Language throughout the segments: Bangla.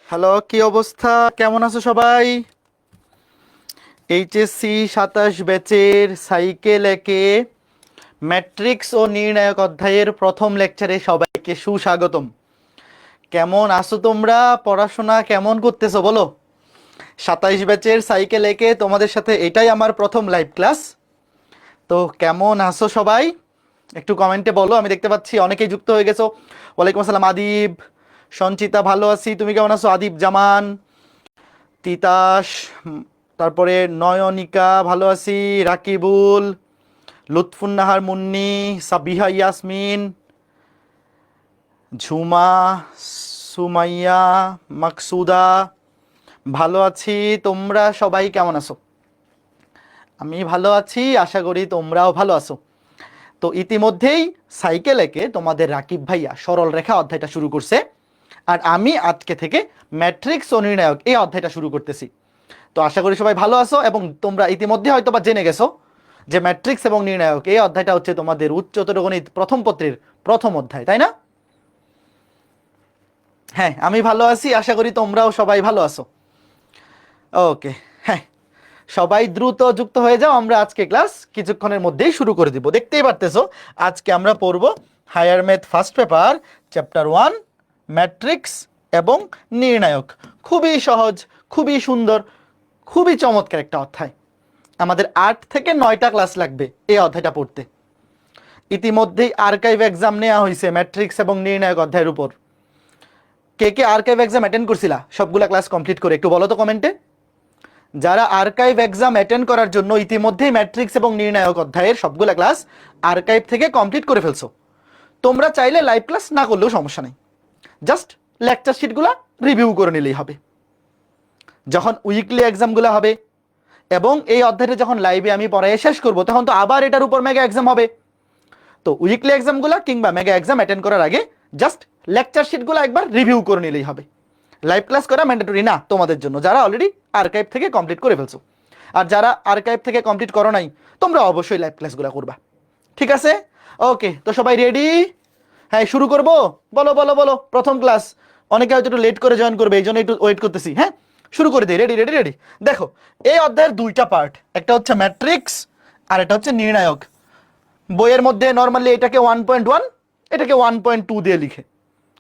হ্যালো, কি অবস্থা? কেমন আছো সবাই? এইচএসসি 27 ব্যাচের সাইকেল একে ম্যাট্রিক্স ও নির্ণায়ক অধ্যায়ের প্রথম লেকচারে সবাইকে সুস্বাগতম। কেমন আছো তোমরা? পড়াশোনা কেমন করতেছো বলো? 27 ব্যাচের সাইকেল একে তোমাদের সাথে এটাই আমার প্রথম লাইভ ক্লাস। তো কেমন আছো সবাই? একটু কমেন্টে বলো। আমি দেখতে পাচ্ছি অনেকেই যুক্ত হয়ে গেছো। ওয়ালাইকুম আসসালাম আদিব। সঞ্চিতা ভালো আছি, তুমি কেমন আছো? আদিব জামান, তিতাস, তারপরে নয়নিকা ভালো আছি, রাকিবুল, লুৎফুন্নাহার মুন্নি, সাবিহা ইয়াসমিন, ঝুমা, সুমাইয়া, মাকসুদা ভালো আছি। তোমরা সবাই কেমন আছো? আমি ভালো আছি, আশা করি তোমরাও ভালো আছো। তো ইতিমধ্যেই সাইকেল একে তোমাদের রাকিব ভাইয়া সরল রেখা অধ্যায়টা শুরু করছে, আর আমি আজকে থেকে ম্যাট্রিক্স ও নির্ণায়ক এই অধ্যায়টা শুরু করতেছি। তো আশা করি সবাই ভালো আছো এবং তোমরা ইতিমধ্যে হয়তো বা জেনে গেছো যে ম্যাট্রিক্স এবং নির্ণায়ক এই অধ্যায়টা হচ্ছে তোমাদের উচ্চতর গণিত প্রথম পত্রের প্রথম অধ্যায়, তাই না? হ্যাঁ, আমি ভালো আছি, আশা করি তোমরাও সবাই ভালো আছো। ওকে, হ্যাঁ, সবাই দ্রুত যুক্ত হয়ে যাও। আমরা আজকে ক্লাস কিছুক্ষণের মধ্যেই শুরু করে দিব। দেখতেই পারতেছো আজকে আমরা পড়ব higher math first paper chapter 1 matrix এবং নির্ণায়ক। খুবই সহজ, খুবই সুন্দর, খুবই চমৎকার একটা অধ্যায়। আমাদের 8 থেকে 9টা ক্লাস লাগবে এই অধ্যায়টা পড়তে। ইতিমধ্যেই আর্কাইভ এক্সাম নেওয়া হয়েছে ম্যাট্রিক্স এবং নির্ণায়ক অধ্যায়ের উপর। কে কে আর্কাইভ এক্সাম অ্যাটেন্ড করছিলা সবগুলা ক্লাস কমপ্লিট করে? একটু বলো তো কমেন্টে। যারা আর্কাইভ এক্সাম অ্যাটেন্ড করার জন্য ইতিমধ্যেই ম্যাট্রিক্স এবং নির্ণায়ক অধ্যায়ের সবগুলা ক্লাস আর্কাইভ থেকে কমপ্লিট করে ফেলছো, তোমরা চাইলে লাইভ ক্লাস না করলেও সমস্যা নেই, জাস্ট লেকচার শিটগুলা রিভিউ করে নিলেই হবে। যখন উইকলি এক্সামগুলো হবে এবং এই অধ্যায়টা যখন লাইভে আমি পড়ায় শেষ করব, তখন তো আবার এটার উপর মেগা এক্সাম হবে। তো উইকলি এক্সামগুলো কিংবা মেগা এক্সাম অ্যাটেন্ড করার আগে জাস্ট লেকচার শিটগুলো একবার রিভিউ করে নিলেই হবে। লাইভ ক্লাস করা ম্যান্ডেটরি না তোমাদের জন্য, যারা অলরেডি আর্কাইভ থেকে কমপ্লিট করে ফেলছো। আর যারা আর্কাইভ থেকে কমপ্লিট করো নাই, তোমরা অবশ্যই লাইভ ক্লাসগুলো করবা। ঠিক আছে? ওকে, তো সবাই রেডি? হ্যাঁ, শুরু করবো? বলো বলো বলো। প্রথম ক্লাস, অনেকে হয়তো একটু লেট করে জয়েন করবে, এই জন্য একটু ওয়েট করতেছি। হ্যাঁ, শুরু করে দিই। Ready ready ready. দেখো, এই অধ্যায়ের দুইটা পার্ট, একটা হচ্ছে ম্যাট্রিক্স আর এটা হচ্ছে নির্ণায়ক। বইয়ের মধ্যে নর্মালি এটাকে 1.1, এটাকে 1.2 দিয়ে লিখে,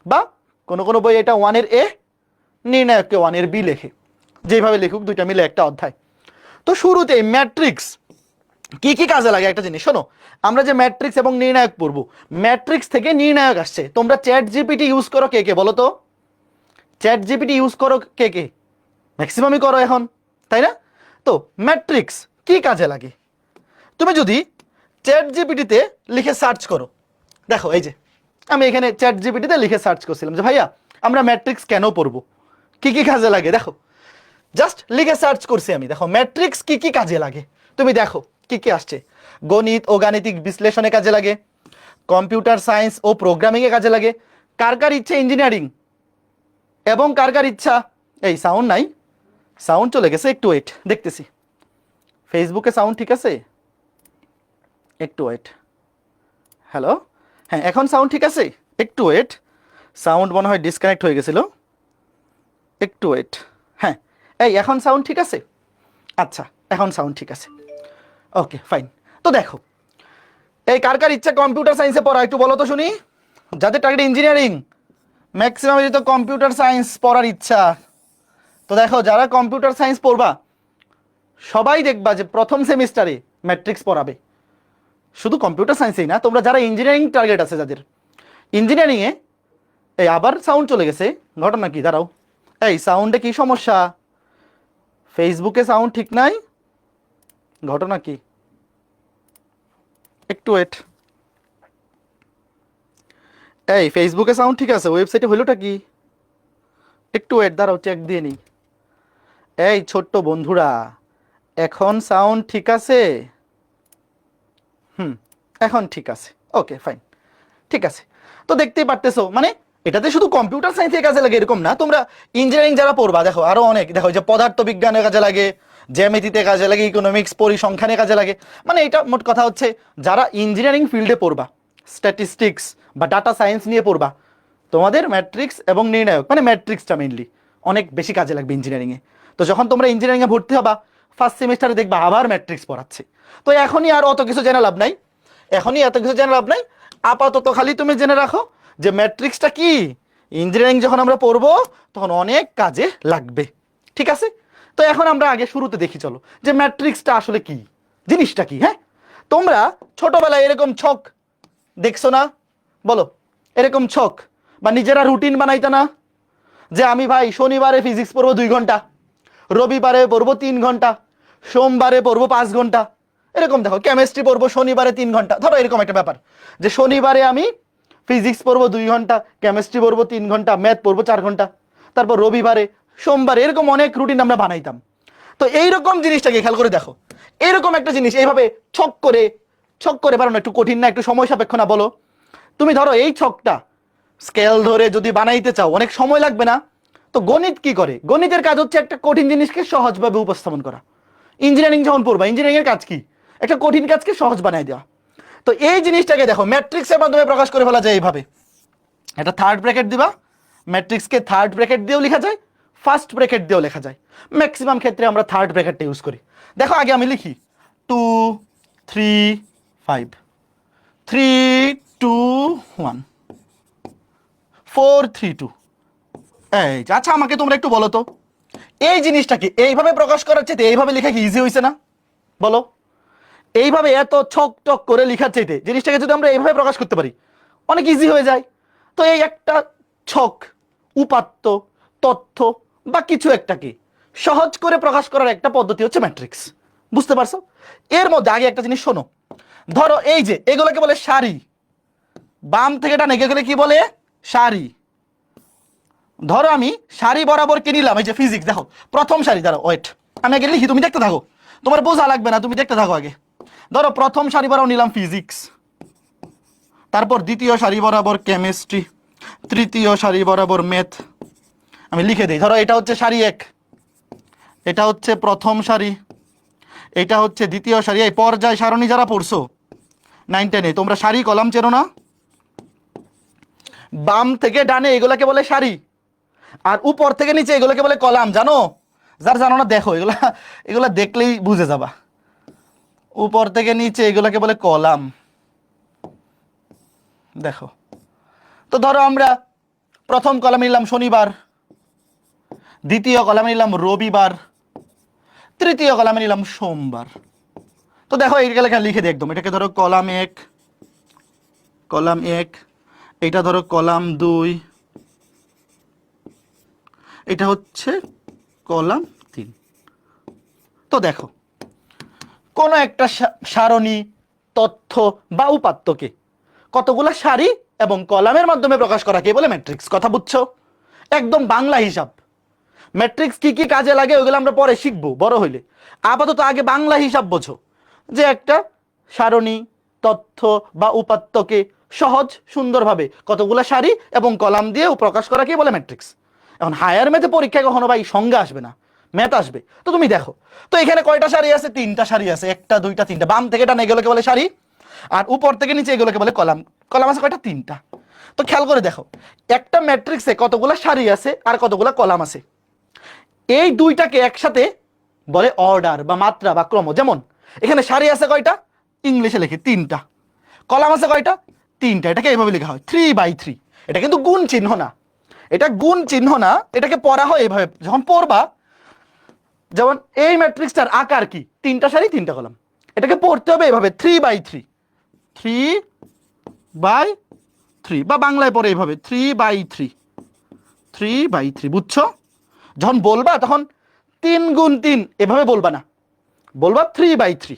বা কোনো কোনো বই এটা 1 এর এ, নির্ণায়ককে 1 এর বি লেখে। যেভাবে লিখুক, দুইটা মিলে একটা অধ্যায়। তো শুরুতে ম্যাট্রিক্স কি কি কাজে লাগে একটা জিনিস শোনো। আমরা যে ম্যাট্রিক্স এবং নির্ণায়ক পড়বো, ম্যাট্রিক্স থেকে নির্ণায়ক আসছে। তোমরা চ্যাট জিপিটি ইউজ করো কে কে বলো তো? চ্যাট জিপিটি ইউজ করো কে কে? ম্যাক্সিমামই করো এখন, তাই না? তো ম্যাট্রিক্স কি কাজে লাগে? তুমি যদি চ্যাট জিপিটিতে লিখে সার্চ করো, দেখো এই যে আমি এখানে চ্যাট জিপিটিতে লিখে সার্চ করছিলাম যে ভাইয়া আমরা ম্যাট্রিক্স কেন পড়বো, কি কি কাজে লাগে, দেখো জাস্ট লিখে সার্চ করছি আমি। দেখো ম্যাট্রিক্স কি কি কাজে লাগে, তুমি দেখো কি কি আসছে। গণিত ও গাণিতিক বিশ্লেষণে কাজে লাগে, কম্পিউটার সায়েন্স ও প্রোগ্রামিংয়ে কাজে লাগে, কার কার ইচ্ছে ইঞ্জিনিয়ারিং, এবং কার কার ইচ্ছা, এই সাউন্ড নাই, সাউন্ড চলে গেছে, একটু ওয়েট, দেখতেছি ফেসবুকে সাউন্ড ঠিক আছে, একটু ওয়েট। হ্যালো, হ্যাঁ এখন সাউন্ড ঠিক আছে, একটু ওয়েট। সাউন্ড মনে হয় ডিসকানেক্ট হয়ে গেছিল, একটু ওয়েট। হ্যাঁ, এই এখন সাউন্ড ঠিক আছে? আচ্ছা, এখন সাউন্ড ঠিক আছে, ওকে ফাইন। তো দেখো, এই কার কার ইচ্ছা কম্পিউটার সায়েন্সে পড়া, একটু বলো তো শুনি। যাদের টার্গেট ইঞ্জিনিয়ারিং, ম্যাক্সিমামেরই তো কম্পিউটার সায়েন্স পড়ার ইচ্ছা। তো দেখো, যারা কম্পিউটার সায়েন্স পড়বা সবাই দেখবা যে প্রথম সেমিস্টারে ম্যাট্রিক্স পড়াবে। শুধু কম্পিউটার সায়েন্সেই না, তোমরা যারা ইঞ্জিনিয়ারিং টার্গেট আছে যাদের, ইঞ্জিনিয়ারিংয়ে, এই আবার সাউন্ড চলে গেছে, ঘটনা কি? দাঁড়াও, এই সাউন্ডে কি সমস্যা? ফেসবুকে সাউন্ড ঠিক নাই, ঘটনা কি? একটু ওয়েট। এই ফেসবুকে সাউন্ড ঠিক আছে, ওয়েবসাইটে হলোটা কি? একটু ওয়েট, দাঁড়াও চেক দিয়ে নিই। এই ছোট্ট বন্ধুরা, এখন সাউন্ড ঠিক আছে? এখন ঠিক আছে, ওকে ফাইন, ঠিক আছে। তো দেখতেই পারতেছো, মানে এটাতে শুধু কম্পিউটার সায়েন্সের কাজে লাগে এরকম না, তোমরা ইঞ্জিনিয়ারিং যারা পড়বা দেখো আরো অনেক, দেখো যে পদার্থ বিজ্ঞানের কাজে লাগে, জ্যামিতিতে কাজে লাগে, ইকোনমিক্স পরিসংখ্যানে কাজে লাগে। মানে এটা মোট কথা হচ্ছে, যারা ইঞ্জিনিয়ারিং ফিল্ডে পড়বা, স্ট্যাটিস্টিক্স বা ডাটা সায়েন্স নিয়ে পড়বা, তোমাদের ম্যাট্রিক্স এবং নির্ণায়ক, মানে ম্যাট্রিক্সটা মেইনলি অনেক বেশি কাজে লাগবে ইঞ্জিনিয়ারিংয়ে। তো যখন তোমরা ইঞ্জিনিয়ারিংয়ে ভর্তি হবা ফার্স্ট সেমিস্টারে দেখবা আবার ম্যাট্রিক্স পড়াচ্ছে। তো এখনই আর অত কিছু জেনে লাভ নাই, এখনই এত কিছু জেনে লাভ নাই। আপাতত খালি তুমি জেনে রাখো যে ম্যাট্রিক্সটা কি, ইঞ্জিনিয়ারিং যখন আমরা পড়বো তখন অনেক কাজে লাগবে। ঠিক আছে? তো এখন আমরা আগে শুরুতে দেখি চলো যে ম্যাট্রিক্সটা আসলে কি, জিনিসটা কি। হ্যাঁ, তোমরা ছোটবেলায় এরকম ছক দেখছো না? বলো, এরকম ছক বা নিজেরা রুটিন বানাইতো না যে আমি ভাই শনিবারে ফিজিক্স পড়বো 2 ঘন্টা, রবিবারে পড়বো 3 ঘন্টা, সোমবারে পড়বো 5 ঘন্টা। এরকম দেখো কেমিস্ট্রি পড়বো শনিবারে 3 ঘন্টা, ধরো এরকম একটা ব্যাপার যে শনিবারে আমি ফিজিক্স পড়বো 2 ঘন্টা, কেমিস্ট্রি পড়বো 3 ঘন্টা, ম্যাথ পড়বো 4 ঘন্টা, তারপর রবিবারে সোমবারে, এরকম অনেক রুটিন আমরা বানাইতাম। তো এইরকম জিনিসটাকে খেয়াল করে দেখো, এইরকম একটা জিনিস এইভাবে ছক করে বানানো একটু কঠিন না, একটু সময় সাপেক্ষ না বলো? তুমি ধরো এই ছকটা স্কেল ধরে যদি বানাইতে চাও অনেক সময় লাগবে না? তো গণিত কি করে? গণিতের কাজ হচ্ছে একটা কঠিন জিনিসকে সহজভাবে উপস্থাপন করা। ইঞ্জিনিয়ারিং যখন পড়বা, ইঞ্জিনিয়ারিং এর কাজ কি? একটা কঠিন কাজকে সহজ বানাই দেওয়া। তো এই জিনিসটাকে দেখো ম্যাট্রিক্সের মাধ্যমে প্রকাশ করে ফেলা যায় এইভাবে। এটা থার্ড ব্র্যাকেট দিবা, ম্যাট্রিক্সকে থার্ড ব্র্যাকেট দিয়েও লেখা যায়, ফার্স্ট ব্র্যাকেট দিয়েও লেখা যায়। ম্যাক্সিমাম ক্ষেত্রে আমরা থার্ড ব্র্যাকেটটা ইউজ করি। দেখো আগে আমি লিখি 2 3 5, 3 2 1, 4 3 2। এই আচ্ছা আমাকে তোমরা একটু বলো তো, এই জিনিসটাকে এইভাবে প্রকাশ করার চাইতে এইভাবে লেখা কি ইজি হয়েছে না? বলো, এইভাবে এত ছক টক করে লেখার চাইতে জিনিসটাকে যদি আমরা এইভাবে প্রকাশ করতে পারি অনেক ইজি হয়ে যায়। তো এই একটা ছক, উপাত্ত, তথ্য বা কিছু একটাকে সহজ করে প্রকাশ করার একটা পদ্ধতি হচ্ছে ম্যাট্রিক্স। বুঝতে পারছো? এর মধ্যে আগে একটা জিনিস শোনো, ধরো এই যে এগুলোকে বলে সারি, বাম থেকে ডানে এগুলো কি বলে? সারি। ধরো আমি সারি বরাবর কে নিলাম, এই যে ফিজিক্স দেখো প্রথম সারি, দাঁড়াও ওয়েট আমি আগে লিখি, তুমি দেখতে থাকো, তোমার বোঝা লাগবে না, তুমি দেখতে থাকো আগে। ধরো প্রথম সারি বরাবর নিলাম ফিজিক্স, তারপর দ্বিতীয় সারি বরাবর কেমিস্ট্রি, তৃতীয় সারি বরাবর ম্যাথ। আমি লিখে দিই, ধরো এটা হচ্ছে সারি 1, এটা হচ্ছে প্রথম সারি, এটা হচ্ছে দ্বিতীয় সারি। এই পর্যায় সারণী যারা পড়ছো 9 10-এ তোমরা সারি কলাম চেনো না? বাম থেকে ডানে এগুলাকে বলে সারি, আর উপর থেকে নিচে এগুলোকে বলে কলাম। জানো? যার জানো না দেখো, এগুলা দেখলেই বুঝে যাবা। উপর থেকে নিচে এগুলোকে বলে কলাম। দেখো, তো ধরো আমরা প্রথম কলামে নিলাম শনিবার, দ্বিতীয় কলামে নিলাম রবিবার, তৃতীয় কলামে নিলাম সোমবার। তো দেখো এইটা লেখা লিখে দিই একদম, এটাকে ধরো কলাম 1, কলাম 1, এটা ধরো কলাম 2, এটা হচ্ছে কলাম 3। তো দেখো কোনো একটা সারণী, তথ্য বা উপাত্তকে কতগুলা সারি এবং কলামের মাধ্যমে প্রকাশ করাকে বলে ম্যাট্রিক্স। কথা বুঝছো? একদম বাংলা হিসাব। ম্যাট্রিক্স কি কি কাজে লাগে ওগুলো আমরা পরে শিখবো বড় হইলে, আপাতত আগে বাংলা হিসাব বোঝো যে একটা সারণী, তথ্য বা উপাত্তকে সহজ সুন্দরভাবে কতগুলা সারি এবং কলাম দিয়ে প্রকাশ করাকে বলে ম্যাট্রিক্স। এখন হায়ার ম্যাথে পরীক্ষায় কখনো ভাই সংজ্ঞা আসবে না, ম্যাথ আসবে। তো তুমি দেখো তো এখানে কয়টা সারি আছে? 3টা সারি আছে, 1টা 2টা 3টা। বাম থেকে ডানে এগুলোকে বলে সারি, আর উপর থেকে নিচে এগুলোকে বলে কলাম। কলাম আছে কয়টা? 3টা। তো খেয়াল করে দেখো একটা ম্যাট্রিক্সে কতগুলা সারি আছে আর কতগুলা কলাম আছে। এই দুইটাকে একসাথে বলে অর্ডার বা মাত্রা বা ক্রম। যেমন এখানে সারি আছে কয়টা? ইংলিশে লিখি 3টা। কলাম আছে কয়টা? 3টা। এটাকে এইভাবে লেখা হয় 3/3। এটা কিন্তু গুণ চিহ্ন না, এটা গুণ চিহ্ন না, এটাকে পড়া হয় এইভাবে। যখন পড়বা, যেমন এই ম্যাট্রিক্সটার আকার কি? 3টা সারি 3টা কলাম, এটাকে পড়তে হবে এইভাবে 3/3, 3/3, বা বাংলায় পড়ে এইভাবে 3/3, 3/3। বুঝছো? যখন বলবা তখন 3 গুণ 3 এভাবে বলবা না, বলবা 3/3।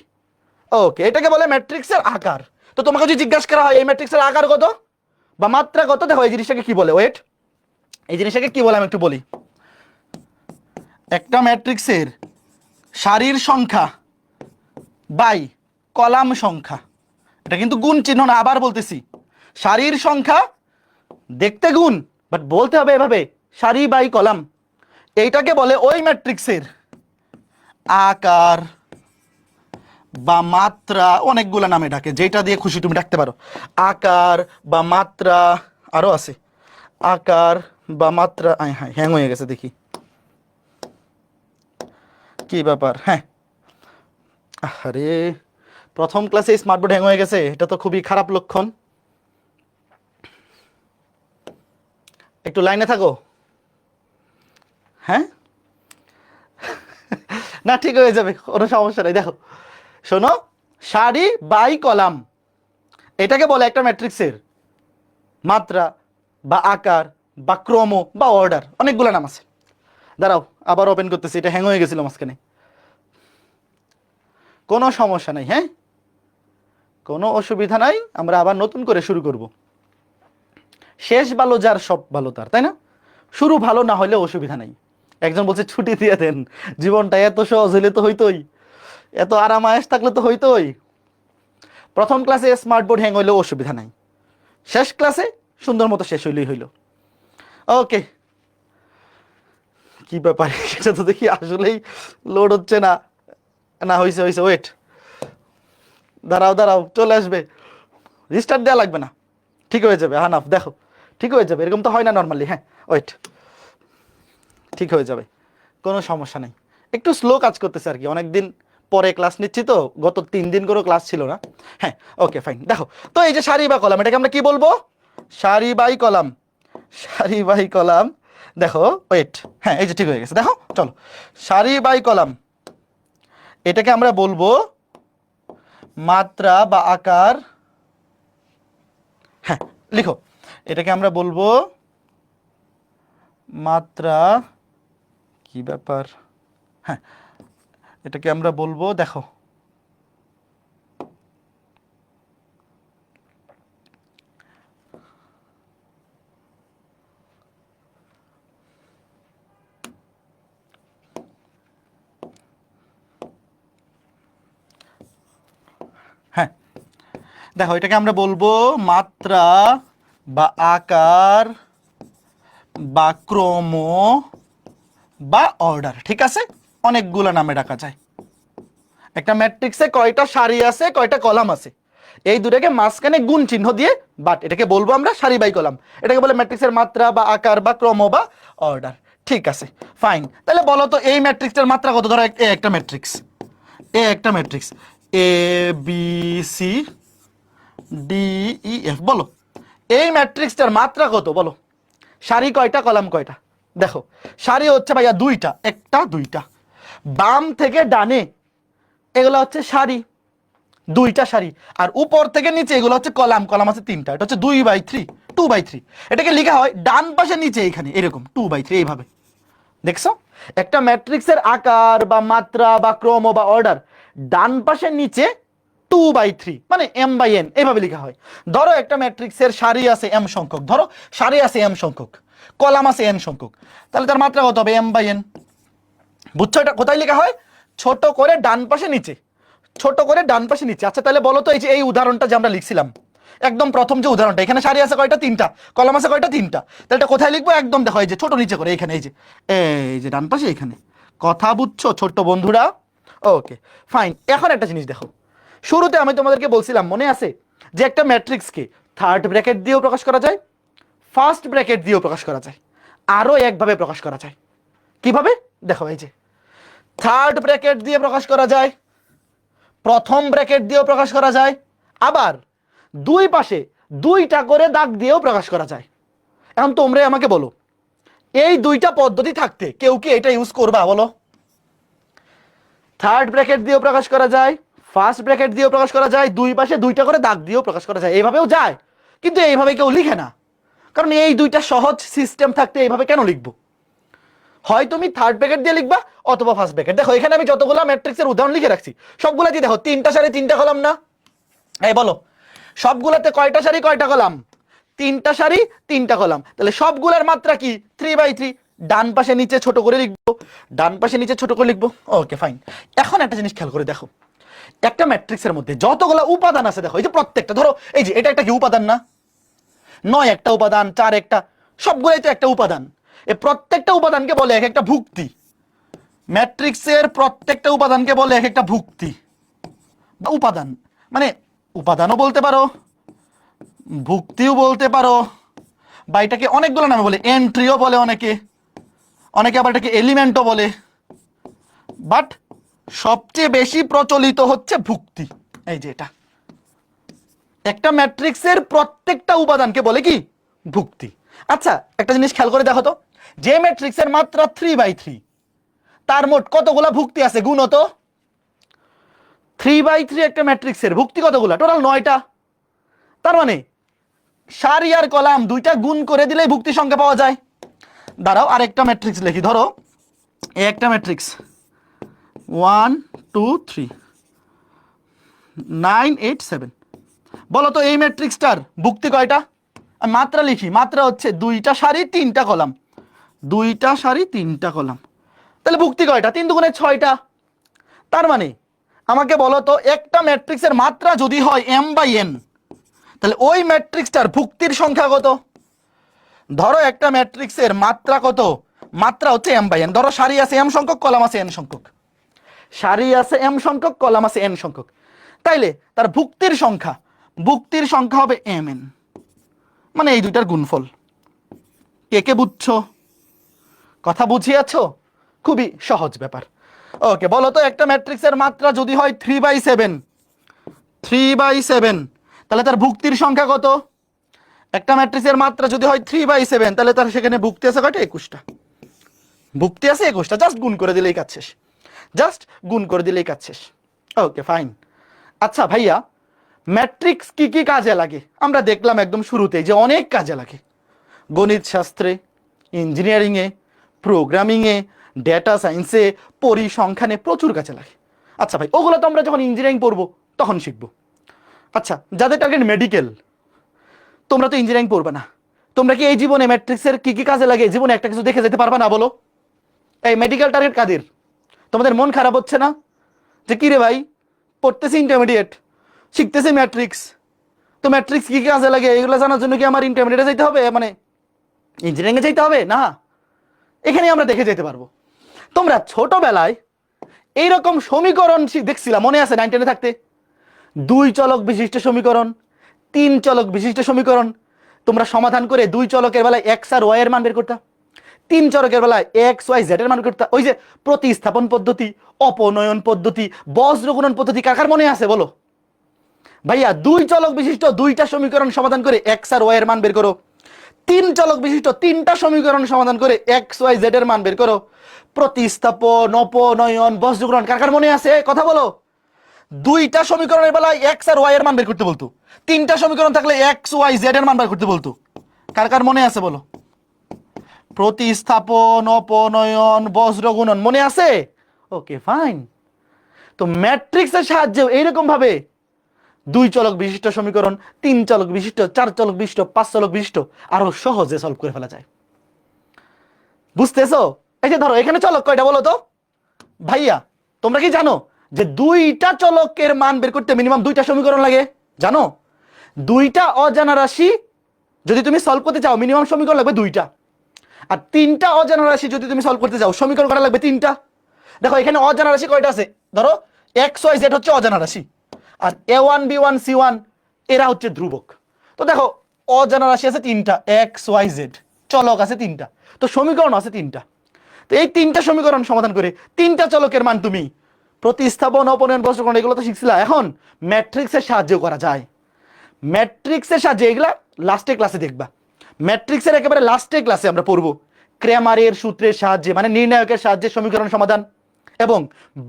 ওকে, এটাকে বলে ম্যাট্রিক্সের আকার। তো তোমাকে যদি জিজ্ঞাসা করা হয় এই ম্যাট্রিক্সের আকার কত বা মাত্রা কত, দেখো এই জিনিসটাকে কি বলে? ওয়েট, এই জিনিসটাকে কি বলে আমি একটু বলি। একটা ম্যাট্রিক্সের সারির সংখ্যা বাই কলাম সংখ্যা, এটা কিন্তু গুণ চিহ্ন না, আবার বলতেছি সারির সংখ্যা দেখতে গুণ, বাট বলতে হবে এভাবে সারি বাই কলাম। এইটাকে বলে ওই ম্যাট্রিক্সের আকার বা মাত্রা। অনেকগুলো নামে ডাকে, যেটা দিয়ে খুশি তুমি ডাকতে পারো। আকার বা মাত্রা, আরো আছে আকার বা মাত্রা। হ্যাং হয়ে গেছে দেখি। কি ব্যাপার? হ্যাঁ, আরে প্রথম ক্লাসে স্মার্টবোর্ড হ্যাং হয়ে গেছে, এটা তো খুবই খারাপ লক্ষণ। একটু লাইনে থাকো। হ্যাঁ, না ঠিক হয়ে যাবে, কোনো সমস্যা নেই। দেখো শোনো, সারি বাই কলাম এটাকে বলে একটা ম্যাট্রিক্সের মাত্রা বা আকার বা ক্রম বা অর্ডার, অনেকগুলো নাম আছে। দাঁড়াও আবার ওপেন করতেছি, এটা হ্যাং হয়ে গেছিল মাঝখানে। কোনো সমস্যা নাই, হ্যাঁ কোনো অসুবিধা নাই, আমরা আবার নতুন করে শুরু করব। শেষ ভালো যার সব ভালো তার, তাই না? শুরু ভালো না হলে অসুবিধা নাই। একজন বলছে ছুটি দিয়ে দেন, জীবনটা এত সহজ হইলে তো হইতোই, এত আরাম আয়েশ থাকলে তো হইতোই। প্রথম ক্লাসে স্মার্টবোর্ড হ্যাং হইলেও অসুবিধা নাই, শেষ ক্লাসে সুন্দর মতো শেষ হইলেই হইল। ওকে, কি ব্যাপার সেটা তো দেখি আসলেই লোড হচ্ছে না। না হয়েছে হয়েছে, ওয়েট, দাঁড়াও দাঁড়াও, চলে আসবে, রিস্টার্ট দেওয়া লাগবে না, ঠিক হয়ে যাবে। হানাফ দেখো ঠিক হয়ে যাবে, এরকম তো হয় না নর্মালি। হ্যাঁ ওয়েট, ঠিক হয়ে যাবে, কোনো সমস্যা নেই। একটু স্লো কাজ করতেছে আর কি, অনেকদিন পরে ক্লাস নিচ্ছি তো, গত 3 দিন করে ক্লাস ছিল না। হ্যাঁ ওকে ফাইন। দেখো তো এই যে সারি বা কলাম, এটাকে আমরা কি বলবো? সারি বাই কলাম, সারি বাই কলাম। দেখো ওয়েট, হ্যাঁ এই যে ঠিক হয়ে গেছে, দেখো চলো, সারি বাই কলাম এটাকে আমরা বলবো মাত্রা বা আকার। হ্যাঁ লিখো, এটাকে আমরা বলবো মাত্রা, কি ব্যাপার, হ্যাঁ এটাকে আমরা বলবো, দেখো হ্যাঁ দেখো এটাকে আমরা বলবো মাত্রা বা আকার বা ক্রম বা অর্ডার, ঠিক আছে? অনেকগুলো নামে ডাকা যায়। একটা ম্যাট্রিক্সে কয়টা সারি আছে, কয়টা কলাম আছে, এই দুটাকে মাঝখানে গুণ চিহ্ন দিয়ে, বাট এটাকে বলবো আমরা সারি বাই কলাম। এটাকে বলে ম্যাট্রিক্সের মাত্রা বা আকার বা ক্রম বা অর্ডার, ঠিক আছে ফাইন। তাহলে বলো তো এই ম্যাট্রিক্সের মাত্রা কত? ধরো একটা ম্যাট্রিক্স, একটা matrix A B C D E F, বলো এই ম্যাট্রিক্সটার মাত্রা কত বলো? সারি কয়টা, কলাম কয়টা? দেখো সারি হচ্ছে ভাইয়া দুইটা, একটা দুইটা, বাম থেকে ডানে এগুলো হচ্ছে সারি, দুইটা সারি, আর উপর থেকে নিচে এগুলো হচ্ছে কলাম, কলাম আছে তিনটা, এটা হচ্ছে 2/3, 2/3। এটাকে লেখা হয় ডান পাশে নিচে এখানে এরকম 2/3 এইভাবে। দেখছো একটা ম্যাট্রিক্সের আকার বা মাত্রা বা ক্রম বা অর্ডার ডান পাশে নিচে 2/3 মানে m/n এইভাবে লেখা হয়। ধরো একটা ম্যাট্রিক্সের সারি আছে m সংখ্যক, ধরো সারি আছে m সংখ্যক, কলাম আছে n সংখ্যক, তাহলে তার মাত্রা কত হবে? m/n। বুঝছো এটা কোথায় লেখা হয়? ছোট করে ডান পাশে নিচে, ছোট করে ডান পাশে নিচে। আচ্ছা তাহলে বলো তো এই যে এই উদাহরণটা যে আমরা লিখছিলাম, একদম প্রথম যে উদাহরণটা, এখানে সারি আছে কয়টা? তিনটা, কলাম আছে কয়টা? তিনটা। তাহলে এটা কোথায় লিখবো? একদম দেখো এই যে ছোট নিচে করে এখানে, এই যে ডান পাশে এখানে। কথা বুঝছো ছোট্ট বন্ধুরা? Okay fine. এখন একটা জিনিস দেখো, শুরুতে আমি তোমাদেরকে বলছিলাম মনে আছে যে একটা ম্যাট্রিক্সকে থার্ড ব্র্যাকেট দিয়েও প্রকাশ করা যায়, ফার্স্ট ব্র্যাকেট দিয়েও প্রকাশ করা যায়, আরো একভাবে প্রকাশ করা যায়। কিভাবে? দেখো এই যে থার্ড ব্র্যাকেট দিয়ে প্রকাশ করা যায়, প্রথম ব্র্যাকেট দিয়েও প্রকাশ করা যায়, আবার দুই পাশে দুইটা করে দাগ দিয়েও প্রকাশ করা যায়। এখন তোমরা আমাকে বলো এই দুইটা পদ্ধতি থাকতে কেউ কি এটা ইউজ করবা বলো? থার্ড ব্র্যাকেট দিয়েও প্রকাশ করা যায়, ফার্স্ট ব্র্যাকেট দিয়েও প্রকাশ করা যায়, দুই পাশে দুইটা করে দাগ দিয়েও প্রকাশ করা যায়, এইভাবেও যায়, কিন্তু এইভাবে কেউ লিখে না। কারণ এই দুইটা সহজ সিস্টেম থাকতে এইভাবে কেন লিখবো? হয় তুমি থার্ড ব্র্যাকেট দিয়ে লিখবা অথবা ফার্স্ট ব্র্যাকেট। দেখো এখানে আমি যতগুলো ম্যাট্রিক্সের উদাহরণ লিখে রাখছি সবগুলা দিয়ে দেখো তিনটা সারি তিনটা কলাম না? এই বলো সবগুলাতে কয়টা সারি কয়টা কলাম? তিনটা সারি তিনটা কলাম, তাহলে সবগুলার মাত্রা কি? 3/3। ডান পাশে নিচে ছোট করে লিখবো, ডান পাশে নিচে ছোট করে লিখবো। Okay fine. এখন একটা জিনিস খেয়াল করে দেখো, একটা ম্যাট্রিক্সের মধ্যে যতগুলো উপাদান আছে দেখো, এই যে প্রত্যেকটা, ধরো এই যে এটা একটা কি উপাদান না? 9 একটা উপাদান, 4 একটা, সবগুলোই তো একটা উপাদান। এই প্রত্যেকটা উপাদানকে বলে এক একটা ভুক্তি। ম্যাট্রিক্সের প্রত্যেকটা উপাদানকে বলে এক একটা ভুক্তি বা উপাদান, মানে উপাদানও বলতে পারো, ভুক্তিও বলতে পারো, বা এটাকে অনেকগুলো নামে বলে, এন্ট্রিও বলে অনেকে, অনেকে আবার এটাকে এলিমেন্টও বলে, বাট সবচেয়ে বেশি প্রচলিত হচ্ছে ভুক্তি। এই যে এটা, একটা ম্যাট্রিক্সের প্রত্যেকটা উপাদানকে বলে কি? ভুক্তি। আচ্ছা একটা জিনিস খেয়াল করে দেখো তো, যে ম্যাট্রিক্সের মাত্রা 3/3 তার মোট কতগুলা ভুক্তি আছে? গুণ তো 3/3 একটা ম্যাট্রিক্সের ভুক্তি কতগুলা? টোটাল 9টা। তার মানে সারি আর কলাম দুইটা গুণ করে দিলেই ভুক্তি সংখ্যা পাওয়া যায়। দাঁড়াও আরেকটা ম্যাট্রিক্স লিখি। ধরো এই একটা ম্যাট্রিক্স 1 2 3 9 8 7। বলো তো এই ম্যাট্রিক্সটার ভুক্তি কয়টা? আমি মাত্রা লিখি, মাত্রা হচ্ছে 2টা সারি 3টা কলাম, 2টা সারি 3টা কলাম। তাহলে ভুক্তি কয়টা? 3 দুগুণে 6টা। তার মানে আমাকে বলো তো একটা ম্যাট্রিক্সের মাত্রা যদি হয় m/n, তাহলে ওই ম্যাট্রিক্সটার ভুক্তির সংখ্যা কত? ধরো একটা ম্যাট্রিক্সের মাত্রা কত? মাত্রা হচ্ছে m/n। ধরো সারি আছে m সংখ্যক, কলাম আছে n সংখ্যক, সারি আছে m সংখ্যক, কলাম আছে n সংখ্যক, তাইলে তার ভুক্তির সংখ্যা হবে mn, মানে এই দুইটার গুণফল। কে কে বুঝছো? কথা বুঝিয়েছো? খুবই সহজ ব্যাপার। ওকে, বলো তো একটা ম্যাট্রিক্সের মাত্রা যদি হয় 3/7, 3/7, তাহলে তার ভুক্তির সংখ্যা কত? একটা ম্যাট্রিক্সের মাত্রা যদি হয় 3/7, তাহলে তার সেখানে ভুক্তি আছে কয়টা? 21টা। ভুক্তি আছে 21টা। জাস্ট গুণ করে দিলেই কাজ শেষ, জাস্ট গুণ করে দিলেই কাজ শেষ। Okay fine. আচ্ছা ভাইয়া, ম্যাট্রিক্স কি কি কাজে লাগে? আমরা দেখলাম একদম শুরুতেই যে অনেক কাজে লাগে। গণিত শাস্ত্রে, ইঞ্জিনিয়ারিংয়ে, প্রোগ্রামিংয়ে, ডেটা সায়েন্সে, পরিসংখ্যানে প্রচুর কাজে লাগে। আচ্ছা ভাই, ওগুলো তো আমরা যখন ইঞ্জিনিয়ারিং পড়বো তখন শিখবো। আচ্ছা যাদের টার্গেট মেডিকেল, তোমরা তো ইঞ্জিনিয়ারিং পড়বে না, তোমরা কি এই জীবনে ম্যাট্রিক্সের কি কি কাজে লাগে জীবনে একটা কিছু দেখে যেতে পারবে না? বলো। এই মেডিকেল টার্গেট কাদের? তোমাদের মন খারাপ হচ্ছে না যে কি রে ভাই, পড়তেছি ইন্টারমিডিয়েট, শিখতেছি ম্যাট্রিক্স, তো ম্যাট্রিক্স কি কি কাজে লাগে এগুলো জানার জন্য কি আমার ইন্টারমিডিয়েটে যেতে হবে, মানে ইঞ্জিনিয়ারিংয়ে যেতে হবে? না, এখানে আমরা দেখে যেতে পারবো। তোমরা ছোটবেলায় এইরকম সমীকরণ দেখছিলাম, মনে আছে 9-10 থাকতে? 2 চলক বিশিষ্ট সমীকরণ, 3 চলক বিশিষ্ট সমীকরণ। তোমরা সমাধান করে 2 চলকের বেলায় x আর y এর মান বের করতা, 3 চলকের বেলায় x y z এর মান করতা। ওই যে প্রতিস্থাপন পদ্ধতি, অপনয়ন পদ্ধতি, বজ্রগুণন পদ্ধতি, কার মনে আছে বলো? ভাইয়া 2 চলক বিশিষ্ট 2টা সমীকরণ সমাধান করে x আর y এর মান বের করো, 3 চলক বিশিষ্ট 3টা সমীকরণ সমাধান করে x y z এর মান বের করো। প্রতিস্থাপন, অপনয়ন, বজ্রগুণন, কার মনে আছে? কথা বলো। 2টা সমীকরণের বেলায় x আর y এর মান বের করতে বলতো, 3টা সমীকরণ থাকলে x y z এর মান বের করতে বলতো। কার মনে আছে বলো? প্রতিস্থাপন, অপনয়ন, বজ্রগুণন মনে আছে? Okay fine. তো ম্যাট্রিক্সের সাহায্যে এইরকম ভাবে 2 চলক বিশিষ্ট সমীকরণ, 3 চলক বিশিষ্ট, 4 চলক বিশিষ্ট, 5 চলক বিশিষ্ট আরো সহজে সলভ করে ফেলা যায়। বুঝতেছো? এই যে ধরো এখানে চলক কয়টা বলো তো? ভাইয়া তোমরা কি জানো যে 2টা চলকের মান বের করতে মিনিমাম 2টা সমীকরণ লাগে? জানো? 2টা অজানা রাশি যদি তুমি সলভ করতে চাও মিনিমাম সমীকরণ লাগবে 2টা, আর 3টা অজানা রাশি যদি তুমি সলভ করতে চাও সমীকরণ করা লাগবে 3টা। দেখো এখানে অজানা রাশি কয়টা আছে? ধরো x y z হচ্ছে অজানা রাশি, আর a1 b1 c1 এরা হচ্ছে ধ্রুবক। তো দেখো অজানা রাশি আছে 3টা, x y z, চলক আছে 3টা, তো সমীকরণ আছে 3টা। তো এই 3টা সমীকরণ সমাধান করে 3টা চলকের মান তুমি প্রতিস্থাপন, অপনয়ন, বজ্রগুণন এগুলো তো শিখছিলা। এখন ম্যাট্রিক্সের সাহায্যে করা যায়। ম্যাট্রিক্সের সাহায্যে, এগুলা লাস্টে ক্লাসে দেখবা, ম্যাট্রিক্সের একেবারে লাস্টে ক্লাসে আমরা পড়বো ক্র্যামারের সূত্রের সাহায্যে, মানে নির্ণায়কের সাহায্যে সমীকরণ সমাধান, এবং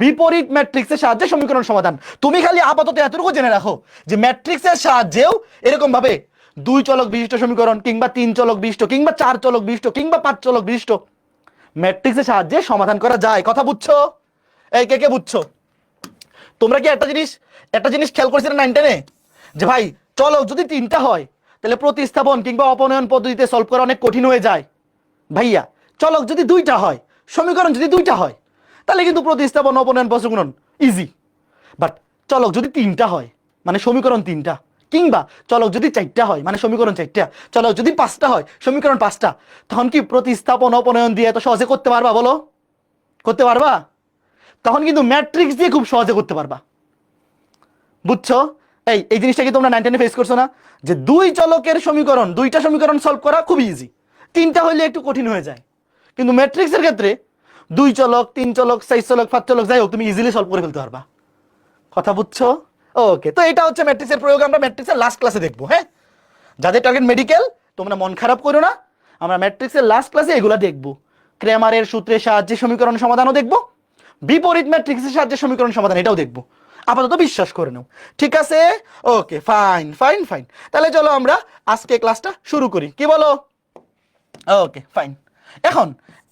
বিপরীত ম্যাট্রিক্সের সাহায্যে সমীকরণ সমাধান। তুমি খালি আপাতত এতটুকু জেনে রাখো যে ম্যাট্রিক্সের সাহায্যেও এরকম ভাবে 2 চলক বিশিষ্ট সমীকরণ, কিংবা 3 চলক বিশিষ্ট, কিংবা 4 চলক বিশিষ্ট, কিংবা 5 চলক বিশিষ্ট ম্যাট্রিক্সের সাহায্যে সমাধান করা যায়। কথা বুঝছো? এই কে বুঝছো? তোমরা কি একটা জিনিস খেয়াল করছিলে 9-10-এ যে ভাই চলক যদি 3টা হয় তাহলে প্রতিস্থাপন কিংবা অপনয়ন পদ্ধতিতে সলভ করা অনেক কঠিন হয়ে যায়। ভাইয়া চলক যদি 2টা হয়, সমীকরণ যদি 2টা হয়, তাহলে কিন্তু প্রতিস্থাপন, অপনয়ন, বজ্রগুণন ইজি। বাট চলক যদি 3টা হয় মানে সমীকরণ 3টা, কিংবা চলক যদি 4টা হয় মানে সমীকরণ 4টা, চলক যদি 5টা হয় সমীকরণ 5টা, তখন কি প্রতিস্থাপন, অপনয়ন দিয়ে এত সহজে করতে পারবা? বলো, করতে পারবা? তখন কিন্তু ম্যাট্রিক্স দিয়ে খুব সহজে করতে পারবা। বুঝছো? এই জিনিসটা কি তোমরা 9-10-এ ফেস করছো না? যে 2 চলকের সমীকরণ, 2টা সমীকরণ সলভ করা খুব ইজি, 3টা হইলে একটু কঠিন হয়ে যায়। কিন্তু ম্যাট্রিক্সের ক্ষেত্রে 2 চলক 3 চলক 4 চলক 5 চলক যাই হোক তুমি ইজিলি সলভ করে ফেলতে পারবা। কথা বুঝছো? ওকে, তো এটা হচ্ছে ম্যাট্রিক্সের প্রয়োগ, আমরা ম্যাট্রিক্সের লাস্ট ক্লাসে দেখবো। হ্যাঁ, যাদের টার্গেট মেডিকেল তোমরা মন খারাপ করো না, আমরা ম্যাট্রিক্সের লাস্ট ক্লাসে এগুলা দেখবো। ক্র্যামারের সূত্রের সাহায্যে সমীকরণ সমাধানও দেখবো, বিপরীত ম্যাট্রিক্সের সাহায্যে সমীকরণ সমাধান এটাও দেখবো। আপাতত বিশ্বাস করে নাও, ঠিক আছে? ওকে, ফাইন ফাইন ফাইন। তাহলে চলো আমরা আজকে ক্লাসটা শুরু করি, কি বলো? Okay fine. এখন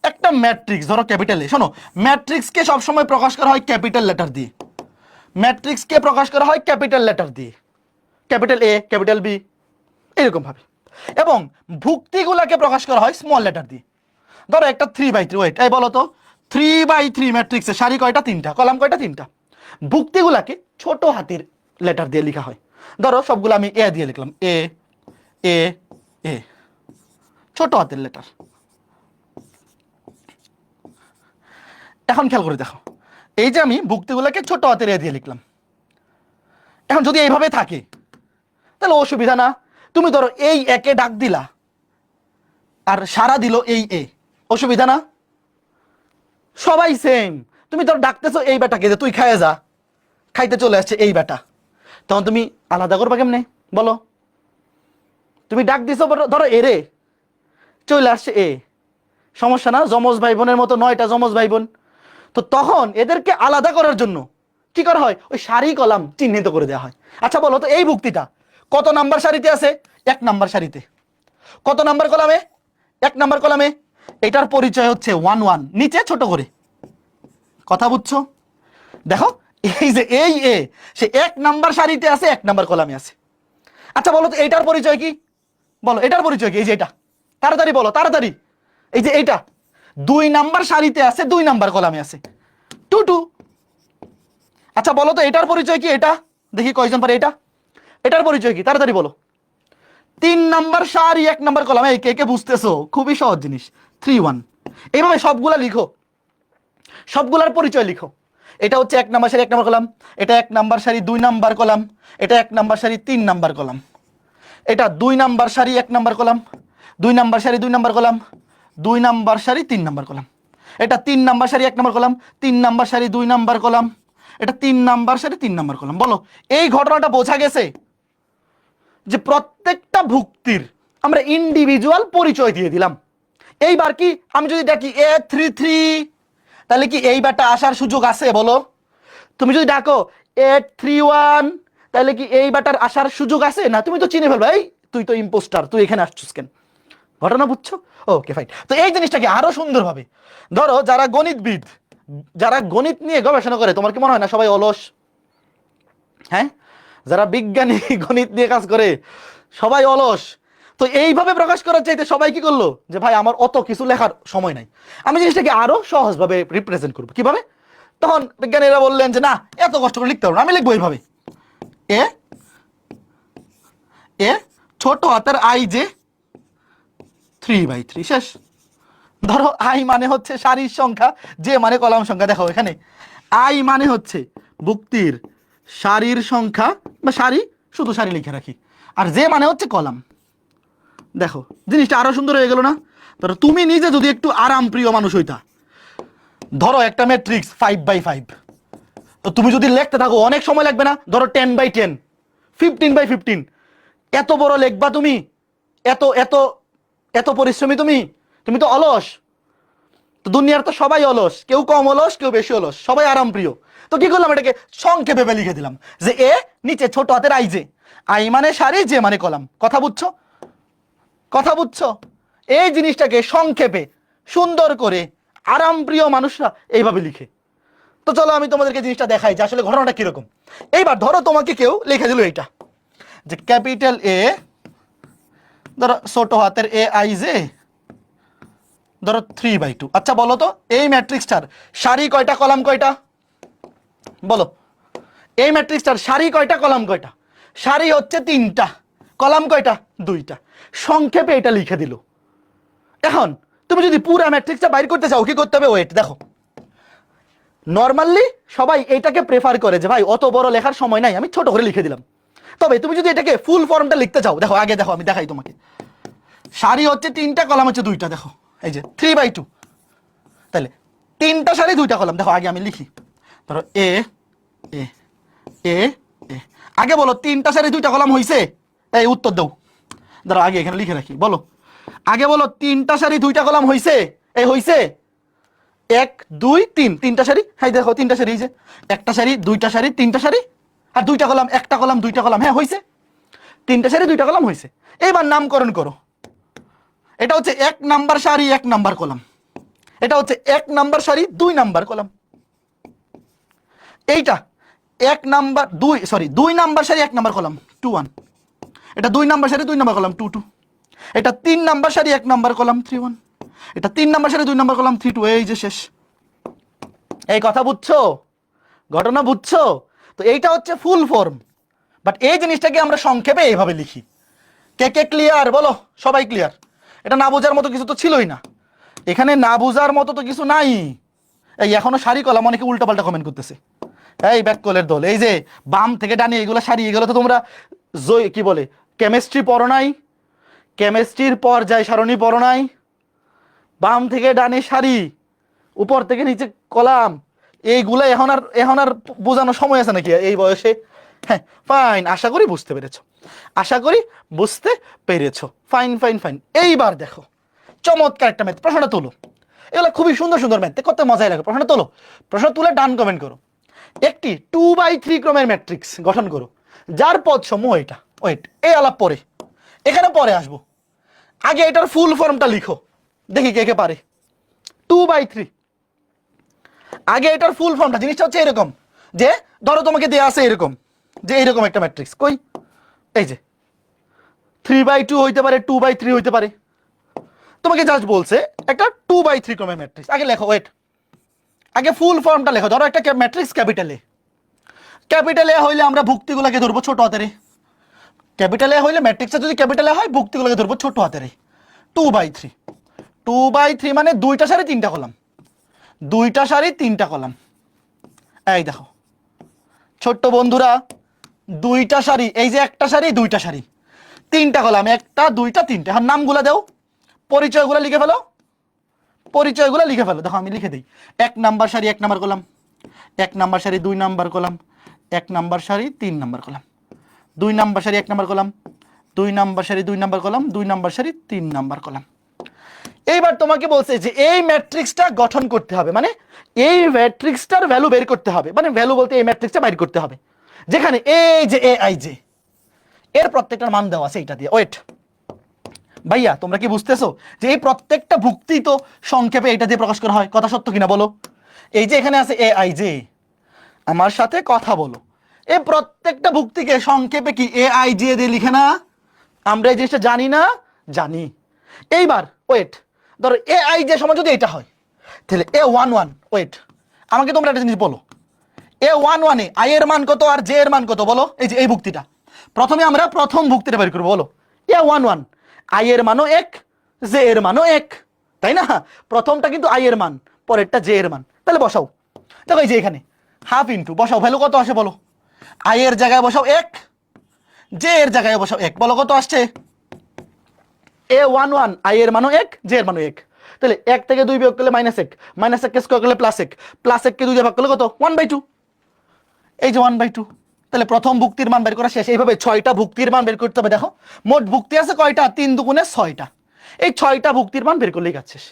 একটা ম্যাট্রিক্স ধরো ক্যাপিটাল এ, শোনো, ম্যাট্রিক্সকে সবসময় প্রকাশ করা হয় ক্যাপিটাল লেটার দিয়ে। ম্যাট্রিক্সকে প্রকাশ করা হয় ক্যাপিটাল লেটার দিয়ে, ক্যাপিটাল এ, ক্যাপিটাল বি, এরকম ভাবে। এবং ভুক্তিগুলাকে প্রকাশ করা হয় স্মল লেটার দিয়ে। ধরো একটা 3/3, ওয়েট, এই বলো তো 3/3 ম্যাট্রিক্সে সারি কয়টা? 3টা, কলাম কয়টা? 3টা। ভুক্তিগুলাকে ছোট হাতের লেটার দিয়ে লেখা হয়। ধরো সবগুলো আমি এ দিয়ে লিখলাম, এ এ এ, ছোট হাতের লেটার। এখন খেয়াল করে দেখো, এই যে আমি ভুক্তিগুলোকে ছোট হাতের এ দিয়ে লিখলাম, এখন যদি এইভাবে থাকে তাহলে অসুবিধা না। তুমি ধরো এই একে ডাক দিলা আর সারা দিল এই এ, অসুবিধা না? সবাই সেম। তুমি ধরো ডাকতেছো এই বেটাকে যে তুই খায় যা, খাইতে চলে আসছে এই বেটা, তখন তুমি আলাদা করবা কেমনে বলো? তুমি ডাক দিছো ধরো এ রে, চলে আসছে এ, সমস্যা না? যমজ ভাই বোনের মতো 9টা যমজ ভাই বোন, তো তখন এদেরকে আলাদা করার জন্য কি করা হয়? ওই সারি কলাম চিহ্নিত করে দেওয়া হয়। আচ্ছা বলো তো এই ভুক্তিটা কত নাম্বার সারিতে আছে? 1 নাম্বার সারিতে। কত নাম্বার কলামে? 1 নাম্বার কলামে। এটার পরিচয় হচ্ছে 1 1, নিচে ছোট করে। কথা বুঝছো? দেখো এই যে এই এ, সে 1 নাম্বার সারিতে আছে, 1 নাম্বার কলামে আছে। আচ্ছা বলো তো এটার পরিচয় কি? বলো এটার পরিচয় কি? এই যে এটা, তাড়াতাড়ি বলো তাড়াতাড়ি। এই যে এইটা 2 নাম্বার সারিতে আছে, 2 নাম্বার কলামে আছে, 2 2। আচ্ছা বলো তো এটার পরিচয় কি? এটা দেখি কয়জন পারে এটা। এটার পরিচয় কি? তাড়াতাড়ি বলো। 3 নাম্বার সারি, 1 নাম্বার কলাম। এই কে কে বুঝতেছো? খুবই সহজ জিনিস, 3 1। এইভাবে সবগুলা লিখো, সবগুলার পরিচয় লিখো। এটা হচ্ছে 1 নাম্বার সারি 1 নাম্বার কলাম, এটা 1 নাম্বার সারি 2 নাম্বার কলাম, এটা 1 নাম্বার সারি 3 নাম্বার কলাম, এটা 2 নাম্বার সারি 1 নাম্বার কলাম, 2 নাম্বার সারি 2 নাম্বার কলাম, 2 নাম্বার সারি 3 নাম্বার কলাম, এটা 3 নাম্বার সারি 1 নাম্বার কলাম, 3 নাম্বার সারি 2 নাম্বার কলাম, এটা 3 নাম্বার সারি 3 নাম্বার কলাম। বলো এই ঘটনাটা বোঝা গেছে যে প্রত্যেকটা ভুক্তির আমরা ইন্ডিভিজুয়াল পরিচয় দিয়ে দিলাম। এইবার কি আমি যদি ডাকি A33, তাহলে কি এই বাটা আসার সুযোগ আছে বলো? তুমি যদি ডাকো 831, তাহলে কি এই বাটার আসার সুযোগ আছে? না, তুমি তো চিনে ফেলবে, এই তুই তো ইম্পোস্টার, তুই এখানে আসছিস কেন? ঘটনা বুঝছো? Okay fine. তো এই জিনিসটাকে আরো সুন্দরভাবে ধরো, যারা গণিতবিদ, যারা গণিত নিয়ে গবেষণা করে, তোমার কি মনে হয় না সবাই অলস? হ্যাঁ, যারা বিজ্ঞানী গণিত নিয়ে কাজ করে সবাই অলস। তো এইভাবে প্রকাশ করার চাইতে সবাই কি করলো যে ভাই আমার অত কিছু লেখার সময় নাই, আমি জিনিসটাকে আরো সহজভাবে রিপ্রেজেন্ট করবো। কিভাবে? তখন বিজ্ঞানীরা বললেন যে না, এত কষ্ট করে লিখতে পারবো না, আমি লিখবো এইভাবে, এ এ ছোট হাতের আই যে 3/3, শেষ। ধরো আই মানে হচ্ছে সারির সংখ্যা, যে মানে কলাম সংখ্যা। দেখো এখানে আই মানে হচ্ছে ভুক্তির সারির সংখ্যা, বা সারি, শুধু সারি লিখে রাখি, আর যে মানে হচ্ছে কলাম। দেখো জিনিসটা আরো সুন্দর হয়ে গেল না? ধরো তুমি নিজে যদি একটু আরাম প্রিয় মানুষ হইতা, ধরো একটা ম্যাট্রিক্স 5/5, তো তুমি যদি লিখতে থাকো অনেক সময় লাগবে না? ধরো 10/10, 15/15, এত বড় লিখবা তুমি? এত এত এত পরিশ্রমী তুমি? তুমি তো অলস। তো দুনিয়ার তো সবাই অলস, কেউ কম অলস কেউ বেশি অলস, সবাই আরাম প্রিয়। তো কি করলাম, এটাকে সংক্ষেপে লিখে দিলাম যে এ, নিচে ছোট হাতের আই যে, আই মানে সারি, যে মানে কলাম। কথা বুঝছো? কথা বুঝছো? এই জিনিসটাকে সংক্ষেপে সুন্দর করে আরাম প্রিয় মানুষরা এইভাবে লিখে। তো চলো আমি তোমাদেরকে জিনিসটা দেখাই যে আসলে ঘটনাটা কিরকম। এইবার ধরো তোমাকে কেউ লিখে দিল এইটা, যে ক্যাপিটাল এ, ধরো ছোট হাতের এ আই জে, ধরো 3/2। আচ্ছা বলো তো এই ম্যাট্রিক্সটার সারি কয়টা কলাম কয়টা? বলো এই ম্যাট্রিক্সটার সারি কয়টা কলাম কয়টা? সারি হচ্ছে 3টা, কলাম কয়টা? 2টা। সংক্ষেপে এটা লিখে দিল। এখন তুমি যদি পুরো ম্যাট্রিক্সটা বাইর করতে চাও কি করতে হবে? ওয়েট, দেখো নরমালি সবাই এটাকে প্রেফার করে যে ভাই অত বড় লেখার সময় নাই, আমি ছোট করে লিখে দিলাম। তবে তুমি যদি এটাকে ফুল ফর্মটা লিখতে চাও, দেখো আগে দেখো আমি দেখাই তোমাকে। সারি হচ্ছে 3টা, কলাম হচ্ছে 2টা। দেখো এই যে 3/2, তাহলে তিনটা সারি দুইটা কলাম। দেখো আগে আমি লিখি, ধরো এ এ এ এ। আগে বলো তিনটা সারি দুইটা কলাম হইছে? এই উত্তর দাও। ধরো আগে এখানে লিখে রাখি, বলো আগে বলো তিনটা সারি দুইটা কলাম হইছে? এই হইছে 1 2 3, তিনটা সারি। হ্যাঁ দেখো তিনটা সারি, যে একটা সারি দুইটা সারি তিনটা সারি আর দুইটা কলাম, একটা কলাম দুইটা কলাম। হ্যাঁ হইছে, তিনটা সারি দুইটা কলাম হইছে। এবার নামকরণ করো। এটা হচ্ছে 1 নাম্বার সারি 1 নাম্বার কলাম, এটা হচ্ছে 1 নাম্বার সারি 2 নাম্বার কলাম। এইটা 1 নাম্বার 2 সরি 2 নাম্বার সারি 1 নাম্বার কলাম 2 1। এটা 2 নাম্বার সারি 2 নাম্বার কলাম 2 2। এটা 3 নাম্বার সারি 1 নাম্বার কলাম 3 1। এটা 3 নাম্বার সারি 2 নাম্বার কলাম 3 2। এই যে শেষ। এই কথা বুঝছো? ঘটনা বুঝছো? তো এইটা হচ্ছে ফুল ফর্ম, বাট এই জিনিসটাকে আমরা সংক্ষেপে এইভাবে লিখি। কে কে ক্লিয়ার বলো? সবাই ক্লিয়ার? এটা না বোঝার মতো কিছু তো ছিলই না, এখানে না বোঝার মতো তো কিছু নাই। এই এখনো সারি কলাম, অনেকে উল্টাপাল্টা কমেন্ট করতেছে। এই ব্যাককলের দল, এই যে বাম থেকে ডানি এগুলো সারি, এগুলো তো তোমরা কি বলে কেমিস্ট্রি পড়ো নাই? কেমিস্ট্রির পর্যায় সারণী পড়ো নাই? বাম থেকে ডানে সারি, উপর থেকে নিচে কলাম, এইগুলো এখন আর বোঝানোর সময় আছে নাকি এই বয়সে? হ্যাঁ ফাইন, আশা করি বুঝতে পেরেছো, আশা করি বুঝতে পেরেছো। Fine fine fine. এইবার দেখো চমৎকার একটা ম্যাথ, প্রশ্নটা তোলো। এগুলো খুবই সুন্দর সুন্দর ম্যাথ, করতে মজাই লাগে। প্রশ্নটা তোলো, প্রশ্ন তুলে ডান কমেন্ট করো। একটি 2/3 ক্রমের ম্যাট্রিক্স গঠন করো যার পদ সমূহ এটা। ওয়েট, এই আলাপ পরে, এখানে পরে আসবো। আগে এটার ফুল ফর্মটা লিখো, দেখি কে কে পারে। 2/3, আগে এটার ফুল ফর্মটা। জিনিসটা হচ্ছে এরকম যে ধরো তোমাকে দেয়া আছে এরকম, যে এরকম একটা ম্যাট্রিক্স, কই এই যে 3/2 হইতে পারে, 2/3 হইতে পারে। তোমাকে জাস্ট বলছে একটা 2/3 ক্রমের ম্যাট্রিক্স। আগে লেখো, ওয়েট, আগে ফুল ফর্মটা লেখো। ধরো একটা matrix capital A, capital A হইলে আমরা ভুক্তিগুলোকে ধরবো ছোট হাতের। ক্যাপিটাল এ হইলে ম্যাট্রিক্সটা যদি ক্যাপিটাল এ হয়, ভুক্তিগুলোকে ধরবো ছোট হাতের। 2/3, 2/3 মানে দুইটা সারি তিনটা কলাম, দুইটা সারি তিনটা কলাম। এই দেখো ছোট্ট বন্ধুরা, দুইটা সারি, এই যে একটা সারি দুইটা সারি তিনটা কলাম, একটা দুইটা তিনটা। এখন নামগুলো দাও, পরিচয়গুলো লিখে ফেলো, পরিচয়গুলো লিখে ফেলো। দেখো আমি লিখে দিই। 1 নাম্বার সারি 1 নাম্বার কলাম, 1 নাম্বার সারি 2 নাম্বার কলাম, 1 নাম্বার সারি 3 নাম্বার কলাম, 2 নাম্বার সারি 1 নাম্বার কলাম, 2 নাম্বার সারি 2 নাম্বার কলাম, 2 নাম্বার সারি 3 নাম্বার কলাম। এইবার তোমাকে বলছে যে এই ম্যাট্রিক্সটা গঠন করতে হবে, মানে এই ম্যাট্রিক্সটার ভ্যালু বের করতে হবে। মানে ভ্যালু বলতে এই ম্যাট্রিক্সটা বের করতে হবে, যেখানে এই যে এ আই জে এর প্রত্যেকটার মান দেওয়া আছে এইটা দিয়ে। ওয়েট ভাইয়া, তোমরা কি বুঝতেছো যে এই প্রত্যেকটা ভুক্তি তো সংক্ষেপে এটা দিয়ে প্রকাশ করা হয়? কথা সত্য কিনা বলো? এই যে এখানে আছে এ আই জে, আমার সাথে কথা বলো, এই প্রত্যেকটা ভুক্তিকে সংক্ষেপে কি এ আই জে দিয়ে লিখে না? আমরা এই জিনিসটা জানি না? জানি। এইবার ওয়েট, ধরো এ আই জে সমান যদি এটা হয়, তাহলে A11, ওয়েট আমাকে তোমরা একটা জিনিস বলো, A11 এ আই এর মান কত আর জে এর মান কত বলো? এই যে এই ভুক্তিটা, প্রথমে আমরা প্রথম ভুক্তিটা বের করবো। বলো A11, আই এর মানও 1, জে এর মানও 1, তাই না? প্রথমটা কিন্তু আই এর মান, পরেরটা জে এর মান। তাহলে বসাও, দেখো এই যে এখানে হাফ ইন্টু, বসাও ভ্যালু কত আসে বলো? আই এর জায়গায় বসাও 1, জে এর জায়গায় বসাও 1, বলো কত আসছে? A11, আই এর মানও 1, জে এর মানও 1। তাহলে 1 থেকে 2 বিয়োগ করলে -1, -1 কে স্কয়ার করলে +1, +1 কে 2 দিয়ে ভাগ করলে কত? 1/2। এই যে 1/2। তাহলে প্রথম ভুক্তির মান বের করা শেষ। এইভাবে 6টা ভুক্তির মান বের করতে হবে। দেখো মোট ভুক্তি আছে কয়টা? 3 দুগুণে 6টা। এই 6টা ভুক্তির মান বের করলেই কাজ শেষ।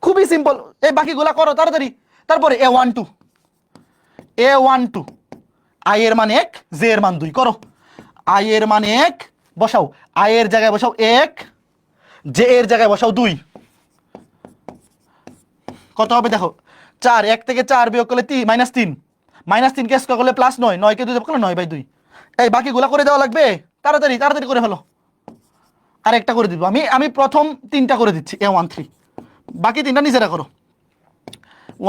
খুবই সিম্পল। এই বাকিগুলা করো তাড়াতাড়ি। তারপরে A12, আই এর মান 1, জে এর মান 2, করো। আই এর মান 1 বসাও, আই এর জায়গায় বসাও 1, জে এর জায়গায় বসাও 2। কত হবে দেখো? 4, 1 থেকে 4 বিয়োগ করলে -3, -3 কে স্কয়ার করলে +9, 9 কে 2 দিয়ে ভাগ করলে 9/2। এই বাকিগুলা করে দেওয়া লাগবে, তাড়াতাড়ি তাড়াতাড়ি করে ফেলো। আর একটা করে দিব আমি প্রথম 3টা করে দিচ্ছি A13, বাকি 3টা নিজেরা করো।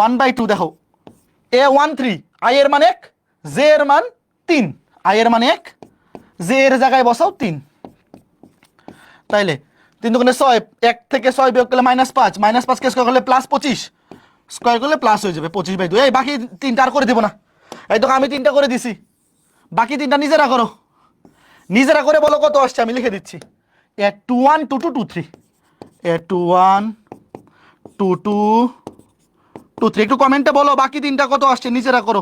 1/2 দেখো, A13, আই এর মান 1, জে এর মান 3, আই এর মান 1, জে এর জায়গায় বসাও 3। তাইলে 3 দুগুণে 6, 1 থেকে 6 বিয়োগ করলে -5, -5 কে স্কয়ার করলে +25, স্কয়ার করলে প্লাস হয়ে যাবে 25/2। এই বাকি 3টা আর করে দেব না, এই তো আমি 3টা করে দিছি, বাকি 3টা নিজেরা করো। নিজেরা করে বলো কত আসছে? আমি লিখে দিচ্ছি। A21, 22, 23, A21, 22, 2 3 একটু কমেন্টে বলো বাকি তিনটা কত আসছে, নিজেরা করো,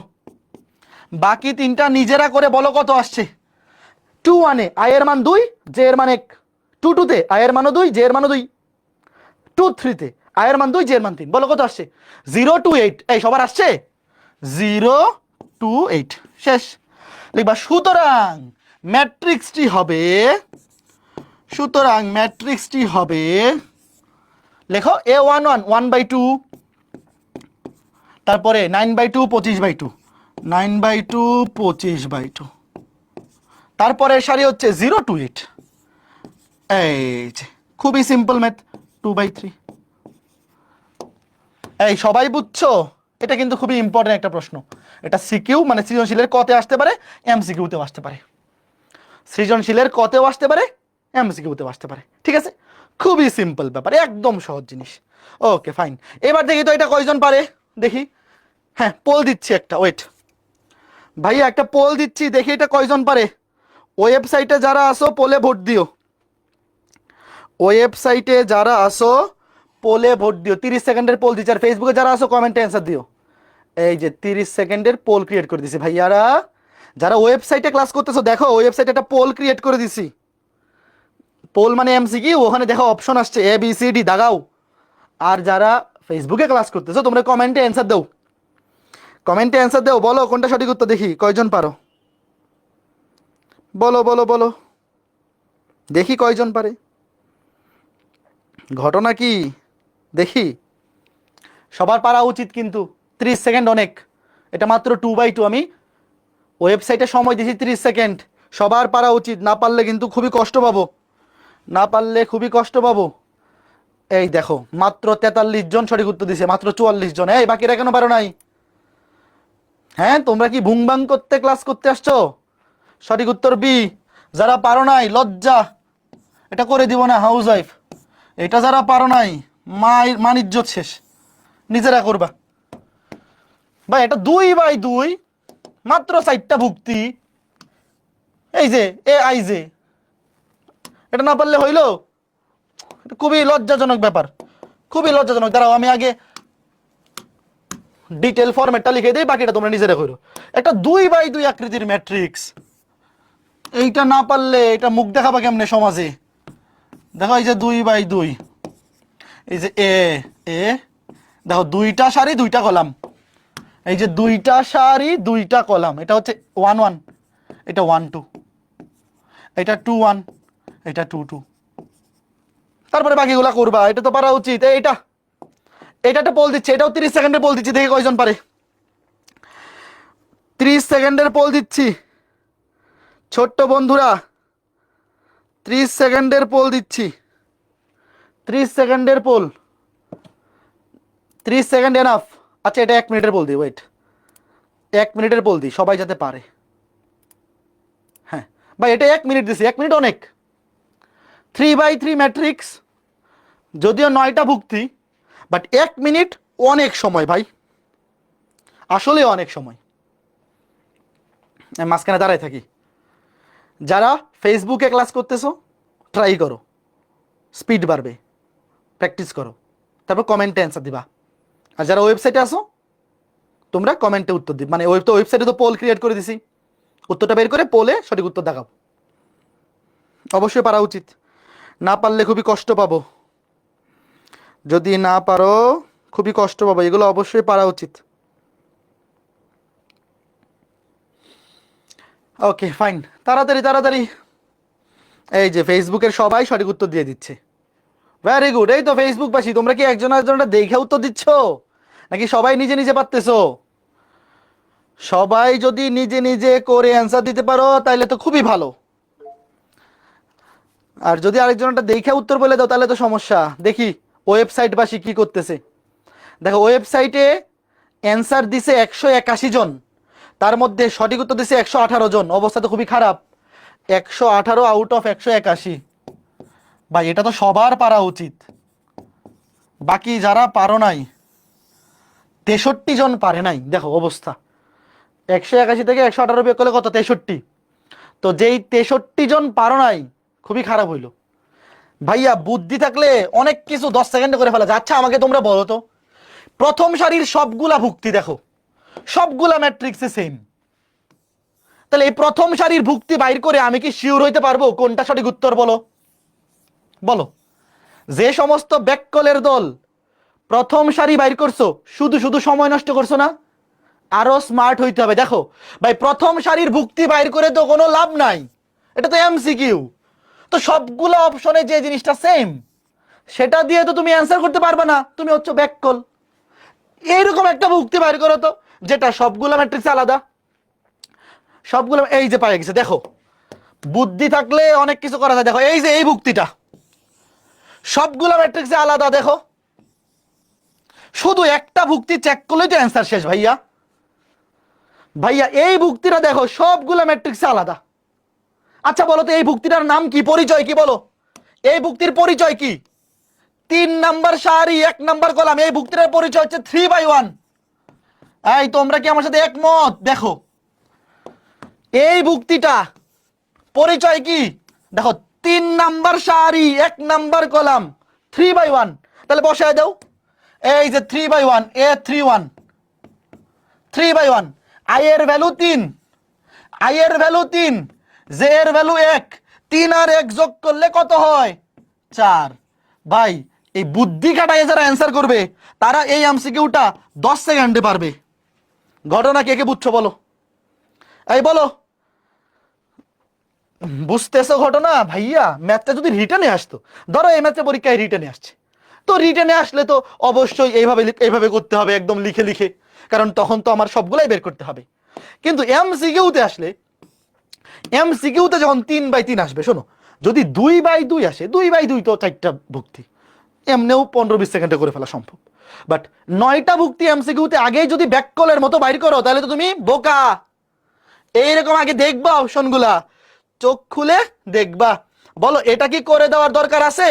বাকি তিনটা নিজেরা করে বলো কত আসছে। 2 1 আই এর মান 2, জে এর মান 1, 2 2 তে আই এর মান 2, জে এর মান 2, 2 3 তে আই এর মান 2, জে এর মান 3, বলো কত আসছে। 0 2 8, এই সবার আসছে 0 2 8, শেষ। লিখবা সুতরাং ম্যাট্রিক্সটি হবে, সুতরাং ম্যাট্রিক্সটি হবে, লেখো A11 1/2, তারপরে 9/2 25/2, 9/2 25/2, তারপরে সারি হচ্ছে 0 2 8, এই যে খুবই সিম্পল ম্যাথ, 2/3। এই সবাই বুঝছো? এটা কিন্তু খুবই ইম্পর্টেন্ট একটা প্রশ্ন। এটা সিকিউ মানে সৃজনশীলের কতে আসতে পারে, এমসিকিউতেও আসতে পারে। সৃজনশীলের কতেও আসতে পারে, এমসিকিউতেও আসতে পারে। ঠিক আছে, খুবই সিম্পল ব্যাপার, একদম সহজ জিনিস। ওকে ফাইন, এবার দেখি তো এটা কয়জন পারে, দেখি। হ্যাঁ পোল দিচ্ছি একটা, ওয়েট ভাইয়া একটা পোল দিচ্ছি, দেখি এটা কয়জন পারে। ওয়েবসাইটে যারা আসো পোলে ভোট দিও, ওয়েবসাইটে যারা আসো পোলে ভোট দিও। 30 সেকেন্ডের পোল দিচ্ছি। আর ফেসবুকে যারা আসো কমেন্টে অ্যান্সার দিও। এই যে 30 সেকেন্ডের পোল ক্রিয়েট করে দিছি ভাইয়ারা। যারা ওয়েবসাইটে ক্লাস করতেছো দেখো, ওয়েবসাইটে একটা পোল ক্রিয়েট করে দিছি। পোল মানে এমসিকিউ, ওখানে দেখো অপশন আসছে ABCD, দাগাও। আর যারা ফেসবুকে ক্লাস করতেছো তোমরা কমেন্টে অ্যান্সার দাও, কমেন্টে অ্যান্সার দাও, বলো কোনটা সঠিক উত্তর, দেখি কয়জন পারো, বলো বলো বলো, দেখি কয়জন পারে। ঘটনা কি দেখি, সবার পারা উচিত কিন্তু। 30 সেকেন্ড অনেক, এটা মাত্র 2/2, আমি ওয়েবসাইটে সময় দিয়েছি 30 সেকেন্ড। সবার পারা উচিত, না পারলে কিন্তু খুবই কষ্ট পাবো, না পারলে খুবই কষ্ট পাবো। এই দেখো মাত্র 43 জন সঠিক উত্তর দিছে, মাত্র 44 জন। এই বাকিরা কেন পারো নাই? হ্যাঁ তোমরা কি ভুংবাং করতে ক্লাস করতে আসছো? সঠিক উত্তর বি। যারা পারো নাই লজ্জা, এটা করে দিব না হাউস ওয়াইফ। এটা যারা পারো নাই মান ইজ্জত শেষ, নিজেরা করবা। ভাই এটা 2/2, মাত্র 4টা ভুক্তি। এই যে AI, এটা না পারলে হইলো? এটা খুবই লজ্জাজনক ব্যাপার, খুবই লজ্জাজনক। দাঁড়াও আমি আগে ডিটেল ফরম্যাটটা লিখে দিই, বাকিটা তোমরা নিজেরা করো। একটা 2/2 আকৃতির ম্যাট্রিক্স, এইটা না পারলে এটা মুখ দেখাবা কেমনে সমাজে? দেখো এই যে 2/2, এই যে এ এ দেখো 2টা সারি 2টা কলাম, এই যে 2টা সারি 2টা কলাম, এটা হচ্ছে 1 1, এটা 1 2, এটা 2 1, এটা 2 2। তারপরে বাকিগুলা করবা, এটা তো পারা উচিত। এইটা একটা পোল দিচ্ছে, এটাও 30 সেকেন্ডের পোল দিচ্ছি, দেখি কয়জন পারে। 30 সেকেন্ডের পোল দিচ্ছি ছোট্ট বন্ধুরা, 30 সেকেন্ডের পোল দিচ্ছি, 30 সেকেন্ডের পোল, 30 সেকেন্ড এনাফ। আচ্ছা এটা 1 মিনিটের পোল দিই, ওয়েট 1 মিনিটের পোল দিই, সবাই যাতে পারে। হ্যাঁ ভাই এটা 1 মিনিট দিছি, 1 মিনিট অনেক। 3/3 ম্যাট্রিক্স, যদিও 9টা ভুক্তি, বাট 1 মিনিট অনেক সময় ভাই, আসলে অনেক সময়। আমি মাঝখানে দাঁড়ায় থাকি। যারা ফেসবুকে ক্লাস করতেছো ট্রাই করো, স্পিড বাড়বে, প্র্যাকটিস করো, তারপর কমেন্টে অ্যান্সার দিবা। আর যারা ওয়েবসাইটে আসো তোমরা কমেন্টে উত্তর দিবা, মানে ওয়েবসাইটে তো পোল ক্রিয়েট করে দিছি, উত্তরটা বের করে পোলে সঠিক উত্তর দেখাও। অবশ্যই পারা উচিত, না পারলে খুবই কষ্ট পাবো, যদি না পারো খুবই কষ্ট পাবো, এগুলো অবশ্যই পারা উচিত। ওকে ফাইন, তাড়াতাড়ি তাড়াতাড়ি। এই যে ফেসবুকের সবাই সঠিক উত্তর দিয়ে দিচ্ছে, ভেরি গুড। এই তো ফেসবুকবাসী, তোমরা কি একজন একজনটা দেখে উত্তর দিচ্ছ, নাকি সবাই নিজে নিজে পারতেছো? সবাই যদি নিজে নিজে করে অ্যান্সার দিতে পারো তাহলে তো খুবই ভালো। আর যদি আরেকজনটা দেখে উত্তর বলে দাও তাহলে তো সমস্যা। দেখি ওয়েবসাইটবাসী কি করতেছে। দেখো ওয়েবসাইটে অ্যান্সার দিছে 181 জন, তার মধ্যে সঠিক উত্তর দিছে 118 জন। অবস্থা তো খুবই খারাপ, 118 আউট অফ 181। ভাই এটা তো সবার পারা উচিত। বাকি যারা পারো নাই 63 জন পারে নাই। দেখো অবস্থা, 181 থেকে 118 বিয়োগ করলে কত, 63। তো যেই 63 জন পারো নাই খুবই খারাপ হইলো। ভাইয়া বুদ্ধি থাকলে অনেক কিছু 10 সেকেন্ডে করে ফেলা যায়। আচ্ছা আমাকে তোমরা বলো তো, প্রথম সারির সবগুলা ভুক্তি দেখো, সবগুলা ম্যাট্রিক্সে সেম। তাহলে এই প্রথম সারির ভুক্তি বাইর করে আমি কি শিওর হইতে পারবো কোনটা সঠিক উত্তর? বলো বলো। যে সমস্ত ব্যাককলের দল প্রথম সারি বাইর করছো, শুধু শুধু সময় নষ্ট করছো না, আরো স্মার্ট হইতে হবে। দেখো ভাই, প্রথম সারির ভুক্তি বাইর করে তো কোনো লাভ নাই, এটা তো এমসিকিউ। তো সবগুলো অপশনে যে জিনিসটা সেম, সেটা দিয়ে তো তুমি অ্যান্সার করতে পারবে না, তুমি হচ্ছে ব্যাককল। এইরকম একটা ভুক্তি বাইর করো তো যেটা সবগুলো ম্যাট্রিক্সে আলাদা। সবগুলো এই যে পাই গেছে। দেখো, বুদ্ধি থাকলে অনেক কিছু করা যায়। দেখো এই যে এই ভুক্তিটা সবগুলো ম্যাট্রিক্সে আলাদা। দেখো, শুধু একটা ভুক্তি চেক করলেই তো অ্যান্সার শেষ ভাইয়া। ভাইয়া এই ভুক্তিটা দেখো সবগুলো ম্যাট্রিক্সে আলাদা। আচ্ছা বলো তো এই ভুক্তিটার নাম কি, পরিচয় কি? বলো এই ভুক্তির পরিচয় কি? 3 নাম্বার সারি 1 নাম্বার কলাম, এই ভুক্তিটার পরিচয় হচ্ছে 3/1। এই তোমরা কি আমার সাথে একমত? দেখো এই ভুক্তিটা পরিচয় কি? দেখো 3 নাম্বার সারি 1 নাম্বার কলাম 3/1। তাহলে বসায় দাও, এই যে 3/1, A31 3/1। আই এর ভ্যালু 3, আই এর ভ্যালু 3, জে এর ভ্যালু 1, 3 আর 1 যোগ করলে কত হয়? 4। ভাই এই বুদ্ধি খাটাইয়ে যারা অ্যান্সার করবে তারা এই এমসিকিউটা 10 সেকেন্ডে পারবে। ঘটনা কে কে বুঝছো বলো? এই বলো, বুঝতেছো ঘটনা? ভাইয়া ম্যাথটা যদি রিটেনে আসতো, ধরো এই ম্যাথের পরীক্ষায় রিটেনে আসছে, তো রিটেনে আসলে তো অবশ্যই এইভাবে এইভাবে করতে হবে, একদম লিখে লিখে, কারণ তখন তো আমার সবগুলাই বের করতে হবে। কিন্তু এমসিকিউতে আসলে, এমসিকিউতে যখন 3/3 আসবে, শোনো, যদি 2/2 আসে, 2/2 তো 4টা ভুক্তি, এমনিও 15-20 সেকেন্ডে করে ফেলা সম্ভব। বাট 9টা ভুক্তি এমসিকিউতে আগেই যদি ব্যাককলের মতো বাইর করো, তাহলে তো তুমি বোকা। এইরকম আগে দেখবা অপশনগুলা, চোখ খুলে দেখবা। বলো এটা কি করে দেওয়ার দরকার আছে?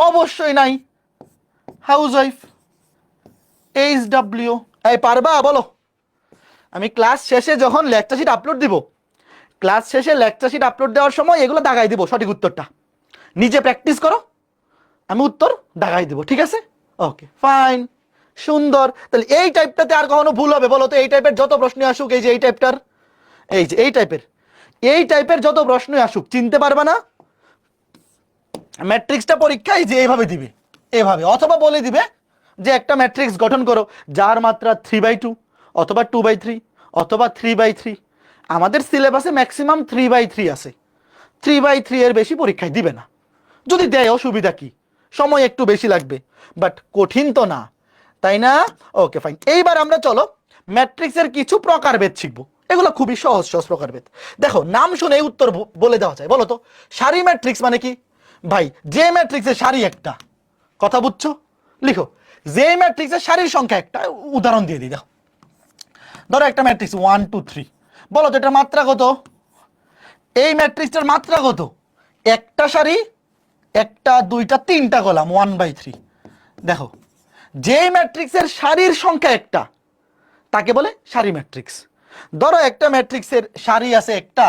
অবশ্যই নাই। হাউসওয়াইফ, HW, এই পারবা? বলো। আমি ক্লাস শেষে যখন লেকচার শিট আপলোড দিব, ক্লাস শেষে লেকচার শিট আপলোড দেওয়ার সময় এগুলো দাগাই দিব, সঠিক উত্তরটা নিজে প্র্যাকটিস করো, আমি উত্তর দাগাই দিব, ঠিক আছে? ওকে ফাইন, সুন্দর। তাহলে এই টাইপটাতে আর কখনো ভুল হবে? বলো তো এই টাইপের যত প্রশ্ন আসুক, এই যে এই টাইপটার, এই যে এই টাইপের যত প্রশ্ন আসুক, চিনতে পারবা না? ম্যাট্রিক্সটা পরীক্ষায় যে এইভাবে দিবে, এভাবে, অথবা বলে দিবে যে একটা ম্যাট্রিক্স গঠন করো যার মাত্রা 3/2, অথবা 2/3, অথবা 3/3। আমাদের সিলেবাসে ম্যাক্সিমাম 3/3 আছে, 3/3 এর বেশি পরীক্ষায় দিবে না। যদি দেয় অসুবিধা কি, সময় একটু বেশি লাগবে, বাট কঠিন তো না, তাই না? Okay fine. এইবার আমরা চলো ম্যাট্রিক্সের কিছু প্রকারভেদ শিখবো। এগুলো খুবই সহজ সহজ প্রকারভেদ। দেখো নাম শুনে উত্তর বলে দেওয়া যায়। বলো তো সারি ম্যাট্রিক্স মানে কি? ভাই যে ম্যাট্রিক্সের সারি একটা, কথা বুঝছো? লিখো, যে ম্যাট্রিক্সের সারির সংখ্যা একটা। উদাহরণ দিয়ে দিই, দেখো ধরো একটা ম্যাট্রিক্স 1 2 3, বলো তো এটার মাত্রা কত? এই ম্যাট্রিক্সটার মাত্রা কত? একটা সারি, একটা, দুইটা, তিনটা কলাম, 1/3। দেখো যে ম্যাট্রিক্সের সারির সংখ্যা একটা, তাকে বলে সারি ম্যাট্রিক্স। ধরো একটা ম্যাট্রিক্সের সারি আছে একটা,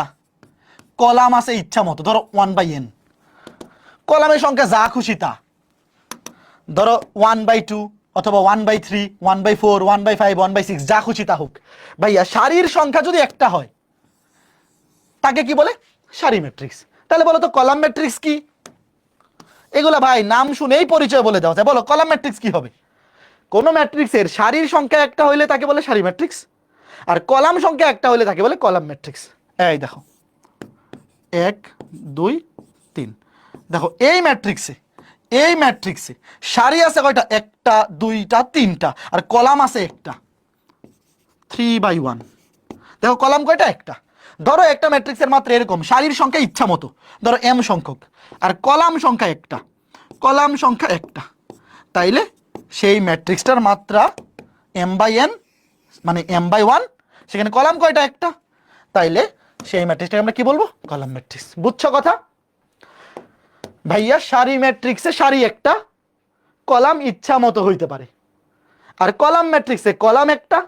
কলাম আছে ইচ্ছা মতো, ধরো 1/n, কলামের সংখ্যা যা খুশি তা, ধরো 1/2, অথবা 1/3, 1/4, 1/5, 1/6, যা খুশি তা হোক। ভাইয়া সারির সংখ্যা যদি একটা হয়, তাকে কি বলে? সারি ম্যাট্রিক্স। তাহলে বলো তো কলাম ম্যাট্রিক্স কি? এগুলা ভাই নাম শুনেই পরিচয় বলে দেওয়া যায়। বলো কলাম ম্যাট্রিক্স কি হবে? কোন ম্যাট্রিক্সের সারির সংখ্যা একটা হইলে তাকে বলে সারি ম্যাট্রিক্স, আর কলাম সংখ্যা একটা হলে তাকে বলে কলাম ম্যাট্রিক্স। এই দেখো 1 2 3, দেখো এই ম্যাট্রিক্সে সারি আছে কয়টা? একটা, দুইটা, তিনটা, আর কলাম আছে একটা, 3/1। দেখো কলাম কয়টা? একটা। ধরো একটা ম্যাট্রিক্সের মাত্রা এরকম, সারির সংখ্যা ইচ্ছা মতো, ধরো m সংখ্যক, আর কলাম সংখ্যা একটা, তাইলে সেই ম্যাট্রিক্সটার মাত্রা m/n, মানে m/1, সেখানে কলাম কয়টা? একটা, তাইলে সেই ম্যাট্রিক্সটাকে আমরা কি বলবো? Column matrix. বুঝছো কথা? ভাইয়া সারি ম্যাট্রিক্সে সারি একটা, কলাম ইচ্ছা মতো হইতে পারে, আর কলাম ম্যাট্রিক্সে কলাম একটা,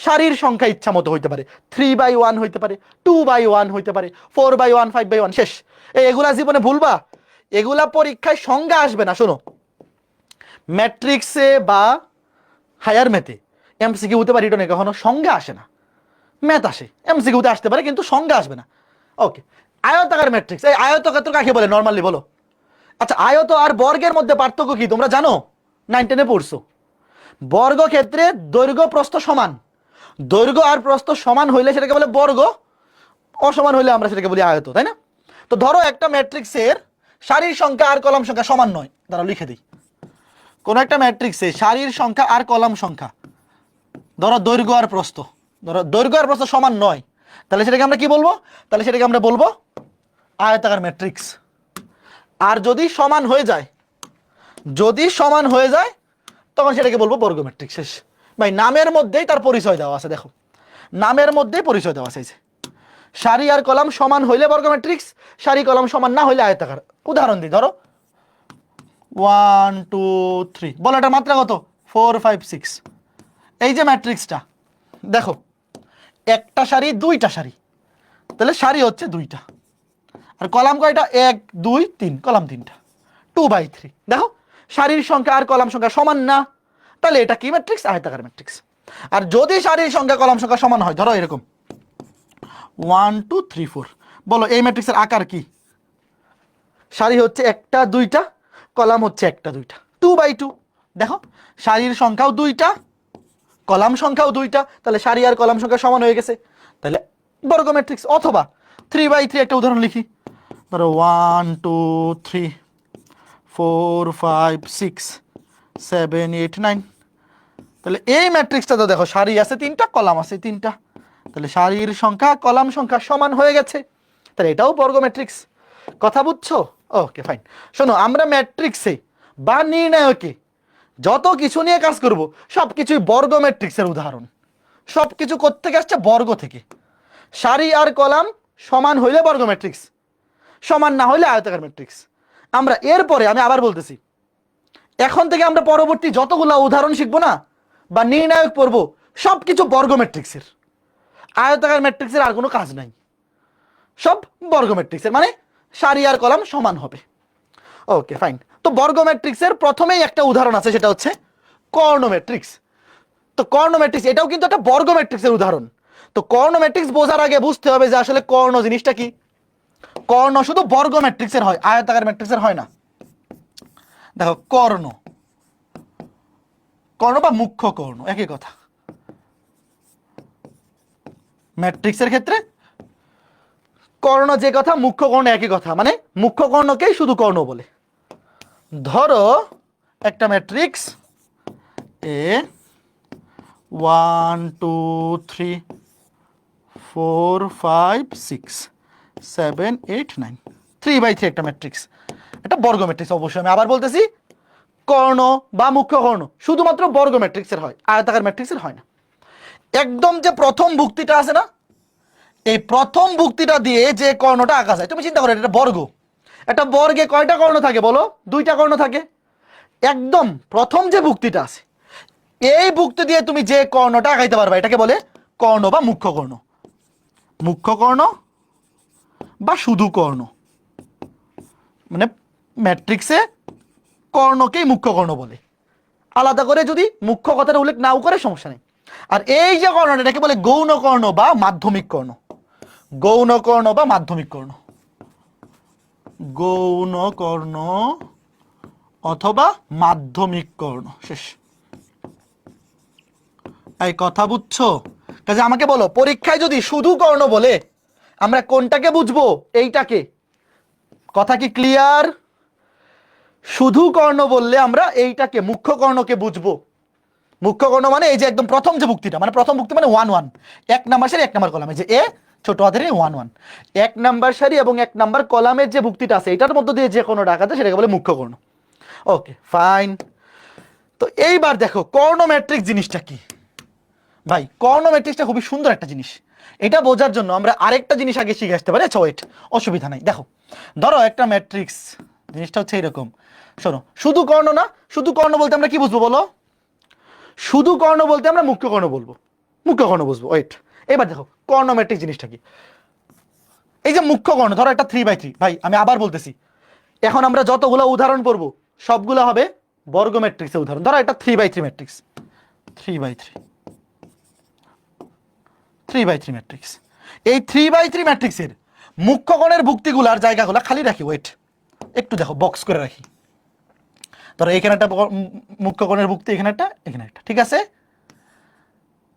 সারির সংখ্যা ইচ্ছা মতো হইতে পারে, 3/1 হইতে পারে, 2/1 হইতে পারে, 4/1, 5/1, শেষ। এগুলা জীবনে ভুলবা, এগুলা পরীক্ষায় সংজ্ঞা আসবে না। শোনো, ম্যাট্রিক্সে বা হায়ার ম্যাথে এমসিকিউতে বা রিটনে কখনো সংজ্ঞা আসে না, ম্যাথ আসে, এমসিকিউতে আসতে পারে কিন্তু সংজ্ঞা আসবে না। ওকে, আয়তাকার ম্যাট্রিক্স, এই আয়তক্ষেত্র কাকে বলে নরমালি বলো? আচ্ছা, আয়ত আর বর্গের মধ্যে পার্থক্য কি তোমরা জানো? 9 10-এ পড়ছো। বর্গক্ষেত্রে দৈর্ঘ্য প্রস্থ সমান, দৈর্ঘ্য আর প্রস্থ সমান হইলে সেটাকে বলে বর্গ, অসমান হইলে আমরা সেটাকে বলি আয়ত, তাই না? তো ধরো একটা ম্যাট্রিক্সের সারির সংখ্যা আর কলাম সংখ্যা সমান নয়, দাঁড়াও লিখে দিই। কোন একটা ম্যাট্রিক্সে সারির সংখ্যা আর কলাম সংখ্যা, ধরো দৈর্ঘ্য আর প্রস্থ, ধরো দৈর্ঘ্য আর প্রস্থ সমান নয়, তাহলে সেটাকে আমরা কি বলবো? তাহলে সেটাকে আমরা বলবো আয়তাকার ম্যাট্রিক্স। আর যদি সমান হয়ে যায়, যদি সমান হয়ে যায় তখন সেটাকে বলবো বর্গ ম্যাট্রিক্স। শেষ ভাই, নামের মধ্যেই তার পরিচয় দেওয়া আছে, দেখো নামের মধ্যেই পরিচয় দেওয়া আছে। সারি আর কলাম সমান হইলে বর্গ ম্যাট্রিক্স, সারি কলাম সমান না হইলে আয়তাকার। উদাহরণ দিই, ধরো 1 2 3, বলো এটা মাত্রা কত? 4 5 6। এই যে ম্যাট্রিক্সটা দেখো, একটা সারি দুইটা সারি, তাহলে সারি হচ্ছে দুইটা, আর কলাম কয়টা? 1 2 3, কলাম তিনটা, 2/3। দেখো সারির সংখ্যা আর কলাম সংখ্যা সমান না, তাহলে এটা কি ম্যাট্রিক্স? আয়তাকার ম্যাট্রিক্স। আর যদি সারির সংখ্যা কলাম সংখ্যা সমান হয়, ধরো এরকম 1 2 3 4, বলো এই ম্যাট্রিক্সের আকার কি? সারি হচ্ছে একটা দুইটা, কলাম হচ্ছে একটা দুইটা, 2/2। দেখো সারির সংখ্যাও দুইটা, কলাম সংখ্যাও দুইটা, তাহলে সারি আর কলাম সংখ্যা সমান হয়ে গেছে, তাহলে বর্গ ম্যাট্রিক্স। অথবা 3/3, একটা উদাহরণ লিখি, ধরো 1 2 3 4 5 6 7 8 9। তাহলে এই ম্যাট্রিক্সটা তো দেখো, সারি আছে তিনটা, কলাম আছে তিনটা, তাহলে সারির সংখ্যা কলাম সংখ্যা সমান হয়ে গেছে, তাহলে এটাও বর্গ ম্যাট্রিক্স। কথা বুঝছো? Okay fine. শোনো, আমরা ম্যাট্রিক্সে বা নির্ণায়কে যত কিছু নিয়ে কাজ করব সবকিছুই বর্গ ম্যাট্রিক্সের উদাহরণ। সবকিছু কোত্থেকে আসছে? বর্গ থেকে। সারি আর কলাম সমান হইলে বর্গ ম্যাট্রিক্স, সমান না হইলে আয়তাকার ম্যাট্রিক্স। আমরা এরপরে, আমি আবার বলতেছি, এখন থেকে আমরা পরবর্তী যতগুলো উদাহরণ শিখবো না বা নির্ণায়ক পড়বো, সবকিছু বর্গ ম্যাট্রিক্সের। আয়তাকার ম্যাট্রিক্সের আর কোনো কাজ নাই, সব বর্গ ম্যাট্রিক্সের, মানে সারি আর কলাম সমান হবে। Okay fine. তো বর্গ ম্যাট্রিক্সের প্রথমেই একটা উদাহরণ আছে, সেটা হচ্ছে কর্ণ ম্যাট্রিক্স। তো কর্ণ ম্যাট্রিক্স এটাও কিন্তু একটা বর্গ ম্যাট্রিক্সের উদাহরণ। তো কর্ণ ম্যাট্রিক্স বোঝার আগে বুঝতে হবে যে আসলে কর্ণ জিনিসটা কি। কর্ণ শুধু বর্গ ম্যাট্রিক্সের হয়, আয়তাকার ম্যাট্রিক্সের হয় না। দেখো কর্ণ, কর্ণ বা মুখ্য কর্ণ একই কথা। ম্যাট্রিক্সের ক্ষেত্রে কর্ণ যে কথা, মুখ্য কর্ণ একই কথা, মানে মুখ্য কর্ণকেই শুধু কর্ণ বলে। ধরো একটা ম্যাট্রিক্স এ 1 2 3 4 5 6 7 8 9, 3/3 একটা ম্যাট্রিক্স, এটা বর্গ ম্যাট্রিক্স। অবশ্যই আমি আবার বলতেছি, কর্ণ বা মুখ্য কর্ণ শুধুমাত্র বর্গ ম্যাট্রিক্সের হয়, আয়তাকার ম্যাট্রিক্সের হয় না। একদম যে প্রথম ভুক্তিটা আছে না, এই প্রথম ভুক্তিটা দিয়ে যে কর্ণটা আঁকা যায়, তুমি চিন্তা করো, এটা বর্গ, একটা বর্গে কয়টা কর্ণ থাকে বলো? দুইটা কর্ণ থাকে। একদম প্রথম যে ভুক্তিটা আছে, এই ভুক্তি দিয়ে তুমি যে কর্ণটা আঁকাইতে পারবে, এটাকে বলে কর্ণ বা মুখ্য কর্ণ। মুখ্য কর্ণ বা শুধু কর্ণ, মানে ম্যাট্রিক্সে কর্ণকেই মুখ্য কর্ণ বলে। আলাদা করে যদি মুখ্য কথাটা উল্লেখ নাও করে সমস্যা নেই। আর এই যে কর্ণটা, এটাকে বলে গৌণ কর্ণ বা মাধ্যমিক কর্ণ। গৌণ কর্ণ বা মাধ্যমিক কর্ণ, গৌণ কর্ণ অথবা মাধ্যমিক কর্ণ। শেষ। এই কথা বুঝছো? কাজে আমাকে বলো, পরীক্ষায় যদি শুধু কর্ণ বলে আমরা কোনটাকে বুঝবো? এইটাকে। কথা কি ক্লিয়ার? শুধু কর্ণ বললে আমরা এইটাকে, মুখ্য কর্ণকে বুঝবো। মুখ্য কর্ণ মানে এই যে একদম প্রথম যে ভুক্তিটা, মানে প্রথম ভুক্তি মানে 1 1, 1 নাম্বার সারি 1 নাম্বার কলামে যে এ ছোট হাতের 1 1, 1 নাম্বার সারি এবং 1 নাম্বার কলামের যে ভুক্তিটা আছে, এটার মধ্যে দিয়ে যে কোনো ডাকাতে সেটাকে বলে মুখ্য কর্ণ। Okay fine. তো এইবার দেখো কর্ণ ম্যাট্রিক্স জিনিসটা কি। ভাই কর্ণ ম্যাট্রিক্সটা খুবই সুন্দর একটা জিনিস। এটা বোঝার জন্য আমরা আরেকটা জিনিস আগে শিখে আসতে পারি। আচ্ছা ওয়েট, অসুবিধা নাই। দেখো ধরো একটা ম্যাট্রিক্স, জিনিসটা হচ্ছে এরকম। শোনো, শুধু কর্ণ না, শুধু কর্ণ বলতে আমরা কি বুঝবো বলো? শুধু কর্ণ বলতে আমরা মুখ্য কর্ণ বলবো, মুখ্য কর্ণ বুঝবো। ওয়েট, এবার দেখো কর্ণ ম্যাট্রিক্স জিনিসটা কি। এই যে মুখ্য কর্ণ, ধরো একটা 3/3। ভাই আমি আবার বলতেছি, এখন আমরা যতগুলো উদাহরণ পড়বো সবগুলো হবে বর্গ ম্যাট্রিক্সের উদাহরণ। ধরো একটা 3/3 ম্যাট্রিক্স, 3/3 3/3 ম্যাট্রিক্স। এই 3/3 ম্যাট্রিক্সের মুখ্য কোণের ভুক্তিগুলার জায়গাগুলো খালি রাখি, ওয়েট একটু দেখো বক্স করে রাখি। ধরো এখানে একটা মুখ্য কোণের ভুক্তি, এখানে একটা, ঠিক আছে।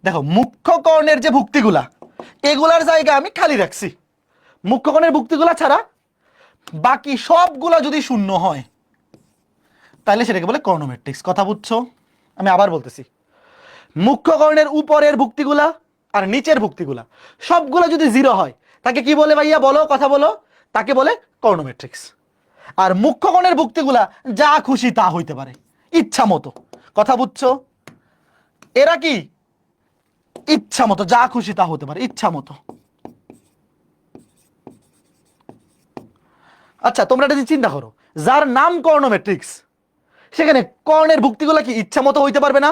দেখো মুখ্য কোণের যে ভুক্তিগুলা এগুলার জায়গা আমি খালি রাখছি, মুখ্য কোণের ভুক্তিগুলা ছাড়া বাকি সবগুলা যদি শূন্য হয় তাহলে সেটাকে বলে কর্ণ ম্যাট্রিক্স। কথা বুঝছো? আমি আবার বলতেছি, মুখ্য কোণের উপরের ভুক্তিগুলা আর নিচের ভুক্তিগুলা সবগুলো যদি 0 হয় তাকে কি বলে ভাইয়া? বলো, কথা বলো। তাকে বলে কর্ণ ম্যাট্রিক্স। আর মুখ্য কোণের ভুক্তিগুলা যা খুশি তা হইতে পারে, ইচ্ছা মতো। কথা বুঝছো? এরা কি ইচ্ছা মতো যা খুশি তা হতে পারে, ইচ্ছা মতো। আচ্ছা, তোমরা এটা চিন্তা করো, যার নাম কর্ণ ম্যাট্রিক্স সেখানে কর্ণের ভুক্তিগুলা কি ইচ্ছা মতো হইতে পারবে না?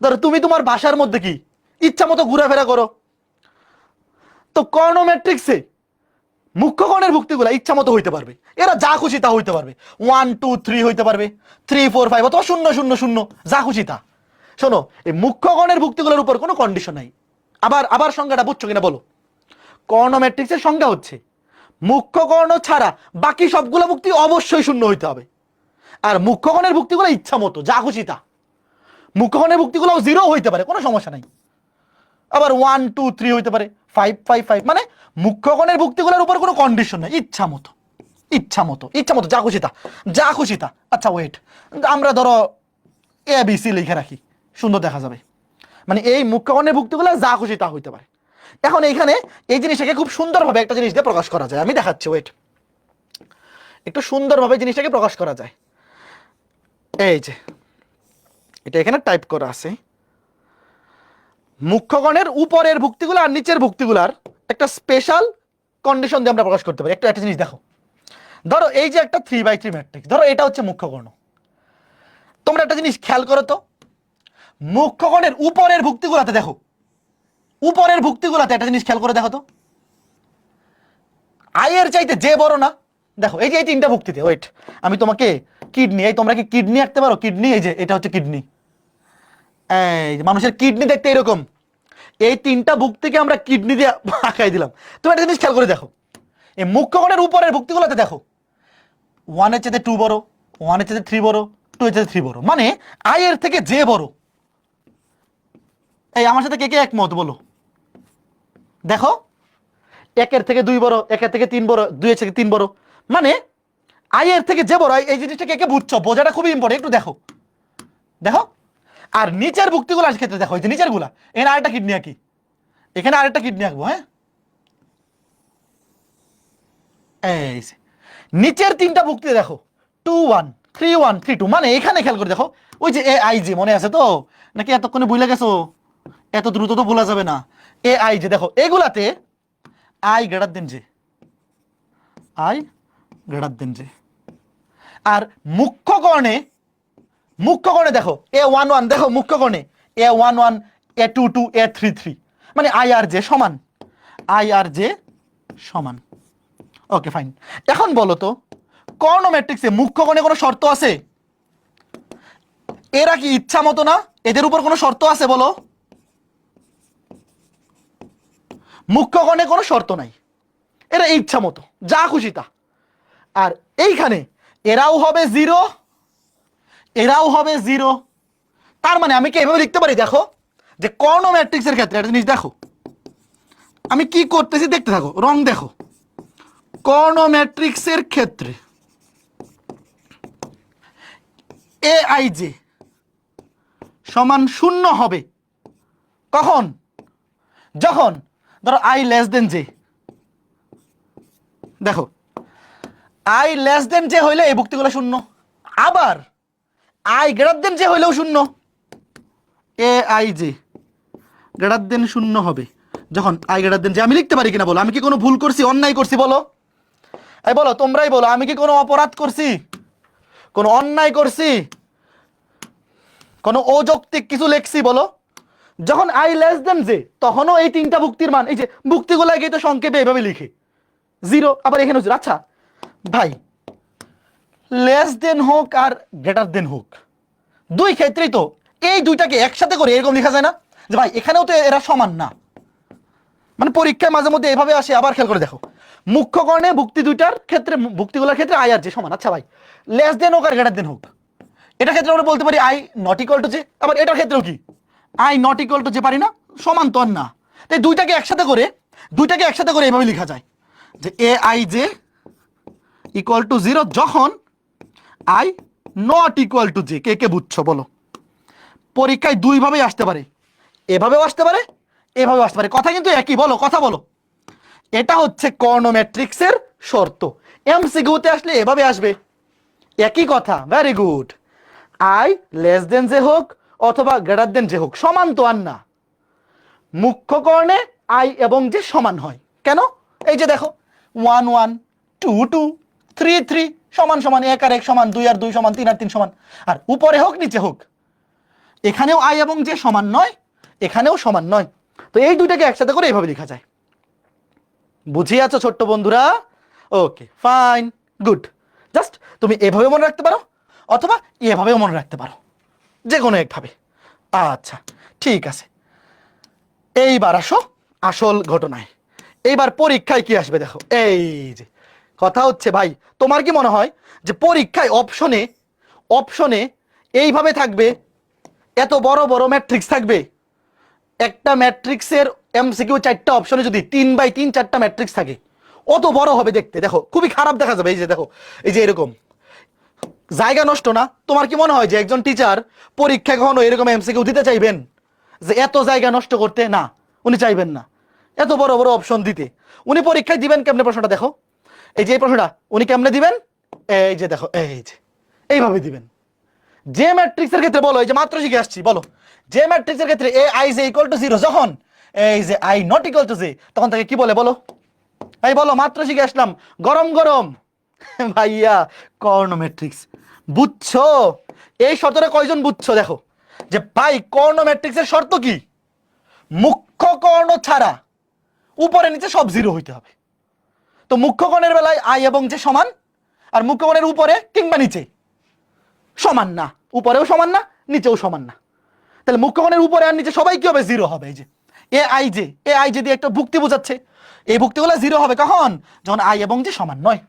ধরো তুমি তোমার বাসার মধ্যে কি ইচ্ছা মতো ঘোরাফেরা করো, তো কর্ণ ম্যাট্রিক্সে মুখ্য কোণের ভুক্তিগুলা ইচ্ছা মতো হইতে পারবে, এরা যা খুশি তা হইতে পারবে। 1 2 3 হইতে পারবে, 3 4 5 অথবা 0 0 0, যা খুশি তা। শোনো, এই মুখ্য কোণের ভুক্তিগুলোর উপর কোনো কন্ডিশন নাই। আবার সংজ্ঞাটা বুঝছো কিনা বলো? কর্ণ ম্যাট্রিক্সের সংজ্ঞা হচ্ছে মুখ্য কর্ণ ছাড়া বাকি সবগুলো ভুক্তি অবশ্যই শূন্য হইতে হবে। আর মুখ্য কোণের ভুক্তিগুলো ইচ্ছা মতো যা খুশি তা। মুখ্য কোণের ভুক্তিগুলো 0 হইতে পারে, কোনো সমস্যা নাই। আবার 1 2 3 হইতে পারে, 5 5 5, মানে মুখ্য কোণের ভুক্তিগুলোর উপর কোনো কন্ডিশন নাই, ইচ্ছা মতো যা খুশি তা। আচ্ছা ওয়েট, আমরা ধরো ABC লিখে রাখি, সুন্দর দেখা যাবে। মানে এই মুখ্য কোণের ভুক্তিগুলো যা খুশি তা হইতে পারে। এখন এইখানে এই জিনিসটাকে খুব সুন্দরভাবে একটা জিনিস দিয়ে প্রকাশ করা যায়, আমি দেখাচ্ছি, ওয়েট। একটু সুন্দরভাবে জিনিসটাকে প্রকাশ করা যায়। এই যে এটা এখানে টাইপ করা আছে, মুখ্য কোণের উপরের ভুক্তিগুলো আর নিচের ভুক্তিগুলার একটা স্পেশাল কন্ডিশন দিয়ে আমরা প্রকাশ করতে পারি। একটা জিনিস দেখো, ধরো এই যে একটা 3/3 ম্যাট্রিক্স, ধরো এটা হচ্ছে মুখ্য কোণ। তোমরা একটা জিনিস খেয়াল করো তো, মুখ্য কোণের উপরের ভুক্তিগুলাতে দেখো, উপরের ভুক্তিগুলাতে একটা জিনিস খেয়াল করে দেখো তো, আই এর চাইতে যে বড় না? দেখো এই যে এই তিনটা ভুক্তিতে, ওয়েট আমি তোমাকে কিডনি, এই তোমরা কি কিডনি আঁকতে পারো? কিডনি, এই যে এটা হচ্ছে কিডনি, এই মানুষের কিডনি দেখতে এরকম। এই তিনটা ভুক্তিকে আমরা কিডনি দিয়ে আঁকাই দিলাম। তুমি একটা জিনিস খেয়াল করে দেখো, এই মুখ্য কোণের উপরের ভুক্তিগুলোতে দেখো 1 এর চাইতে 2 বড়, 1 এর চাইতে 3 বড়, 2 এর চাইতে 3 বড়, মানে আই এর থেকে যে বড়। এই আমার সাথে কে কে একমত বলো? দেখো 1 এর থেকে 2 বড়, 1 এর থেকে 3 বড়, 2 এর থেকে 3 বড়, মানে আই এর থেকে যে বড়। এই জিনিসটা কে কে বুঝছো? বোঝাটা খুবই ইম্পর্টেন্ট, একটু দেখো। আর নিচের ভুক্তিগুলোর ক্ষেত্রে দেখো, এই যে নিচের গুলা, এখানে আরেকটা কিডনি আঁকি, এখানে আরেকটা কিডনি আঁকবো, হ্যাঁ। এই নিচের তিনটা ভুক্তিতে দেখো 2 1 3 1 3 2, মানে এখানে খেয়াল করে দেখো, ওই যে এ আই জি, মনে আছে তো নাকি এতক্ষণে ভুলে গেছো? এত দ্রুত তো ভোলা যাবে না। এ আই জি দেখো, এগুলাতে I greater than J, I greater than J. আর মুখ্য কোণে দেখো A1 1, দেখো মুখ্য কোণে A1 1 A2 2 A3 3, মানে আই আর জে সমান। Okay fine. এখন বলো তো, কর্ণ ম্যাট্রিক্সে মুখ্য কোণে কোনো শর্ত আছে? এরা কি ইচ্ছা মতো না? এদের উপর কোনো শর্ত আছে বলো? মুখ্য কোণে কোনো শর্ত নাই, এরা ইচ্ছা মতো যা খুশি তা। আর এইখানে এরাও হবে 0, এরাও হবে 0। তার মানে আমি কি এভাবে লিখতে পারি? দেখো যে কর্ণ ম্যাট্রিক্সের ক্ষেত্রে একটা জিনিস দেখো, আমি কি করতেছি দেখতে থাকো, রং দেখো। কর্ণ ম্যাট্রিক্সের ক্ষেত্রে এ আই জে সমান 0 হবে কখন? যখন ধরো আই লেস দেন জে। দেখো আই লেস দেন জে হইলে এই ভুক্তিগুলো 0, আবার আই গ্রেটার দেন জে হইলেও 0। এ আই জে গ্রেটার দেন 0 হবে যখন আই গ্রেটার দেন জে। আমি লিখতে পারি কিনা বলো? আমি কি কোনো ভুল করছি, অন্যায় করছি বলো? এই বলো, তোমরাই বলো, আমি কি কোনো অপরাধ করছি, কোনো অন্যায় করছি, কোনো অযৌক্তিক কিছু লেখছি বলো? যখন আই লেস দেন জে তখনও এই তিনটা ভুক্তির মান, এই যে ভুক্তিগুলোকে তো সংক্ষেপে এভাবে লিখে 0, আবার এখানে 0। আচ্ছা ভাই, লেস দেন হোক আর গ্রেটার দেন হোক, দুই ক্ষেত্রেই তো এই দুইটাকে একসাথে করে এরকম লেখা যায় না যে ভাই এখানেও তো এরা সমান না, মানে পরীক্ষায় মাঝে মধ্যে এভাবে আসে। আবার খেয়াল করে দেখো, মুখ্য কর্ণে ভুক্তি দুইটার ক্ষেত্রে, ভুক্তিগুলোর ক্ষেত্রে আই আর জে সমান। আচ্ছা ভাই, লেস দেন হোক আর গ্রেটার দেন হোক, এটার ক্ষেত্রে আমরা বলতে পারি I not equal to J. আবার এটার ক্ষেত্রেও কি I not equal to J পারি না, সমান তো আর না। তাই দুইটাকে একসাথে করে এভাবে লেখা যায় যে A I J equal to 0 যখন I not equal to J. কে কে বুঝছো বলো? পরীক্ষায় দুইভাবেই আসতে পারে, এভাবেও আসতে পারে, এভাবেও আসতে পারে, কথা কিন্তু একই। বলো, কথা বলো। এটা হচ্ছে কর্ণ ম্যাট্রিক্সের শর্ত। এমসিকিউতে আসলে এভাবে আসবে, একই কথা। Very good. I less than যে হোক অথবা গ্রেটার দেন যে হোক, সমান তো আর না। মুখ্য কর্ণে আই এবং যে সমান হয় কেন? এই যে দেখো 1 1 2 2 3 3 সমান সমান, 1 আর 1 সমান, 2 আর 2 সমান, 3 আর 3 সমান। আর উপরে হোক নিচে হোক, এখানেও আই এবং যে সমান নয়, এখানেও সমান নয়। তো এই দুইটাকে একসাথে করে এইভাবে লেখা যায়। বুঝিয়ে আছো ছোট্ট বন্ধুরা? ওকে, ফাইন, গুড। জাস্ট তুমি এভাবে মনে রাখতে পারো অথবা এভাবেও মনে রাখতে পারো, যে কোনো একভাবে। আচ্ছা, ঠিক আছে। এইবার আসো আসল ঘটনায়। এইবার পরীক্ষায় কি আসবে দেখো। এই যে কথা হচ্ছে ভাই, তোমার কি মনে হয় যে পরীক্ষায় অপশনে এইভাবে থাকবে, এত বড় বড় ম্যাট্রিক্স থাকবে? একটা ম্যাট্রিক্সের এমসিকিউ 4টা অপশনে যদি 3x3 4টা ম্যাট্রিক্স থাকে, অত বড় হবে দেখতে। দেখো খুবই খারাপ দেখা যাবে। এই যে দেখো, এই যে এরকম জায়গা নষ্ট না? তোমার কি মনে হয় যে একজন টিচার পরীক্ষায় কখনো এরকম এমসিকিউ দিতে চাইবেন যে এত জায়গা নষ্ট করতে? না, উনি চাইবেন না এত বড় বড় অপশন দিতে। উনি পরীক্ষায় দিবেন কেমনে? প্রশ্নটা দেখো, এই যে এই প্রশ্নটা উনি কেমনে দিবেন? এই যে দেখো, এই যে এইভাবে দিবেন। যে ম্যাট্রিক্সের ক্ষেত্রে বলো, এই যে মাত্র শিখে আসছি, বলো যে ম্যাট্রিক্সের ক্ষেত্রে এ আই জে ইকুয়াল টু 0 যখন এই যে I not equal to J, তখন তাকে কি বলে বলো? এই বলো, মাত্র শিখে আসলাম, গরম গরম ভাইয়া, কর্ণ ম্যাট্রিক্স। বুঝছো? এই শর্তটা কয়জন বুঝছো? দেখো যে ভাই কর্ণ ম্যাট্রিক্সের শর্ত কি? মুখ্য কর্ণ ছাড়া উপরে নিচে সব 0 হইতে হবে। তো মুখ্য কর্ণের বেলায় আই এবং যে সমান, আর মুখ্য কর্ণের উপরে কিংবা নিচে সমান না, উপরেও সমান না, নিচেও সমান না। তাহলে মুখ্য কর্ণের উপরে আর নিচে সবাই কি হবে? 0 হবে। এই যে এ আই জে দিয়ে একটা ভুক্তি বোঝাচ্ছে, এই ভুক্তিগুলো 0 হবে কখন? যখন আই এবং যে সমান নয়।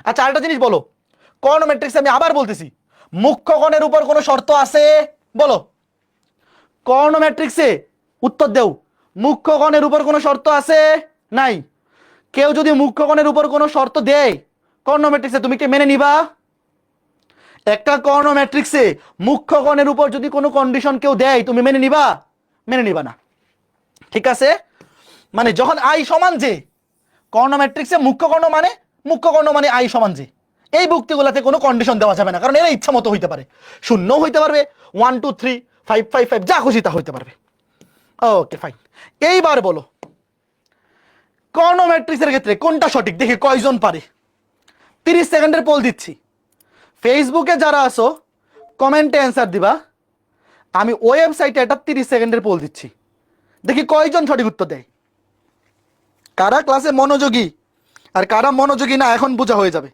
আচ্ছা, আরেকটা জিনিস বলো, কর্ণ ম্যাট্রিক্সে আমি আবার বলতেছি, মুখ্য কর্ণের উপর কোনো শর্ত আছে? বলো, কর্ণ ম্যাট্রিক্সে উত্তর দেও, মুখ্য কর্ণের উপর কোনো শর্ত আছে? নাই। কেউ যদি মুখ্য কর্ণের উপর কোনো শর্ত দেয় কর্ণ ম্যাট্রিক্সে, তুমি কি মেনে নিবা? একটা কর্ণ ম্যাট্রিক্সে মুখ্য কর্ণের উপর যদি কোনো কন্ডিশন কেউ দেয়, তুমি মেনে নিবা? মেনে নিবা না। ঠিক আছে? মানে যখন আই সমান জে, কর্ণ ম্যাট্রিক্সে মুখ্য কর্ণ মানে আই সমান জে, এই ভুক্তিগুলোতে কোনো কন্ডিশন দেওয়া যাবে না, কারণ এরা ইচ্ছা মতো হইতে পারে। শূন্যও হইতে পারবে, 1 2 3 5 5 5 যা খুশি তা হইতে পারবে। ওকে, ফাইন। এইবার বলো, কর্ণ ম্যাট্রিক্সের ক্ষেত্রে কোনটা সঠিক? দেখি কয়জন পারে। 30 সেকেন্ডের পোল দিচ্ছি। ফেসবুকে যারা আসো কমেন্টে অ্যান্সার দিবা। আমি ওয়েবসাইটে একটা 30 সেকেন্ডের পোল দিচ্ছি, দেখি কয়জন সঠিক উত্তর দেয়। কারা ক্লাসে মনোযোগী আর কারা মনোযোগী না এখন বোঝা হয়ে যাবে।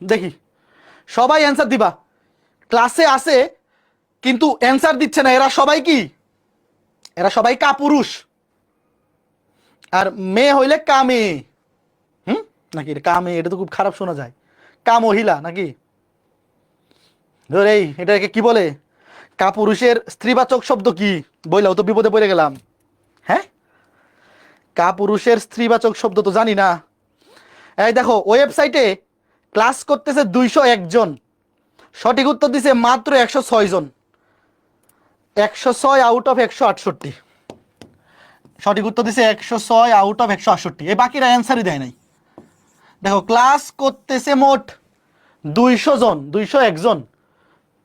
দেখি সবাই অ্যান্সার দিবা। ক্লাসে আসে কিন্তু অ্যান্সার দিচ্ছে না, এরা সবাই কি? এরা সবাই কাপুরুষ। আর মেয়ে হইলে কামে, নাকি কামে? এটা তো খুব খারাপ শোনা যায়, কামহিলা নাকি? ধরে এটাকে কি বলে? কাপুরুষের স্ত্রীবাচক শব্দ কি বইলাও তো বিপদে পড়ে গেলাম। হ্যাঁ, কাপুরুষের স্ত্রীবাচক শব্দ তো জানি না। এই দেখো ওয়েবসাইটে ক্লাস করতেছে 201 জন, সঠিক উত্তর দিছে মাত্র 106 জন। 106 আউট অফ 168 সঠিক উত্তর দিছে, 106 আউট অফ 168। এই বাকিরা অ্যান্সারই দেয় নাই। দেখো ক্লাস করতেছে মোট 200 জন, 201 জন,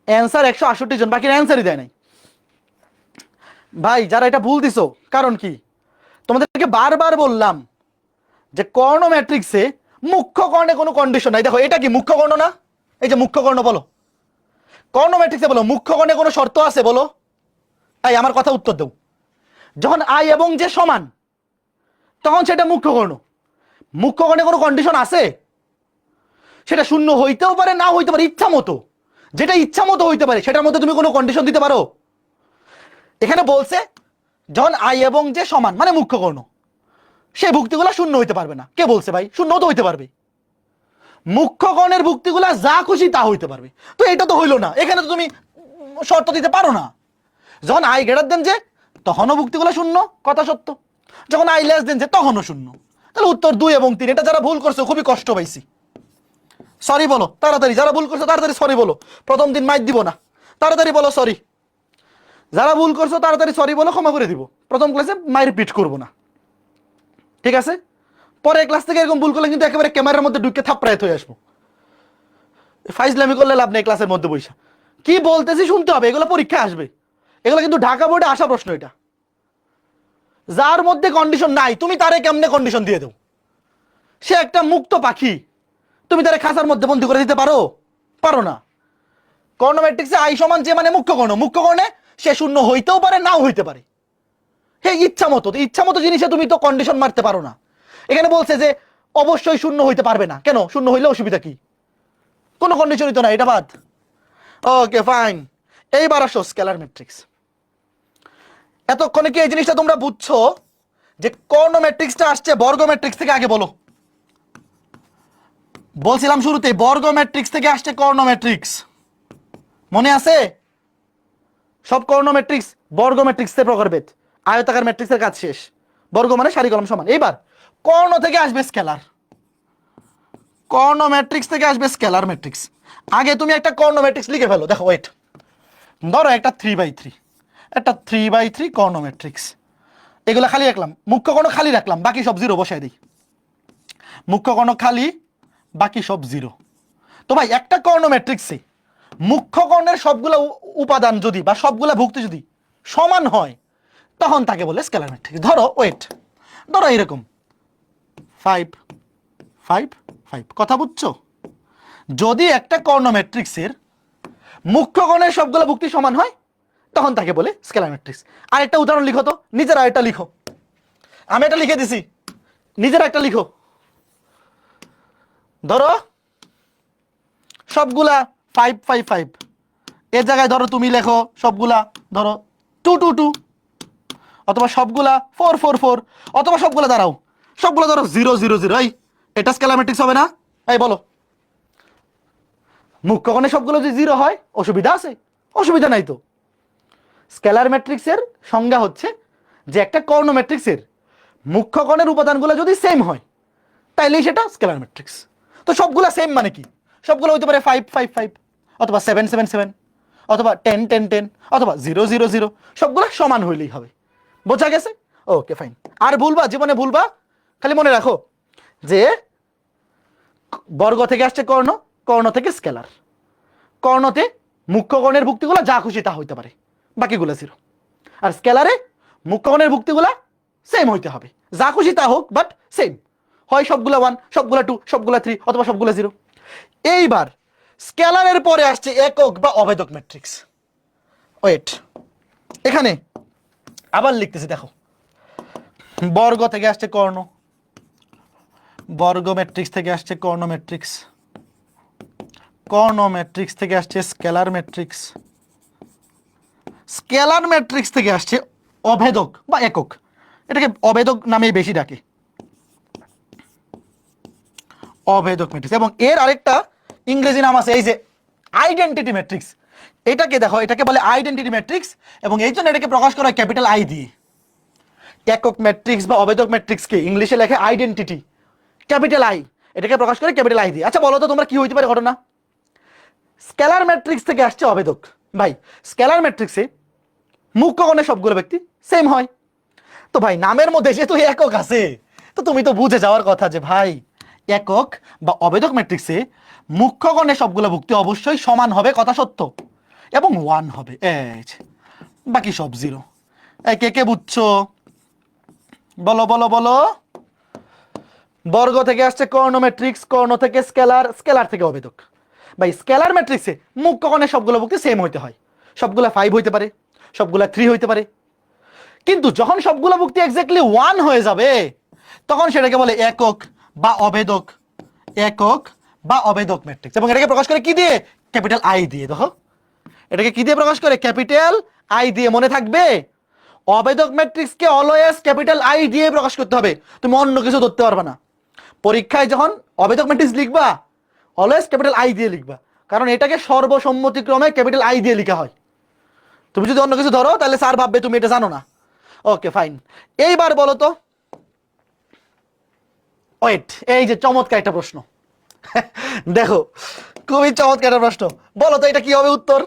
অ্যান্সার 168 জন, বাকিরা অ্যান্সারই দেয় নাই। ভাই যারা এটা ভুল দিছো, কারণ কি? তোমাদেরকে বারবার বললাম যে কর্ণ ম্যাট্রিক্সে মুখ্য কর্ণে কোনো কন্ডিশন নাই। দেখো এটা কি মুখ্য কর্ণ না? এই যে মুখ্য কর্ণ, বলো কর্ণ ম্যাট্রিক্সে বলো মুখ্য কর্ণে কোনো শর্ত আছে? বলো। এই আমার কথা উত্তর দাও। যখন আই এবং যে সমান তখন সেটা মুখ্য কর্ণ। মুখ্য কর্ণে কোনো কন্ডিশন আছে? সেটা শূন্য হইতেও পারে, না হইতে পারে, ইচ্ছা মতো। যেটা ইচ্ছা মতো হইতে পারে সেটার মধ্যে তুমি কোনো কন্ডিশন দিতে পারো? এখানে বলছে যখন আই এবং যে সমান মানে মুখ্য কর্ণ, সেই ভুক্তিগুলা শূন্য হইতে পারবে না। কে বলছে ভাই? শূন্য তো হইতে পারবে। মুখ্য কর্ণের ভুক্তিগুলা যা খুশি তা হইতে পারবে। তো এটা তো হইলো না, এখানে তো তুমি শর্ত দিতে পারো না। যখন আই গ্রেটার দেন যে তখনও ভুক্তিগুলা শূন্য, কথা সত্য। যখন আই লেস দেন যে তখনও শূন্য। তাহলে উত্তর 2 এবং 3। এটা যারা ভুল করছো খুবই কষ্ট পাইছি, সরি বলো তাড়াতাড়ি। যারা ভুল করছো তাড়াতাড়ি সরি বলো, প্রথম দিন মাইর দিব না, তাড়াতাড়ি বলো সরি। যারা ভুল করছো তাড়াতাড়ি সরি বলো, ক্ষমা করে দিব। প্রথম ক্লাসে মাই রিপিট করবো না, ঠিক আছে? পরে ক্লাস থেকে এরকম ভুল করলে কিন্তু একেবারে ক্যামেরার মধ্যে ঢুকে থাপড়ায় হয়ে আসবো। ফাইজলামি করলে লাভ নেই ক্লাসের মধ্যে বৈশা। কি বলতেছি শুনতে হবে, এগুলো পরীক্ষা আসবে। এগুলো কিন্তু ঢাকা বোর্ডে আসা প্রশ্ন। এটা যার মধ্যে কন্ডিশন নাই তুমি তারে কেমনে কন্ডিশন দিয়ে দেও? সে একটা মুক্ত পাখি, তুমি তারে খাঁচার মধ্যে বন্দি করে দিতে পারো? পারো না। কর্ণ ম্যাট্রিক্সে আই সমান যে মানে মুখ্য কর্ণ, মুখ্য কর্ণে সে শূন্য হইতেও পারে, নাও হইতে পারে। হে ইচ্ছা মতো, ইচ্ছা মতো জিনিসে তুমি তো কন্ডিশন মারতে পারো না। এখানে বলছে যে অবশ্যই শূন্য হইতে পারবে না। কেন? শূন্য হইলে অসুবিধা কি? কোনো কন্ডিশনই তো না, এটা বাদ। Okay fine. এইবার আসো স্কেলার ম্যাট্রিক্স। এতক্ষণে কি এই জিনিসটা তোমরা বুঝছো যে কর্ণ ম্যাট্রিক্সটা আসছে বর্গ ম্যাট্রিক্স থেকে? আগে বলো। বলছিলাম শুরুতে বর্গ ম্যাট্রিক্স থেকে আসছে কর্ণ ম্যাট্রিক্স, মনে আছে? সব কর্ণ ম্যাট্রিক্স বর্গ ম্যাট্রিক্সের প্রকারভেদ। আয়তাকার ম্যাট্রিক্সের কাজ শেষ। বর্গ মানে সারি কলম সমান। এইবার কর্ণ থেকে আসবে স্কেলার। কর্ণ ম্যাট্রিক্স থেকে আসবে স্কেলার ম্যাট্রিক্স। আগে তুমি একটা কর্ণ ম্যাট্রিক্স লিখে ফেলো। দেখো ওয়েট, ধরো একটা 3/3, একটা 3/3 কর্ণ ম্যাট্রিক্স। এগুলো খালি রাখলাম, মুখ্য কর্ণ খালি রাখলাম, বাকি সব জিরো বসাই দিই। মুখ্য কর্ণ খালি, বাকি সব জিরো। তো ভাই একটা কর্ণ ম্যাট্রিক্সে মুখ্য কর্ণের সবগুলো উপাদান যদি বা সবগুলা ভুক্তি যদি সমান হয় তখন তাকে বলে স্কেলার ম্যাট্রিক্স। ধরো ওয়েট, ধরো এরকম 5 5 5, কথা বুঝছো? যদি একটা কর্ণ ম্যাট্রিক্সের মুখ্য কর্ণের সবগুলো ভুক্তি সমান হয় তখন তাকে বলে স্কেলার ম্যাট্রিক্স। আর একটা উদাহরণ লিখো তো, নিজেরা এটা লিখো। আমি এটা লিখে দিছি, নিজেরা একটা লিখো। ধরো সবগুলা 5 5 5, এর জায়গায় ধরো তুমি লেখো সবগুলা ধরো 2 2 2, অথবা সবগুলা 4 4 4, অথবা সবগুলা দাঁড়াও সবগুলা ধরো 0 0 0। এই এটা স্কেলার ম্যাট্রিক্স হবে না? এই বলো। মুখ্য কর্ণে সবগুলো যদি 0 হয় অসুবিধা আছে? অসুবিধা নাই তো। স্কেলার ম্যাট্রিক্সের সংজ্ঞা হচ্ছে যে একটা কর্ণ ম্যাট্রিক্সের মুখ্য কর্ণের উপাদানগুলো যদি সেম হয় তাইলেই সেটা স্কেলার ম্যাট্রিক্স। তো সবগুলা সেম মানে কি? সবগুলো হইতে পারে 5 5 5, অথবা 7 7 7, অথবা 10 10 10, অথবা 0 0 0। সবগুলো সমান হইলেই হবে। বোঝা গেছে? Okay fine. আর ভুলবা, জীবনে ভুলবা, খালি মনে রাখো যে বর্গ থেকে আসছে কর্ণ, কর্ণ থেকে স্কেলার। কর্ণতে মুখ্য কর্ণের ভুক্তিগুলো যা খুশি তা হইতে পারে, বাকিগুলো জিরো। আর স্কেলারে মুখ্য কর্ণের ভুক্তিগুলা সেম হইতে হবে, যা খুশি তা হোক বাট সেম। হয় সবগুলা 1, সবগুলা 2, সবগুলা 3, অথবা সবগুলা 0। এইবার স্কেলারের পরে আসছে একক বা অভেদক ম্যাট্রিক্স। ওয়েট, এখানে আবার লিখতেছি দেখো। বর্গ থেকে আসছে কর্ণ, বর্গ ম্যাট্রিক্স থেকে আসছে কর্ণ ম্যাট্রিক্স, কর্ণ ম্যাট্রিক্স থেকে আসছে স্কেলার ম্যাট্রিক্স, স্কেলার ম্যাট্রিক্স থেকে আসছে অভেদক বা একক। এটাকে অভেদক নামেই বেশি ডাকে, অভেদক ম্যাট্রিক্স। এবং এর আরেকটা ইংরেজি নাম আছে, এই যে আইডেন্টিটি ম্যাট্রিক্স। এটাকে দেখো, এটাকে বলে আইডেন্টিটি ম্যাট্রিক্স, এবং এই জন্য এটাকে প্রকাশ করা হয় ক্যাপিটাল আই দিয়ে। একক ম্যাট্রিক্স বা অভেদক ম্যাট্রিক্সকে ইংলিশে লেখে আইডেন্টিটি, ক্যাপিটাল আই। এটাকে প্রকাশ করে ক্যাপিটাল আই দিয়ে। আচ্ছা বলো তো তোমরা কি হইতে পারে ঘটনা? স্কেলার ম্যাট্রিক্স থেকে আসছে অভেদক। ভাই স্কেলার ম্যাট্রিক্সে মুখ্য কর্ণের সবগুলো ব্যক্তি সেম হয়। তো ভাই নামের মধ্যে যেহেতু একক আছে, তো তুমি তো বুঝে যাওয়ার কথা যে ভাই একক বা অভেদক ম্যাট্রিক্সে মুখ্য কর্ণের সবগুলো ভুক্তি অবশ্যই সমান হবে, কথা সত্য, এবং 1 হবে। বাকি সব 0। কে কে বুঝছো? বলো বলো বলো। বর্গ থেকে আসছে কর্ণ ম্যাট্রিক্স, কর্ণ থেকে স্কেলার, স্কেলার থেকে অভেদক। ভাই স্কেলার ম্যাট্রিক্সে মুখ্য কর্ণের সবগুলো ভুক্তি সেম হইতে হয়। সবগুলা 5 হইতে পারে, সবগুলা 3 হইতে পারে। কিন্তু যখন সবগুলো ভুক্তি এক্স্যাক্টলি 1 হয়ে যাবে তখন সেটাকে বলে একক বা অভেদক, একক বা অবেদক ম্যাট্রিক্স, এবং এটাকে প্রকাশ করে কি দিয়ে? ক্যাপিটাল আই দিয়ে। দেখো এটাকে কি দিয়ে প্রকাশ করে? ক্যাপিটাল আই দিয়ে। মনে থাকবে অবেদক ম্যাট্রিক্সকে অলওয়েজ ক্যাপিটাল আই দিয়ে প্রকাশ করতে হবে, তুমি অন্য কিছু ধরতে পারবে না। পরীক্ষায় যখন অবেদক ম্যাট্রিক্স লিখবা অলওয়েজ ক্যাপিটাল আই দিয়ে লিখবা, কারণ এটাকে সর্বসম্মতিক্রমে ক্যাপিটাল আই দিয়ে লেখা হয়। তুমি যদি অন্য কিছু ধরো তাহলে স্যার ভাববে তুমি এটা জানো না। ওকে ফাইন, এইবার বলো তো, ওয়েট, এই যে চমৎকার একটা প্রশ্ন দেখো খুবই চমৎকার একটা প্রশ্ন, বলো তো এটা কি হবে? উত্তর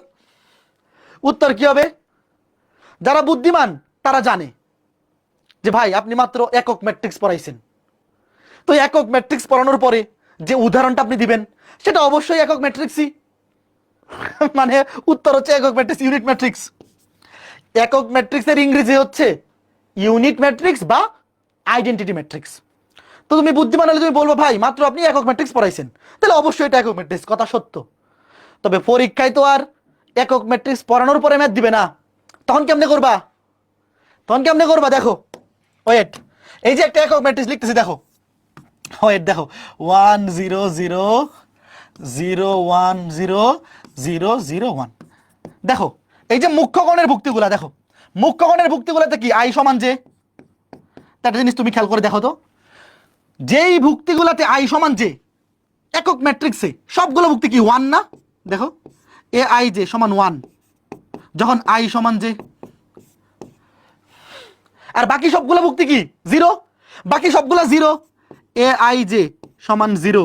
উত্তর কি হবে? যারা বুদ্ধিমান তারা জানে যে ভাই আপনি মাত্র একক ম্যাট্রিক্স পড়াইছেন, তো একক ম্যাট্রিক্স পড়ানোর পরে যে উদাহরণটা আপনি দিবেন সেটা অবশ্যই একক ম্যাট্রিক্সই মানে উত্তর হচ্ছে একক ম্যাট্রিক্স, ইউনিট ম্যাট্রিক্স। একক ম্যাট্রিক্সের ইংরেজি হচ্ছে ইউনিট ম্যাট্রিক্স বা আইডেন্টিটি ম্যাট্রিক্স। তো তুমি বুদ্ধিমান হলে তুমি বলবো ভাই মাত্র আপনি একক ম্যাট্রিক্স পড়াইছেন, তাহলে অবশ্যই এটা একক ম্যাট্রিক্স, কথা সত্য। তবে পরীক্ষায় তো আর একক ম্যাট্রিক্স পড়ানোর পরে ম্যাথ দিবে না, তখন কেমনে করবা? তখন কেমনে করবা? দেখো ওয়েট, এই যে একটা একক ম্যাট্রিক্স লিখতেছি, দেখো ওয়েট, দেখো 1 0 0 0 1 0 0 0 1। দেখো এই যে মুখ্যগণের ভুক্তিগুলা, দেখো মুখ্যগণের ভুক্তিগুলাতে কি আই সমান যে, একটা জিনিস তুমি খেয়াল করে দেখো তো, যেই ভুক্তিগুলাতে আই সমান যে একক ম্যাট্রিক্সে সবগুলো ভুক্তি কি 1 না? দেখো এ আই যে সমান 1 যখন আই সমান যে, আর বাকি সবগুলো ভুক্তি কি 0, বাকি সবগুলো 0। এ আই জে সমান 0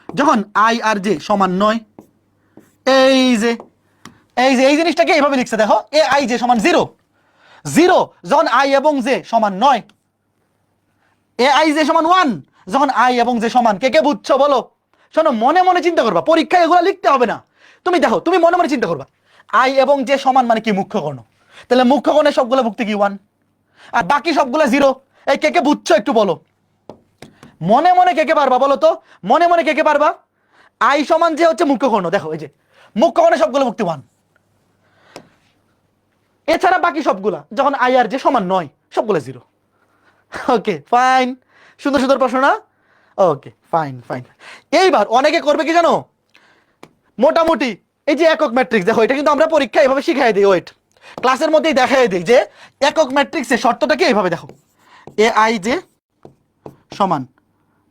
যখন আই আর জে সমান 9। এই যে এই জিনিসটাকে এইভাবে লিখছে, দেখো এ আই জে সমান 0 0 যখন আই এবং জে সমান 9, এ আই জে সমান 1 যখন আই এবং জে সমান, কে কে বুঝছো বলো? শোনো, মনে মনে চিন্তা করবা, পরীক্ষায় এগুলো লিখতে হবে না। তুমি দেখো, তুমি মনে মনে চিন্তা করবা আই এবং জে সমান মানে কি? মুখ্যগণ। তাহলে মুখ্যগণের সবগুলো ভুক্তি কি 1, আর বাকি সবগুলো 0। এই কে কে বুঝছো একটু বলো, মনে মনে কে কে পারবা বলো তো? মনে মনে কে কে পারবা? আই সমান যে হচ্ছে মুখ্যগণ, দেখো এই যে মুখ্যগণের সবগুলো ভুক্তি 1, এছাড়া বাকি সবগুলা যখন আই আর জে সমান 9 সবগুলো 0। ওকে ফাইন, সুন্দর সুন্দর প্রশ্ন না? Okay fine fine. এইবার অনেকে করবে কি জানো, মোটামুটি এই যে একক ম্যাট্রিক্স, দেখো এটা কিন্তু আমরা পরীক্ষায় এভাবে শিখাই দিই, ওয়েট ক্লাসের মধ্যেই দেখাই দিই যে একক ম্যাট্রিক্সের শর্তটা কি, এইভাবে দেখো এ আই জে সমান,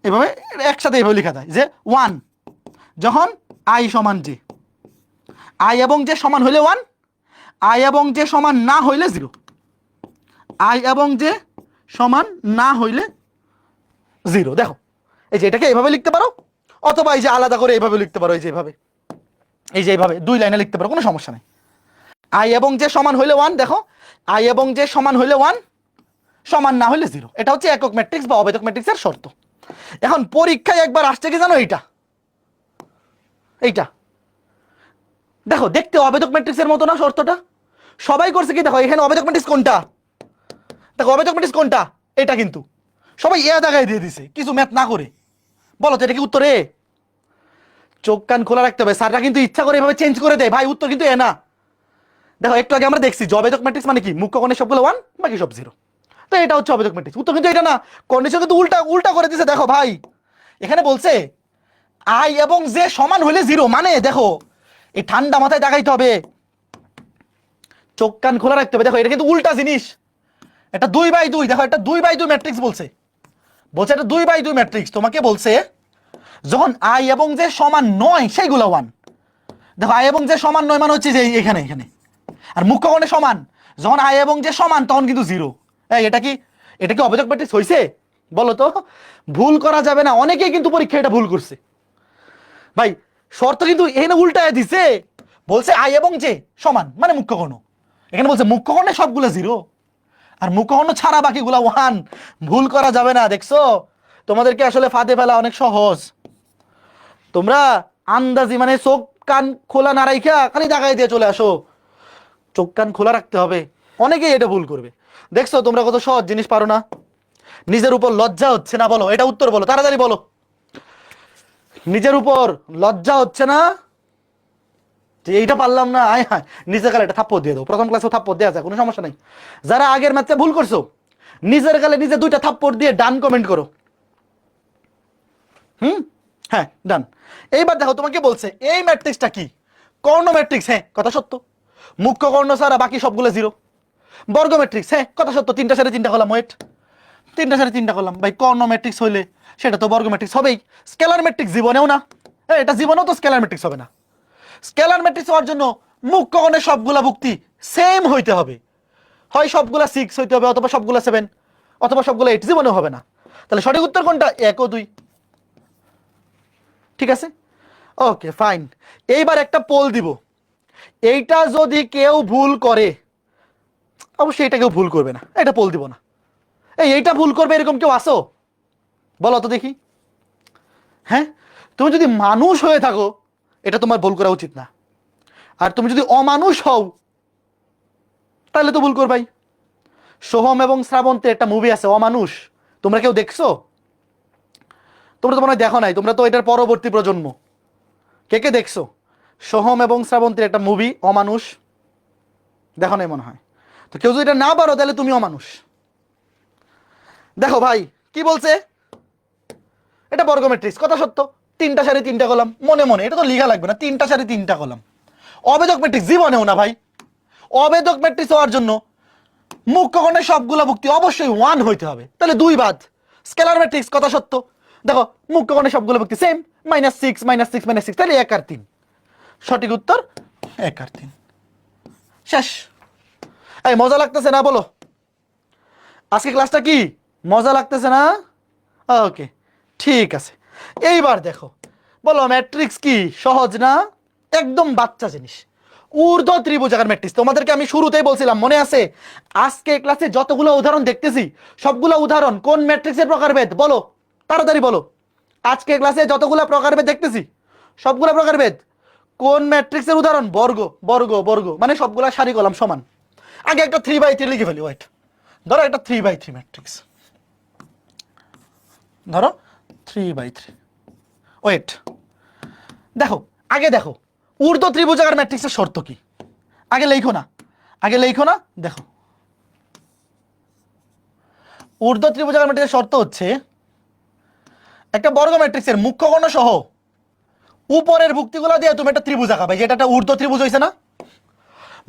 এভাবে একসাথে এভাবে লেখা যায় যে 1 যখন আই সমান জে, আই এবং জে সমান হইলে 1, আই এবং জে সমান না হইলে 0, আই এবং জে সমান না হইলে 0। দেখো এই যে এটাকে এইভাবে লিখতে পারো, অথবা এই যে আলাদা করে এইভাবে লিখতে পারো, এই যে এইভাবে, এই যে এইভাবে 2 লাইনে লিখতে পারো, কোনো সমস্যা নেই। আই এবং জে সমান হইলে 1, দেখো আই এবং জে সমান হইলে 1, সমান না হইলে 0। এটা হচ্ছে একক ম্যাট্রিক্স বা অবেদক ম্যাট্রিক্সের শর্ত। এখন পরীক্ষায় একবার আসছে কি জানো, এইটা এইটা দেখো, দেখতে অবেদক ম্যাট্রিক্সের মতো না শর্তটা? সবাই করছে কি, দেখো এখানে অবেদক ম্যাট্রিক্স কোনটা, দেখো অবেদক ম্যাট্রিক্স কোনটা, এটা কিন্তু সবাই এ জায়গায় দিয়ে দিছে কিছু ম্যাথ না করে। বলো তো এটা কি উত্তর এ? চোখ কান খোলা রাখতে হবে, স্যাররা কিন্তু ইচ্ছা করে এভাবে চেঞ্জ করে দেয়, ভাই উত্তর কিন্তু এ না। দেখো একটু আগে আমরা দেখছি যে অবেদক ম্যাট্রিক্স মানে কি, মুখ্যগণের সবগুলো 1 বাকি সব 0, তো এটা হচ্ছে অবেদক ম্যাট্রিক্স। উত্তর কিন্তু এটা না, কন্ডিশন কিন্তু উল্টা উল্টা করে দিছে। দেখো ভাই এখানে বলছে আই এবং জে সমান হইলে 0, মানে দেখো এই ঠান্ডা মাথায় দেখাইতে হবে, চোখ কান খোলা রাখতে হবে। দেখো এটা কিন্তু উল্টা জিনিস, এটা 2/2, দেখো এটা 2/2 ম্যাট্রিক্স বলছে, বলছে এটা 2/2 ম্যাট্রিক্স। তোমাকে বলছে যখন আই এবং জে সমান 9 সেইগুলো 1, দেখো আই এবং জে সমান 9 মানে হচ্ছে যে এখানে এখানে, আর মুখ্যগণে সমান যখন আই এবং জে সমান তখন কিন্তু 0। এটা কি, এটা কি অবেদক ম্যাট্রিক্স হইছে বলো তো? ভুল করা যাবে না, অনেকেই কিন্তু পরীক্ষা এটা ভুল করছে ভাই। শর্ত কিন্তু এখানে উল্টায় দিছে, বলছে আই এবং জে সমান মানে মুখ্যগণ, এখানে বলছে মুখ্যগণে সবগুলো 0 আর মুখ্যগণ ছাড়া বাকিগুলা 1। ভুল করা যাবে না, দেখছো তোমাদেরকে আসলে ফাঁদে ফেলা অনেক সহজ। তোমরা আন্দাজি মানে চোখ কান খোলা না রাইখা খালি জায়গায় দিয়ে চলে আসো, চোখ কান খোলা রাখতে হবে। অনেকেই এটা ভুল করবে, দেখছো তোমরা কত সহজ জিনিস পারো না। নিজের উপর লজ্জা হচ্ছে না? বলো এটা উত্তর বলো, তাড়াতাড়ি বলো। নিজের উপর লজ্জা হচ্ছে না যে এইটা পারলাম না, আয় হায় নিজের গালে একটা থাপ্পড় দিয়ে দাও। প্রথম ক্লাসেও থাপ্পড় দেওয়া যায়, কোনো সমস্যা নেই। যারা আগের ম্যাচে ভুল করছো নিজের গালে নিজে 2টা থাপ্পড় দিয়ে ডান কমেন্ট করো। হ্যাঁ ডান। এইবার দেখো তোমাকে বলছে এই ম্যাট্রিক্সটা কি, কর্ণ ম্যাট্রিক্স, হ্যাঁ কথা সত্য, মুখ্য কর্ণ ছাড়া বাকি সবগুলো জিরো। বর্গ ম্যাট্রিক্স, হ্যাঁ কথা সত্য, তিনটা সাড়ে তিনটা করলাম, ওয়েট, তিনটা সাড়ে তিনটা করলাম ভাই, কর্ণ ম্যাট্রিক্স হইলে সেটা তো বর্গ ম্যাট্রিক্স হবেই। স্কেলার ম্যাট্রিক্স জীবনেও না, এটা জীবনেও তো স্কেলার ম্যাট্রিক্স হবে না। স্কেলার ম্যাট্রিক্স হওয়ার জন্য মুখ্য কর্ণের সবগুলা ভুক্তি সেম হইতে হবে, হয় সবগুলা 6 হইতে হবে, অথবা সবগুলা 7, অথবা সবগুলা 8, জীবনেও হবে না। তাহলে সঠিক উত্তর কোনটা? 1 ও 2। ঠিক আছে, ওকে ফাইন। এইবার একটা পোল দিব, এইটা যদি কেউ ভুল করে, অবশ্যই এটা কেউ ভুল করবে না, এটা পোল দিব না। এইটা ভুল করবে এরকম কেউ আসো? বলো তো দেখি। হ্যাঁ, তুমি যদি মানুষ হয়ে থাকো এটা তোমার ভুল করা উচিত না, আর তুমি যদি অমানুষ হও তাহলে তো ভুল করবাই। সোহম এবং শ্রাবন্তের একটা মুভি আছে অমানুষ, তোমরা কেউ দেখছো? তোমরা তো মনে হয় দেখো নাই, তোমরা তো এটার পরবর্তী প্রজন্ম। কে কে দেখছো সোহম এবং শ্রাবন্তের একটা মুভি অমানুষ? দেখো নাই মনে হয়। তো কেউ যদি এটা না পারো তাহলে তুমি অমানুষ। দেখো ভাই কি বলছে, এটা বর্গ ম্যাট্রিক্স, কথা সত্য, তিনটা সাড়ে তিনটা কলাম, মনে মনে এটা তো লিখা লাগবে না, তিনটা সাড়ে তিনটা কলাম। অবেদক ম্যাট্রিক্স জীবনেও না ভাই, অবেদক ম্যাট্রিক্স হওয়ার জন্য মুখ্য কর্ণের সবগুলো ভুক্তি অবশ্যই 1 হইতে হবে, তাহলে 2 বাদ। স্কেলার ম্যাট্রিক্স, কথা সত্য, দেখো মুখ্য কর্ণের সবগুলো ভুক্তি সেম, -6 -6 -6, তাহলে 1 আর 3। সঠিক উত্তর 1 আর 3। শেষ। এই মজা লাগতেছে না বলো? আজকে ক্লাসটা কি মজা লাগতেছে না? ওকে ঠিক আছে। এইবার দেখো, বলো ম্যাট্রিক্স কি সহজ না? একদম বাচ্চা জিনিস, ঊর্ধ্ব ত্রিভুজাকার ম্যাট্রিক্স। তোমাদেরকে আমি শুরুতেই বলছিলাম মনে আছে, আজকে ক্লাসে যতগুলো উদাহরণ দেখতেছি সবগুলো উদাহরণ কোন ম্যাট্রিক্সের প্রকারভেদ? বলো তাড়াতাড়ি বলো। আজকে ক্লাসে যতগুলো প্রকারভেদ দেখতেছি সবগুলো প্রকারভেদ কোন ম্যাট্রিক্সের উদাহরণ? বর্গ বর্গ বর্গ, মানে সবগুলা সারি কলাম সমান। আগে একটা 3/3 লিখে ফেলি, ওয়েট, ধরো একটা 3/3 ম্যাট্রিক্স, ধরো 3/3, ওয়েট, দেখো আগে দেখো ঊর্ধ্ব ত্রিভুজাকার ম্যাট্রিক্সের শর্ত কি, আগে লেখো না, আগে লেখো না। দেখো ঊর্ধ্ব ত্রিভুজাকার ম্যাট্রিক্সের শর্ত হচ্ছে একটা বর্গ ম্যাট্রিক্সের মুখ্য কর্ণ সহ উপরের ভুক্তিগুলো দিয়ে তুমি একটা ত্রিভুজ আঁকাবা, যেটা একটা ঊর্ধ্ব ত্রিভুজ হয়েছে না,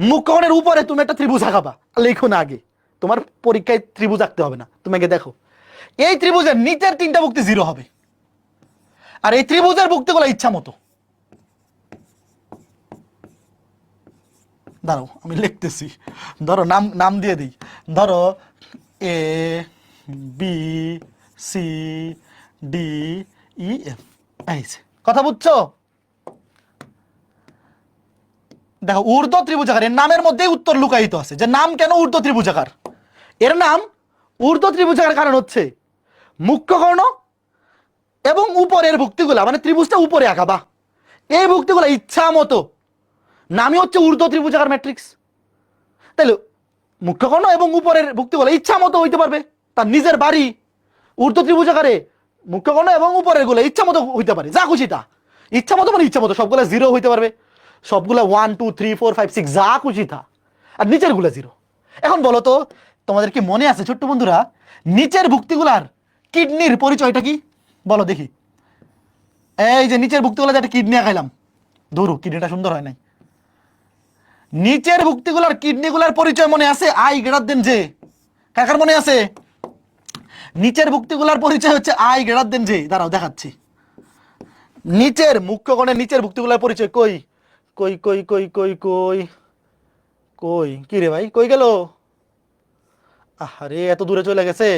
মুখ্য কর্ণের উপরে তুমি একটা ত্রিভুজ আঁকাবা। লেখো না আগে, তোমার পরীক্ষায় ত্রিভুজ আঁকতে হবে না, তুমি আগে দেখো এই ত্রিভুজের নিচের 3টা ভুক্তি 0 হবে, আর এই ত্রিভুজের ভুক্তিগুলো ইচ্ছা মতো, দাঁড়াও আমি লিখতেছি, ধরো নাম নাম দিয়ে দিই, ধরো A B C D E F, এই কথা বুঝছো? দেখো ঊর্ধ্ব ত্রিভুজাকার, এর নামের মধ্যেই উত্তর লুকায়িত আছে যে নাম কেন ঊর্ধ্ব ত্রিভুজাকার। এর নাম ঊর্ধ্ব ত্রিভুজাকার কারণ হচ্ছে মুখ্য কর্ণ এবং উপরের ভুক্তিগুলা, মানে ত্রিভুজটা উপরে আঁকাবা, এই ভুক্তিগুলা ইচ্ছা মতো, নামই হচ্ছে ঊর্ধ্ব ত্রিভুজাকার ম্যাট্রিক্স। তাহলে মুখ্য কর্ণ এবং উপরের ভুক্তিগুলা ইচ্ছা মতো হইতে পারবে, তার নিজের বাড়ি ঊর্ধ্ব ত্রিভুজাকারে মুখ্য কর্ণ এবং উপরের গুলো ইচ্ছা মতো হইতে পারে, যা খুশি তা, ইচ্ছা মতো মানে ইচ্ছা মতো, সবগুলা 0 হইতে পারবে, সবগুলা 1 2 3 4 5 6 যা খুশি তা, আর নিচের গুলা 0। এখন বলো তো তোমাদের কি মনে আছে ছোট্ট বন্ধুরা, নিচের ভুক্তিগুলার কিডনির পরিচয়টা কি বলো দেখি? এই যে নিচের ভুক্তিগুলা যেটা কিডনি খাইলাম, ধরু কিডনিটা সুন্দর হয় নাই, নিচের ভুক্তিগুলার কিডনিগুলার পরিচয় মনে আছে? আই গ্রেটার দেন জে, কাকার মনে আছে? নিচের ভুক্তিগুলার পরিচয় হচ্ছে আই গ্রেটার দেন জে। দাঁড়াও দেখাচ্ছি, নিচের মুখ্য কর্ণের নিচের ভুক্তিগুলার পরিচয় কই কই কই কই কই কই কই, কি রে ভাই কই গেল? আরে এত দূরে চলে গেছে,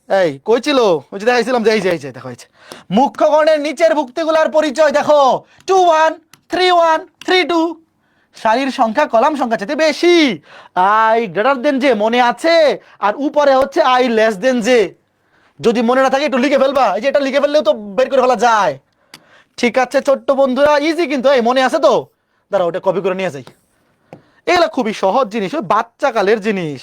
এই কই ছিল? ওই যে দেখাইছিলাম, যে এই যে এই যে দেখো, এই যে মুখ্য কর্ণের নিচের ভুক্তিগুলার পরিচয় দেখো, 2 1 3 1 3 2, সারির সংখ্যা কলাম সংখ্যা চাইতে বেশি, আই গ্রেটার দেন জে মনে আছে, আর উপরে হচ্ছে আই লেস দেন জে। যদি মনে না থাকে একটু লিখে ফেলবা, এই যে এটা লিখে ফেললেও তো বের করে ফেলা যায়। ঠিক আছে ছোট্ট বন্ধুরা, ইজি কিন্তু, এই মনে আছে তো? দাঁড়া ওটা কপি করে নিয়ে যাই, এগুলো খুবই সহজ জিনিস, ওই বাচ্চা কালের জিনিস,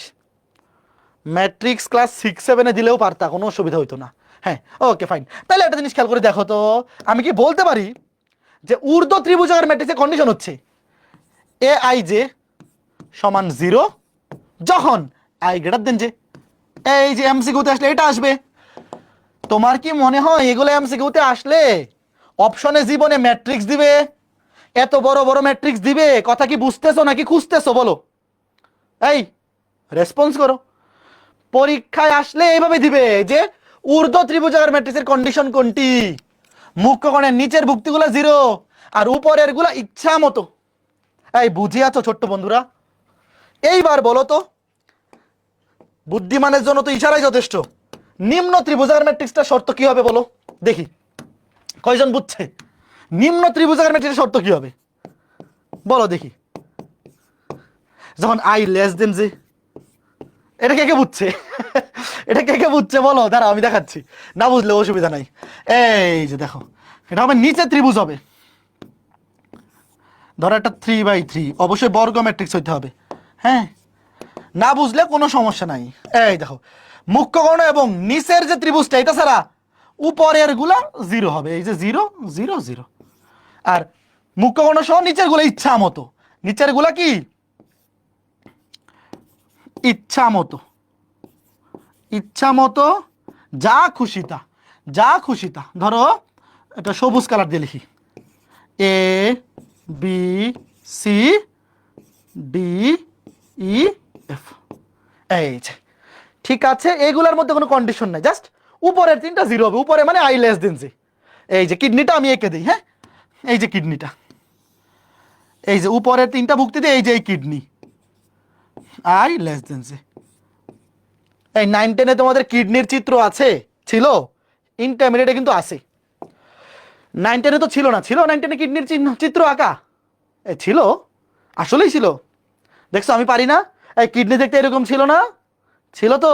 ম্যাট্রিক্স ক্লাস 6 7-এ দিলেও পারতা, কোনো অসুবিধা হইতো না। হ্যাঁ ওকে ফাইন। তাহলে একটা জিনিস খেয়াল করে দেখো তো, আমি কি বলতে পারি যে ঊর্ধ্ব ত্রিভুজাকার ম্যাট্রিক্সের কন্ডিশন হচ্ছে এ আই জে সমান 0 যখন আই গ্রেটার দেন জে। এই যে এমসিকিউতে আসলে এটা আসবে, তোমার কি মনে হয় এগুলো এমসিকিউতে আসলে অপশনে জীবনে ম্যাট্রিক্স দিবে, এত বড় বড় ম্যাট্রিক্স দিবে, কথা কি বুঝতেছো নাকি খুঁজতেছো বলো? এই রেসপন্স করো। পরীক্ষায় আসলে এইভাবে দিবে যে ঊর্ধ্ব ত্রিভুজাকার ম্যাট্রিক্সের কন্ডিশন কোনটি, মুখ্যকোণের নিচের ভুক্তিগুলো 0 আর উপরের গুলা ইচ্ছা মতো। এই বুঝি আছো ছোট্ট বন্ধুরা? এইবার বলো তো, বুদ্ধিমানের জন্য তো ইশারাই যথেষ্ট। নিম্ন ত্রিভুজাকার ম্যাট্রিক্সটা শর্ত কি হবে বলো দেখি, কয়জন বুঝছে? নিম্ন ত্রিভুজাকার ম্যাট্রিক্সের শর্ত কি হবে বলো দেখি। যখন আই লেস দেন যে, এটা কে কে বুঝছে? এটা কে কে বুঝছে বলো, দাঁড়াও আমি দেখাচ্ছি, না বুঝলে অসুবিধা নাই। এই যে দেখো, এটা হবে নিচে ত্রিভুজ হবে, ধরো একটা 3/3, অবশ্যই বর্গ ম্যাট্রিক্স হইতে হবে। হ্যাঁ, না বুঝলে কোনো সমস্যা নাই। এই দেখো, মুখ্যকর্ণ এবং নিচের যে ত্রিভুজটা এটা ছাড়া উপরের গুলা 0 হবে, এই যে 0 0 0। আর মুখ্যকর্ণ সহ নিচের গুলা ইচ্ছা মতো, নিচের গুলা কি ইচ্ছা মতো, ইচ্ছা মতো যা খুশিতা, যা খুশিতা। ধরো এটা সবুজ কালার দিয়ে লিখি, A B C D E F. এই যে ঠিক আছে, এগুলোর মধ্যে কোনো কন্ডিশন নাই, জাস্ট উপরের 3টা 0 হবে। উপরে মানে আই লেস দেন যে, এই যে কিডনিটা আমি এঁকে দিই। হ্যাঁ, এই যে কিডনিটা, এই যে উপরের 3টা ভুক্তি দিয়ে এই যে এই কিডনি, আই লেস দেন যে। এই 9-10-এ তোমাদের কিডনির চিত্র আছে, ছিল? ইন্টারমিডিয়েটে কিন্তু আছে। 9-10-এ তো ছিল না, ছিল 9-10-এ কিডনির চিত্র আঁকা? ছিল, আসলেই ছিল। দেখছো আমি পারি না? এই কিডনি দেখতে এরকম ছিল না? ছিল তো?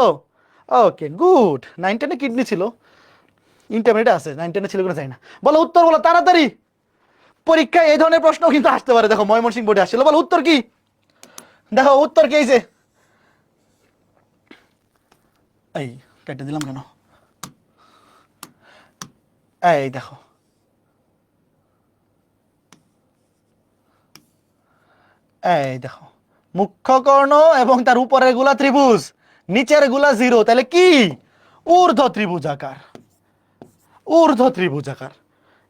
ওকে গুড, 9-10-এ কিডনি ছিল, ইন্টারমিডিয়েটে আছে, 9-10-এ ছিল কিনা জানি না। বলো উত্তর, বলো তাড়াতাড়ি, পরীক্ষায় এই ধরনের প্রশ্ন কিন্তু আসতে পারে। দেখো ময়মনসিংহ বোর্ডে আসছিল, বলো উত্তর কি? দেখো উত্তর কি, এই যে এই কেটে দিলাম কেন, এই দেখো, এই দেখো, মুখ্যকর্ণ এবং তার উপরের গুলা ত্রিভুজ, নিচের গুলা 0, তাহলে কি ঊর্ধ্ব ত্রিভুজাকার, ঊর্ধ্ব ত্রিভুজাকার।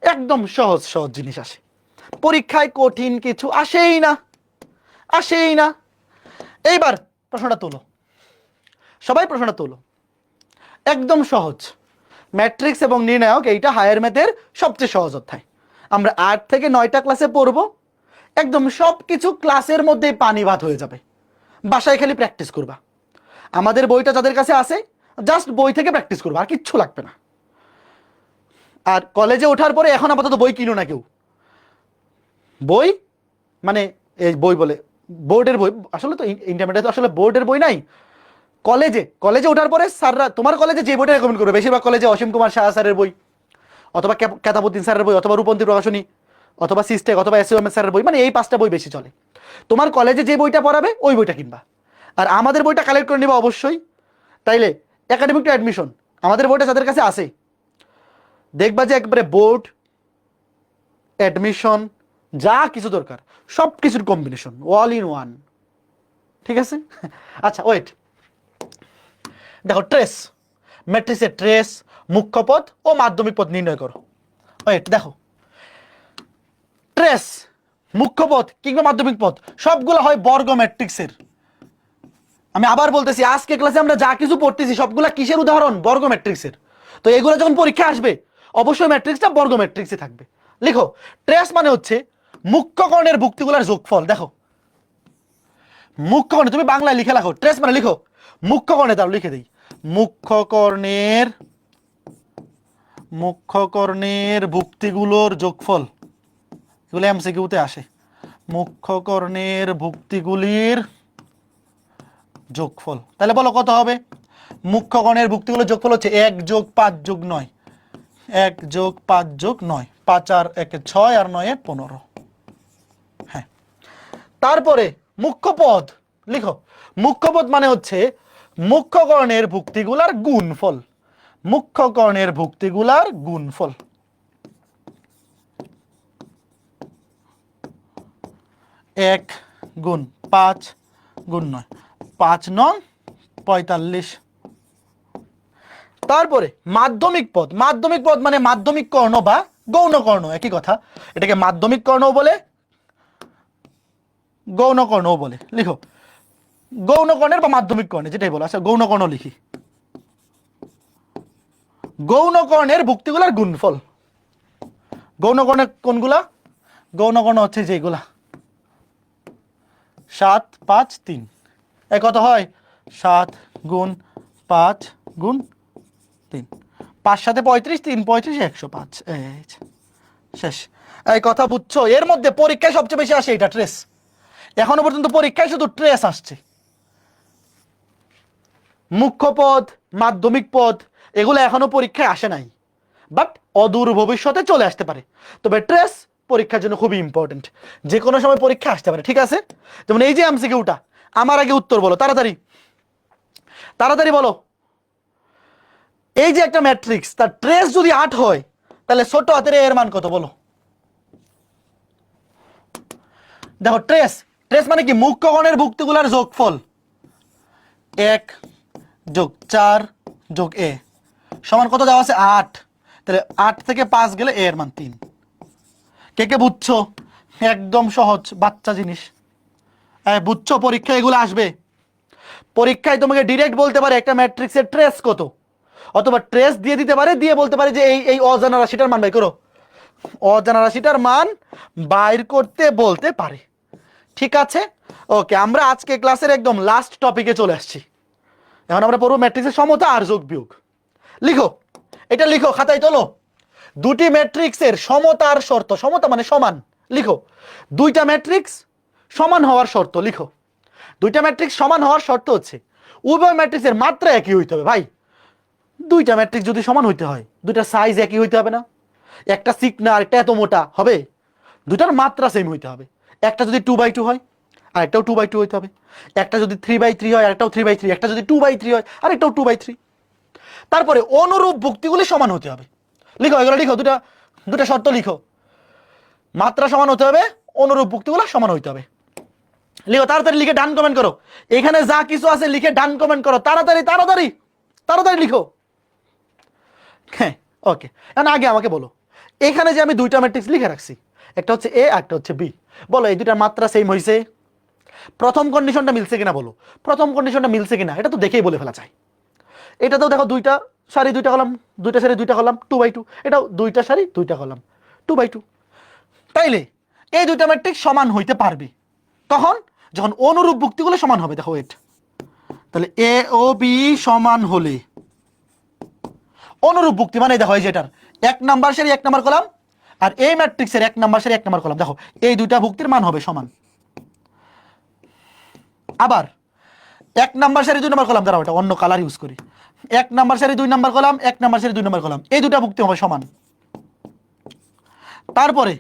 একদম সহজ সহজ জিনিস আসে পরীক্ষায়, কঠিন কিছু আসেই না, আসেই না। এইবার প্রশ্নটা তোলো, সবাই প্রশ্নটা তোলো, একদম সহজ। ম্যাট্রিক্স এবং নির্ণায়ক, এইটা হায়ার ম্যাথের সবচেয়ে সহজ অধ্যায়। আমরা 8 থেকে 9টা ক্লাসে পড়বো, একদম সব কিছু ক্লাসের মধ্যেই পানি ভাত হয়ে যাবে, বাসায় খালি প্র্যাকটিস করবা। আমাদের বইটা যাদের কাছে আছে, জাস্ট বই থেকে প্র্যাকটিস করবা, আর কিচ্ছু লাগবে না। আর কলেজে ওঠার পরে এখন আপাতত বই কিনো না কেউ, বই মানে এই বই বলে বোর্ডের বই, আসলে তো ইন্টারমিডিয়েট আসলে বোর্ডের বই নাই। কলেজে কলেজে ওঠার পরে স্যাররা তোমার কলেজে যে বইটা রেকমেন্ড করবে, বেশিরভাগ কলেজে অসীম কুমার শাহ স্যারের বই, অথবা কেতাবুদ্দিন স্যারের বই, অথবা রূপন্তী প্রকাশনী, অথবা সিস্টেক, অথবা এসইউএম স্যারের বই, মানে এই 5টা বই বেশি চলে। তোমার কলেজে যে বইটা পড়াবে ওই বইটা কিনবা, আর আমাদের বইটা কালেক্ট করে নিবা অবশ্যই। তাইলে একাডেমিক টু অ্যাডমিশন আমাদের বইটা যাদের কাছে আছে, দেখবা যে একবারে বোর্ড, অ্যাডমিশন, যা কিছু দরকার সব কিছুর কম্বিনেশন, অল ইন ওয়ান। ঠিক আছে? আচ্ছা ওয়েট, দেখো ট্রেস, ম্যাট্রিক্সের ট্রেস, মুখ্য পদ ও মাধ্যমিক পদ নির্ণয় করো। ওয়েট দেখো, ট্রেস, মুখ্য পদ কিংবা মাধ্যমিক পদ সবগুলো হয় বর্গ ম্যাট্রিক্সের। আমি আবার বলতেছি, আজকে ক্লাসে আমরা যা কিছু পড়তেছি সবগুলা কিসের উদাহরণ? বর্গ ম্যাট্রিক্সের। তো এগুলো যখন পরীক্ষা আসবে অবশ্যই ম্যাট্রিক্সটা বর্গ ম্যাট্রিক্সে থাকবে। লিখো, ট্রেস মানে হচ্ছে মুখ্যকর্ণের ভুক্তিগুলোর যোগফল। দেখো মুখ্যকর্ণে, তুমি বাংলায় লিখে রাখো, ট্রেস মানে লিখো মুখ্যকর্ণে, তাও লিখে দিই, মুখ্যকর্ণের, মুখ্যকর্ণের ভুক্তিগুলোর যোগফল, এগুলো এমসিকিউতে আসে। মুখ্যকর্ণের ভুক্তিগুলির যোগফল, তাহলে বলো কত হবে? মুখ্যকর্ণের ভুক্তিগুলোর যোগফল হচ্ছে 1 + 5 + 9, 1 + 5 + 9, 5 আর 1 6 আর 9 15। হ্যাঁ, তারপরে মুখ্যপদ লিখো, মুখ্যপদ মানে হচ্ছে মুখ্যকর্ণের ভুক্তিগুলার গুণফল, মুখ্যকর্ণের ভুক্তিগুলার গুণফল। 1 × 5 × 9, 5 × 9 = 45। তারপরে মাধ্যমিক পদ, মাধ্যমিক পদ মানে মাধ্যমিক কর্ণ বা গৌণ কর্ণ একই কথা, এটাকে মাধ্যমিক কর্ণও বলে গৌণ কর্ণও বলে। লিখো গৌণ কর্ণের বা মাধ্যমিক কর্ণের যেটাই বলো। আচ্ছা গৌণ কর্ণ লিখি, গৌণ কর্ণের ভুক্তিগুলার গুণফল। গৌণ কর্ণের কোনগুলা? গৌণ কর্ণ হচ্ছে যেগুলা 7 5 3, এই কত হয় 7 গুণ 5 গুণ 3, 5 7 35, 3 35 105, এই শেষ। এই কথা বুঝছো? এর মধ্যে পরীক্ষায় সবচেয়ে বেশি আসে এটা ট্রেস। এখনো পর্যন্ত পরীক্ষায় শুধু ট্রেস আসছে, মুখ্য পদ মাধ্যমিক পদ এগুলো এখনো পরীক্ষায় আসে নাই, বাট অদূর ভবিষ্যতে চলে আসতে পারে। তবে ট্রেস পরীক্ষার জন্য খুবই ইম্পর্টেন্ট, যে কোনো সময় পরীক্ষা আসতে পারে, ঠিক আছে? যেমন এই যে এমসিকিউটা, আমার আগে উত্তর বলো তাড়াতাড়ি তাড়াতাড়ি বলো। এই যে একটা ম্যাট্রিক্স, তার ট্রেস যদি 8 হয় তাহলে ছোট হাতের এর মান কত বলো? দেখো ট্রেস, ট্রেস মানে কি? মুখ্য গণের ভুক্তিগুলার যোগফল 1 যোগ 4 যোগ এ সমান কত দেওয়া আছে? 8। তাহলে 8 থেকে 5 গেলে এ এর মান 3। কে কে বুঝছো? একদম সহজ বাচ্চা জিনিস, বুঝছো? পরীক্ষায় এগুলো আসবে। পরীক্ষায় তোমাকে ডিরেক্ট বলতে পারে একটা ম্যাট্রিক্সের ট্রেস কত, অথবা ট্রেস দিয়ে দিতে পারে, দিয়ে বলতে পারে যে এই এই অজানা রাশিটার মান বাই করো, অজানা রাশিটার মান বাইর করতে বলতে পারে, ঠিক আছে? ওকে, আমরা আজকে ক্লাসের একদম লাস্ট টপিকে চলে আসছি। এখন আমরা পড়বো ম্যাট্রিক্সের সমতা আর যোগ বিয়োগ। লিখো, এটা লিখো, খাতায় তোলো। দুটি ম্যাট্রিক্সের সমতার শর্ত, সমতা মানে সমান, লিখো দুইটা ম্যাট্রিক্স সমান হওয়ার শর্ত। লিখো দুইটা ম্যাট্রিক্স সমান হওয়ার শর্ত হচ্ছে উভয় ম্যাট্রিক্সের মাত্রা একই হইতে হবে। ভাই দুইটা ম্যাট্রিক্স যদি সমান হইতে হয় দুইটা সাইজ একই হইতে হবে না? একটা চিকনা আর একটা এত মোটা হবে, দুইটার মাত্রা সেম হইতে হবে। একটা যদি 2/2 হয় আর একটাও 2/2 হইতে হবে, একটা যদি 3/3 হয় আর একটাও 3/3, একটা যদি 2/3 হয় আর একটাও 2/3। তারপরে অনুরূপ ভুক্তিগুলি সমান হতে হবে। লিখো এগুলো, লিখো দুটা দুটা শর্ত লিখো, মাত্রা সমান হতে হবে, অনুরূপ ভুক্তিগুলো সমান হইতে হবে। লিখো তাড়াতাড়ি, লিখে ডান কমেন্ট করো। এখানে যা কিছু আছে লিখে ডান কমেন্ট করো, তাড়াতাড়ি তাড়াতাড়ি তাড়াতাড়ি লিখো। হ্যাঁ ওকে, এখন আগে আমাকে বলো, এখানে যে আমি দুইটা ম্যাট্রিক্স লিখে রাখছি, একটা হচ্ছে এ আর একটা হচ্ছে বি, বলো এই দুইটার মাত্রা সেম হয়েছে? প্রথম কন্ডিশনটা মিলছে কিনা বলো, প্রথম কন্ডিশনটা মিলছে কিনা এটা তো দেখেই বলে ফেলা যায়। এটা তো দেখো দুইটা সারি দুইটা কলাম, দুইটা সারি দুইটা কলাম 2/2, এটাও দুইটা সারি দুইটা কলাম 2/2। তাইলে এই দুইটা ম্যাট্রিক্স সমান হইতে পারবে তখন যখন অনুরূপ ভুক্তিগুলো সমান হবে। দেখো এটা, তাহলে এ ও বি সমান হলে অনুরূপ ভুক্তি মানে দেখো এই যেটার 1 নাম্বার সারি 1 নাম্বার কলাম আর এই ম্যাট্রিক্সের 1 নাম্বার সারি 1 নাম্বার কলাম, দেখো এই দুইটা ভুক্তির মান হবে সমান। আবার 1 নাম্বার সারি 2 নাম্বার কলাম, দাঁড়াও এটা অন্য কালার ইউজ করি, 1 নাম্বার সারি 2 নাম্বার কলাম 1 নাম্বার সারি 2 নাম্বার কলাম, এই দুইটা ভুক্তি হবে সমান। তারপরে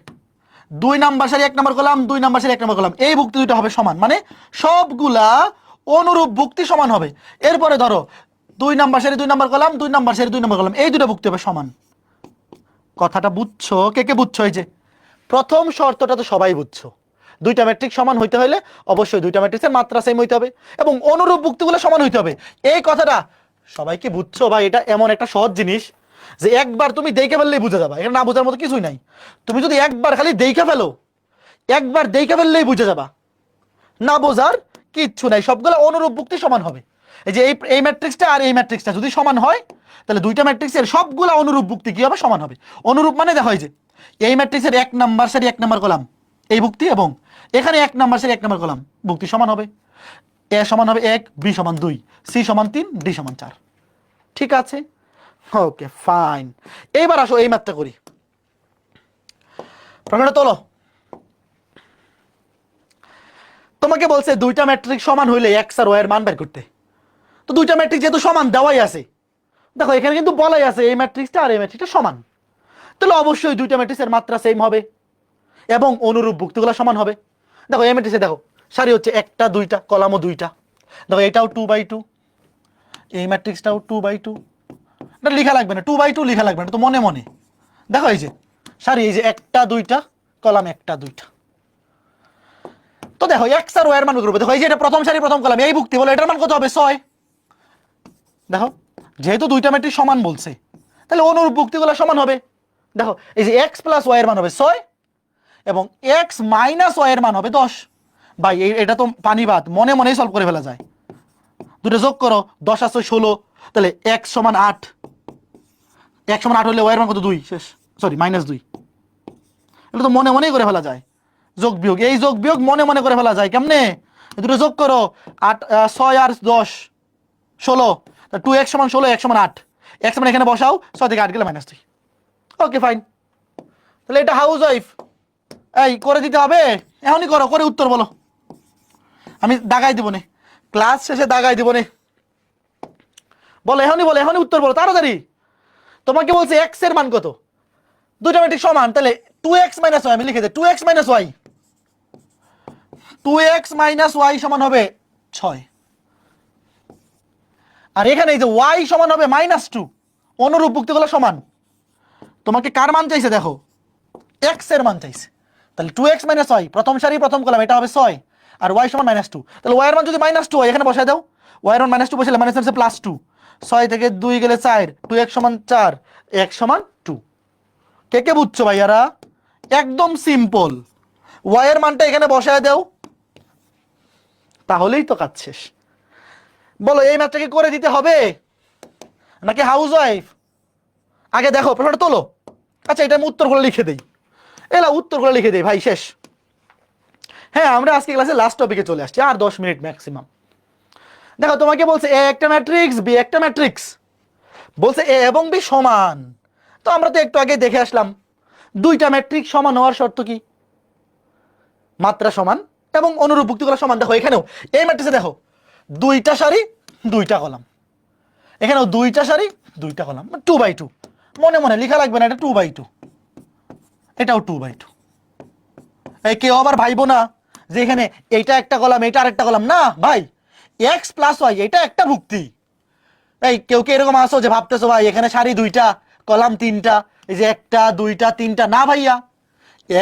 2 নাম্বার সারি 1 নাম্বার কলাম 2 নাম্বার সারি 1 নাম্বার কলাম, এই ভুক্তি দুটো হবে সমান, মানে সবগুলা অনুরূপ ভুক্তি সমান হবে। এরপরে ধরো 2 নাম্বার সারি 2 নাম্বার কলাম 2 নাম্বার সারি 2 নাম্বার কলাম, এই দুটো ভুক্তি হবে সমান। কথাটা বুঝছো? কে কে বুঝছো? এই যে প্রথম শর্তটা তো সবাই বুঝছো, দুইটা ম্যাট্রিক্স সমান হইতে হলে অবশ্যই দুইটা ম্যাট্রিক্সের মাত্রা সেম হইতে হবে এবং অনুরূপ ভুক্তিগুলো সমান হইতে হবে। এই কথাটা সবাইকে বুঝছো? ভাই এটা এমন একটা সহজ জিনিস যে একবার তুমি দেখে ফেললেই বুঝে যাবা, এটা না বোঝার মতো কিছুই নাই। তুমি যদি একবার খালি দেখে ফেলো, একবার দেখে ফেললেই বুঝে যাবা, না বোঝার কিচ্ছু নাই। সবগুলো অনুরূপ ভুক্তি সমান হবে। এই যে এই ম্যাট্রিক্সটা আর এই ম্যাট্রিক্সটা যদি সমান হয় তাহলে দুইটা ম্যাট্রিক্সের সবগুলা অনুরূপ ভুক্তি কি হবে? সমান হবে। অনুরূপ মানে দেখো এই যে এই ম্যাট্রিক্সের 1 নাম্বার সারি 1 নাম্বার কলাম এই ভুক্তি এবং এখানে 1 নাম্বার সারি 1 নাম্বার কলাম ভুক্তি সমান হবে। এ সমান হবে 1, বি সমান 2, সি সমান 3, ডি সমান 4। ঠিক আছে, ওকে ফাইন। এইবার আসো এই ম্যাথটা করি। প্রশ্নটা তোলো। তোমাকে বলছে দুইটা ম্যাট্রিক্স সমান হইলে এক্স আর ওয়াই এর মান বের করতে। তো দুইটা ম্যাট্রিক্স যেহেতু সমান দেওয়াই আছে, দেখো এখানে কিন্তু বলাই আছে এই ম্যাট্রিক্সটা আর এই ম্যাট্রিক্সটা সমান, তাহলে অবশ্যই দুইটা ম্যাট্রিক্সের মাত্রা সেম হবে এবং অনুরূপ ভুক্তিগুলো সমান হবে। দেখো এই ম্যাট্রিক্সে দেখো সারি হচ্ছে 1টা 2টা কলামও 2টা, দেখো এটাও 2/2, এই ম্যাট্রিক্সটাও 2/2, এটা লেখা লাগবে না 2/2 লেখা লাগবে না, তো মনে মনে দেখো এই যে সারি এই যে 1টা 2টা কলাম 1টা 2টা। তো দেখো এক্স আর ওয়াই এর মান বের করবে। দেখো এই যে এটা প্রথম সারি প্রথম কলাম এই ভুক্তি বলে এটার মান কত হবে? 6। দেখো যেহেতু দুইটা ম্যাট্রিক্স সমান বলছে তাহলে অনুরূপ ভুক্তিগুলো সমান হবে, দেখো এই যে এক্স প্লাস ওয়াই এর মান হবে 6 এবং এক্স মাইনাস ওয়াই এর মান হবে 10। ভাই এটা তো পানি ভাত, মনে মনেই সলভ করে ফেলা যায়। দুটো যোগ করো, 10 আর 6 16, তাহলে এক্স সমান 8। এক্স সমান 8 হলে ওয়াই এর মান কত? 2, শেষ। সরি, -2। এটা তো মনে মনেই করে ফেলা যায়। যোগ বিয়োগ, এই যোগ বিয়োগ মনে মনে করে ফেলা যায়। কেমনে? দুটো যোগ করো, 8 6 আর 10 16, 2x সমান 16, x সমান 8। x মানে এখানে বসাও, 6 থেকে 8 গেলে -2। Okay fine. তাহলে এটা হাউস ওয়াইফ এই করে দিতে হবে, এখনই করো, করে উত্তর বলো। আমি দাগাই দিব নে, ক্লাস শেষে দাগাই দিব নে। বলো এখনই, বলো এখনই উত্তর বলো তাড়াতাড়ি। তোমাকে বলছে x এর মান কত? দুইটা ম্যাট্রিক্স সমান, তাহলে 2x - y আমি লিখে দিই। 2x - y, 2x - y সমান হবে 6। আর এখানে এই যে y সমান হবে -2। অনুরূপ যুক্তিগুলো সমান। তোমাকে কার মান চাইছে দেখো, x এর মান চাইছে। তাহলে 2x - y, প্রথম সারি প্রথম কলাম, এটা হবে 6 আর y সমান -2। তাহলে y এর মান যদি -2 হয় এখানে বসায় দাও। y এর মান -2 বসালে মানে হচ্ছে +2, 6 থেকে 2 গেলে 4, 2x সমান 4, x সমান 2। কে কে বুঝছো ভাইয়ারা? একদম সিম্পল। y এর মানটা এখানে বসায় দাও, তাহলেই তো কাজ শেষ। বলো এই ম্যাথটাকে করে দিতে হবে নাকি হাউস ওয়াইফ? আগে দেখো প্রশ্নটা তোলো। আচ্ছা, এটা আমি উত্তরগুলো লিখে দেই। এলা উত্তরগুলো লিখে দেই ভাই, শেষ। হ্যাঁ, আমরা আজকে ক্লাসে লাস্ট টপিকে চলে আসছি, আর 10 মিনিট ম্যাক্সিমাম। দেখো তোমাকে বলছে এ একটা ম্যাট্রিক্স, বি একটা ম্যাট্রিক্স। বলছে এ এবং বি সমান। তো আমরা তো একটু আগে দেখে আসলাম, দুইটা ম্যাট্রিক্স সমান হওয়ার শর্ত কি? মাত্রা সমান এবং অনুরূপ যুক্তিগুলো সমান। দেখো এখানেও এই ম্যাট্রিক্সে দেখো দুইটা সারি দুইটা কলাম, এখানেও দুইটা সারি দুইটা কলাম, 2/2। মনে মনে লেখা লাগবে না, এটা 2/2, এটাও 2/2। এই কেউ আবার ভাইবো না যে এখানে এইটা একটা কলাম এটা আরেকটা কলাম, না ভাই, x + y এটা একটা ভুক্তি। এই কেউ কি এরকম আসো যে ভাবতেছো ভাই এখানে সারি দুইটা কলাম তিনটা, এই যে একটা দুইটা তিনটা? না ভাইয়া,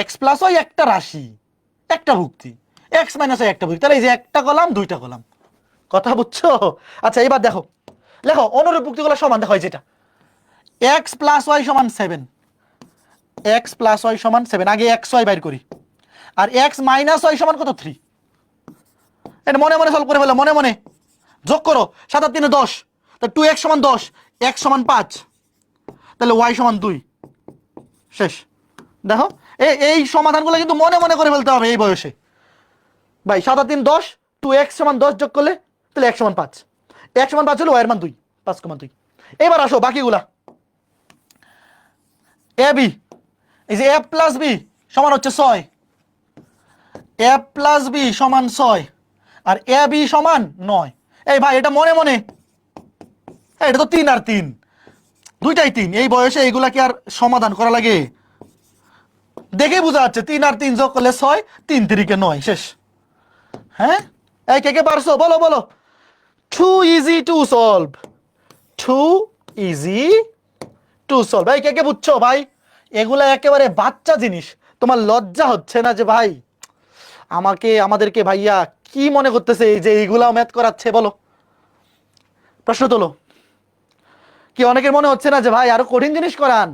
x + y একটা রাশি, একটা ভুক্তি, x - y একটা ভুক্তি। তাহলে এই যে একটা কলাম দুইটা কলাম, কথা বুঝছো? আচ্ছা এবার দেখো, লেখো অনুরূপ যুক্তিগুলো সমান। দেখো যেটা x + y সমান 7, x + y সমান 7, আগে x y বাইর করি। আর x - y সমান কত? 3। এটা মনে মনে সলভ করে ফেলো, মনে মনে যোগ করো, 7 আর 3 10, তো 2x সমান 10, x সমান 5, তাহলে y সমান 2, শেষ। দেখো এই সমাধানগুলো কিন্তু মনে মনে করে ফেলতে হবে এই বয়সে। ভাই 7 আর 3 10, 2x সমান 10 যোগ করলে তাহলে x সমান 5, x সমান 5 হলো y এর মান 2, 5,2। এবার আসো বাকিগুলা। এ বি, এই যে a + b সমান হচ্ছে 6, a + b সমান 6 আর a b সমান 9। এই ভাই এটা মনে মনে, এটা তো 3 আর 3, দুইটাই 3। এই বয়সে এইগুলা কি আর সমাধান করা লাগে? দেখে বোঝা যাচ্ছে 3 আর 3 যোগ করলে 6, 3 3 9, শেষ। হ্যাঁ, এই কে কে পারছো বলো বলো। Too easy to solve, too easy to solve. ভাই কে কে বুঝছো ভাই? এগুলা একেবারে বাচ্চা জিনিস। তোমার লজ্জা হচ্ছে না যে ভাই আমাদেরকে ভাইয়া কি মনে করতেছে এই যে এইগুলা ম্যাথ করাচ্ছে? বলো, প্রশ্ন তোলো। কি অনেকের মনে হচ্ছে না যে ভাই আরো কঠিন জিনিস করান?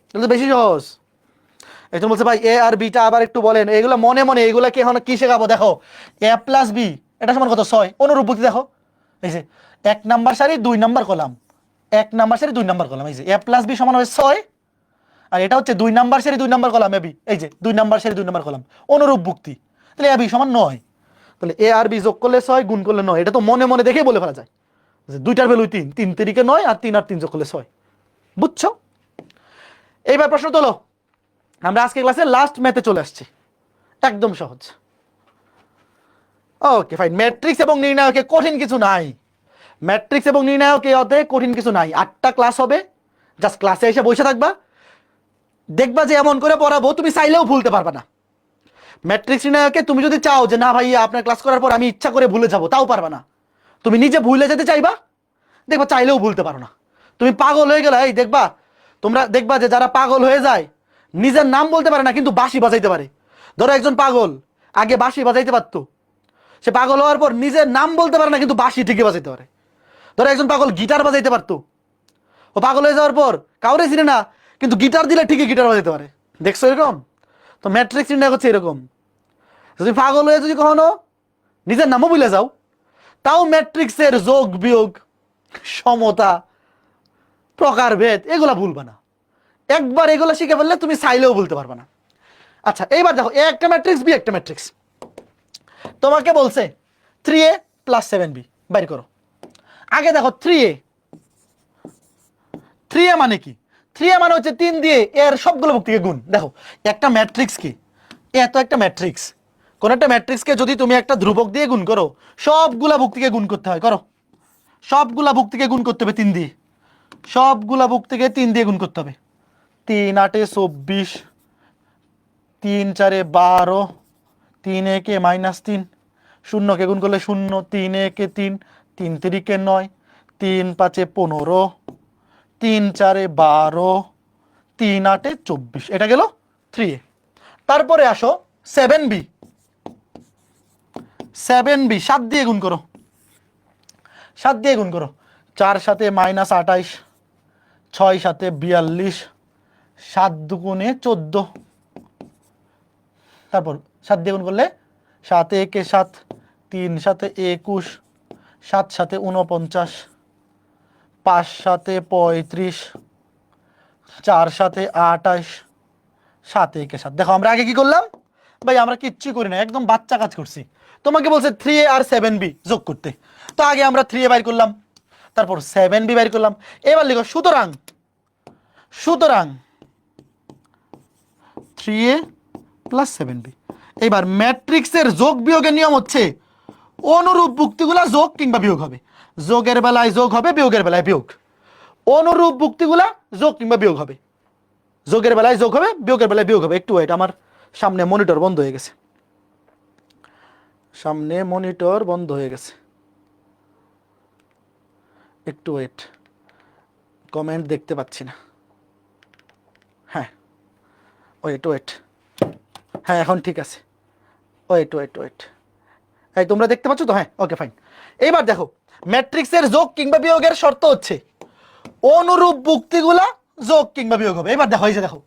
তাহলে তো বেশি সহজ। এই তো বলছে ভাই এ আর বিটা আবার একটু বলেন। এগুলো মনে মনে, এগুলা কি এখন কি শেখাবো? দেখো a + b এটা সমান কত? 6। অনুরূপ যুক্তি দেখো, এই যে 1 নাম্বার সারি 2 নাম্বার কলাম, 1 নাম্বার সারি 2 নাম্বার কলাম, এই যে a + b সমান হবে 6 আর এটা হচ্ছে 2 নাম্বার সারি 2 নাম্বার কলাম ab, এই যে 2 নাম্বার সারি 2 নাম্বার কলাম, অনুরূপ যুক্তি। তাহলে ab সমান 9। তাহলে a আর b যোগ করলে 6, গুণ করলে 9। এটা তো মনে মনে দেখেই বলে ফেলা যায় যে দুইটার ভ্যালু 3, 3 3 9 আর 3 আর 3 যোগ করলে 6। বুঝছো? এইবার প্রশ্ন তোলো। আমরা আজকে ক্লাসে লাস্ট ম্যাথে চলে আসছি, একদম সহজ। Okay fine. ম্যাট্রিক্স এবং নির্ণায়কে কঠিন কিছু নাই, ম্যাট্রিক্স এবং নির্ণায়কে অতে কঠিন কিছু নাই। 8টা ক্লাস হবে, জাস্ট ক্লাসে এসে বসে থাকবা, দেখবা যে এমন করে পড়াবো তুমি চাইলেও ভুলতে পারবা না। ম্যাট্রিক্স নির্ণায়কে তুমি যদি চাও যে না ভাইয়া আপনার ক্লাস করার পর আমি ইচ্ছা করে ভুলে যাবো, তাও পারবা না। তুমি নিজে ভুলে যেতে চাইবা, দেখবা চাইলেও ভুলতে পারো না। তুমি পাগল হয়ে গেলে এই দেখবা, তোমরা দেখবা যে যারা পাগল হয়ে যায় নিজের নাম বলতে পারে না কিন্তু বাঁশি বাজাইতে পারে। ধরো একজন পাগল আগে বাঁশি বাজাইতে পারতো, সে পাগল হওয়ার পর নিজের নাম বলতে পারে না কিন্তু বাঁশি ঠিকই বাজাইতে পারে। ধরো একজন পাগল গিটার বাজাইতে পারতো, ও পাগল হয়ে যাওয়ার পর কাউরে চিনে না কিন্তু গিটার দিলে ঠিকই গিটার বাজাতে পারে। দেখছো এরকম? তো ম্যাট্রিক্স নির্ণয় করছে এরকম। যদি পাগল হয়ে যদি কখনো নিজের নামও ভুলে যাও, তাও ম্যাট্রিক্সের যোগ বিয়োগ, সমতা, প্রকারভেদ এগুলা ভুলবা না। একবার এগুলো শিখে ফেললে তুমি চাইলেও বলতে পারবে না। আচ্ছা এইবার দেখো, এ একটা ম্যাট্রিক্স, বি একটা ম্যাট্রিক্স। তোমাকে বলছে 3a + 7b বাইর করো। আগে দেখো 3a, 3a মানে কি? 3a মানে হচ্ছে 3 দিয়ে এর সবগুলো ভুক্তিকে গুণ। দেখো একটা ম্যাট্রিক্স কি, এত একটা ম্যাট্রিক্স, কোন একটা ম্যাট্রিক্সকে যদি তুমি একটা ধ্রুবক দিয়ে গুণ করো, সবগুলা ভুক্তিকে গুণ করতে হয়। করো, সবগুলা ভুক্তিকে গুণ করতে হবে 3 দিয়ে, সবগুলা ভুক্তিকে 3 দিয়ে গুণ করতে হবে। 3 8 24, 3 4 12, 3 1 -3, শূন্যকে গুণ করলে 0, 3 1 3, 3 3 9, 3 5 15, 3 4 12, 3 8 24, এটা গেল 3a। তারপরে আসো 7b, 7b 7 দিয়ে গুণ করো, 7 দিয়ে গুণ করো। 4 7 -28, 6 7 42, 7 2 14, তারপর 7 দিয়ে গুণ করলে 7 1 7, 3 7 21, 7 7 49, 5 7 35, 4 7 28, 7 1 7। দেখো আমরা আগে কি করলাম ভাই? আমরা কিচ্ছু করি না, একদম বাচ্চা কাজ করছি। তোমাকে বলছে 3a আর 7b যোগ করতে, তো আগে আমরা 3a বাইর করলাম, তারপর 7b বাইর করলাম। এবার লিখো সুতরাং, সুতরাং 3a + 7b। এবার ম্যাট্রিক্সের যোগ বিয়োগের নিয়ম হচ্ছে অনুরূপ ভুক্তিগুলা যোগ কিংবা বিয়োগ হবে। যোগের বেলায় যোগ হবে, বিয়োগের বেলায় বিয়োগ। অনুরূপ ভুক্তিগুলা যোগ কিংবা বিয়োগ হবে, যোগের বেলায় যোগ হবে, বিয়োগের বেলায় বিয়োগ হবে। একটু ওয়েট, আমার সামনে মনিটর বন্ধ হয়ে গেছে, সামনে মনিটর বন্ধ হয়ে গেছে, একটু ওয়েট, কমেন্ট দেখতে পাচ্ছি না। হ্যাঁ ওয়েট ওয়েট, হ্যাঁ এখন ঠিক আছে। ওয়েট ওয়েট ওয়েট, এই তোমরা দেখতে পাচ্ছ তো? হ্যাঁ ওকে ফাইন। এইবার দেখো ম্যাট্রিক্সের যোগ কিংবা বিয়োগের শর্ত হচ্ছে অনুরূপ ভুক্তিগুলা যোগ কিংবা বিয়োগ হবে। এবার দেখো, এই যে দেখো,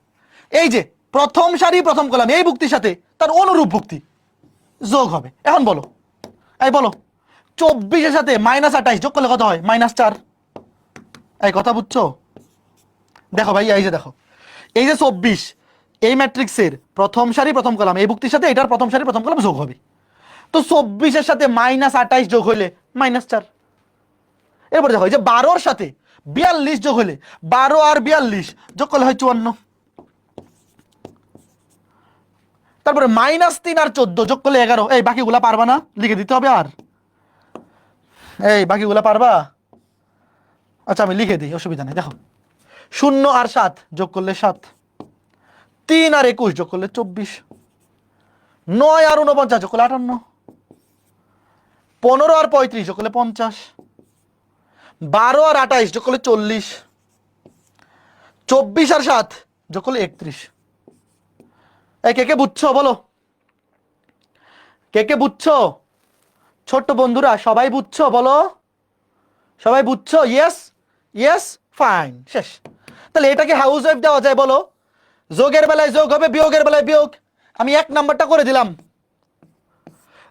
এই যে প্রথম সারি প্রথম কলাম, এই ভুক্তির সাথে তার অনুরূপ ভুক্তি যোগ হবে। এখন বলো, এই বলো 24-এর সাথে -28 যোগ করলে কত হয়? -4। এই কথা বুঝছো? দেখো ভাই, এই যে দেখো, এই যে 24, এই ম্যাট্রিক্সের প্রথম সারি প্রথম কলাম, এই ভুক্তির সাথে এটার প্রথম সারি প্রথম কলাম যোগ হবে। তো 24-এর সাথে -28 যোগ হইলে -4। এরপর দেখো, এই যে 12-এর সাথে 42 যোগ হলে, 12 আর 42 যোগ করলে হয় 54। তারপরে -3 আর 14 যোগ করলে 11। এই বাকিগুলা পারবা না? লিখে দিতে হবে। আর এই বাকিগুলা পারবা? আচ্ছা আমি লিখে দিই, অসুবিধা নেই। দেখো 0 আর 7 যোগ করলে 7, 3 আর 21 যোগ করলে 24, 9 আর 49 যোগ করলে 58, 15 আর 35 যোগ করলে 50, 12 আর 28 যোগ করলে 40, 24 আর 7 যোগ করলে 31। এই কে কে বুঝছো বলো? কে কে বুঝছো? ছোট্ট বন্ধুরা সবাই বুঝছো বলো? সবাই বুঝছো? ইয়েস ইয়েস, ফাইন, শেষ। তাহলে এটাকে হাউস ওয়াইফ দেওয়া যায় বলো? যোগের বেলায় যোগ হবে, বিয়োগের বেলায় বিয়োগ। আমি 1 নাম্বারটা করে দিলাম,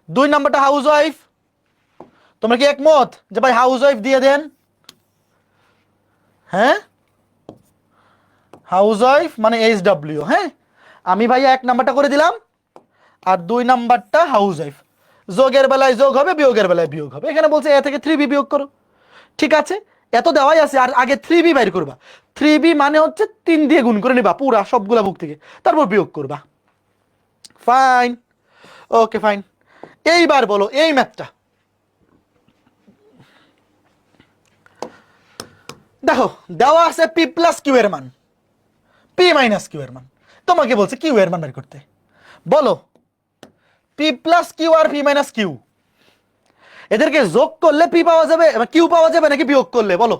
2 নাম্বারটা হাউস ওয়াইফ। তোমরা কি একমত যে ভাই হাউস ওয়াইফ দিয়ে দেন? হ্যাঁ, হাউস ওয়াইফ মানে HW। হ্যাঁ, আমি ভাইয়া 1 নাম্বারটা করে দিলাম, আর 2 নাম্বারটা হাউস ওয়াইফ। যোগের বেলায় যোগ হবে, বিয়োগের বেলায় বিয়োগ হবে। এখানে বলছে এ থেকে 3b বিয়োগ করো। ঠিক আছে, এত দেওয়াই আছে। আর আগে 3b বাইর করবা। 3b মানে হচ্ছে 3 দিয়ে গুণ করে নিবা পুরা সবগুলা বুক থেকে, তারপর বিয়োগ করবা। Fine, okay fine. এইবার বলো এই ম্যাথটা। দেখো দেওয়া আছে p + q এর মান, p - q এর মান। তোমাকে বলছে q এর মান বের করতে। বলো p + q আর p - q, এদেরকে যোগ করলে p পাওয়া যাবে, q পাওয়া যাবে নাকি বিয়োগ করলে? বলো,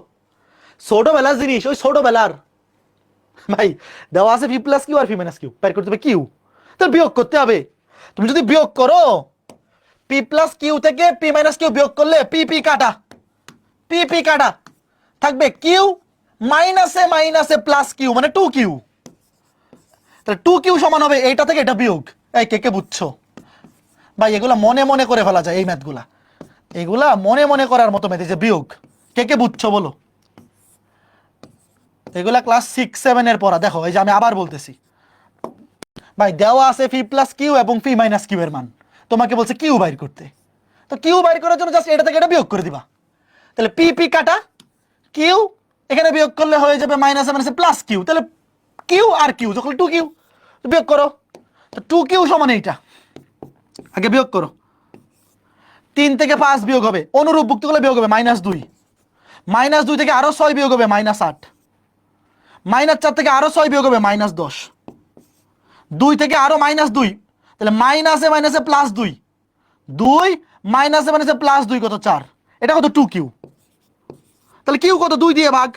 ছোটবেলার জিনিস, ওই ছোটবেলার। ভাই দেওয়া আছে p + q আর p - q, বের করতে হবে q, তো বিয়োগ করতে হবে। তুমি যদি বিয়োগ করো p + q থেকে p - q বিয়োগ করলে p কাটা, p কাটা থাকবে q মাইনাসে মাইনাসে প্লাস কিউ মানে 2q, তাহলে 2q সমান হবে এইটা থেকে এটা বিয়োগ। এই কে কে বুঝছো ভাই? এগুলা মনে মনে করে ফেলা যায়, এই ম্যাথগুলা এগুলা মনে মনে করার মতো ম্যাথ, যে বিয়োগ। কে কে বুঝছো বলো? এগুলা ক্লাস 6-7 এর পড়া। দেখো এই যে আমি আবার বলতেছি ভাই, দেওয়া আছে ফি প্লাস কিউ এবং ফি মাইনাস কিউ এর মান, তোমাকে বলছে কিউ বাইর করতে। তো কিউ বাইর করার জন্য জাস্ট এটা থেকে এটা বিয়োগ করে দিবা। তাহলে পি পি কাটা, কিউ এখানে বিয়োগ করলে হয়ে যাবে মাইনাসে মাইনাসে প্লাস কিউ। তাহলে কিউ আর কিউ যখন 2q, বিয়োগ করো। তো 2q সমান এইটা, আগে বিয়োগ করো। 3 থেকে 5 বিয়োগ হবে, অনুরূপ ভুক্তি করলে বিয়োগ হবে -2, -2 থেকে আরো 6 বিয়োগ হবে -8, -4 থেকে আরো 6 বিয়োগ হবে -10, 2 থেকে আরো -2, তাহলে মাইনাসে মাইনাসে প্লাস 2, 2 মাইনাসে মাইনাসে প্লাস 2 কত 4, এটা কত 2q। তাহলে কিউ কত 2 দিয়ে ভাগ,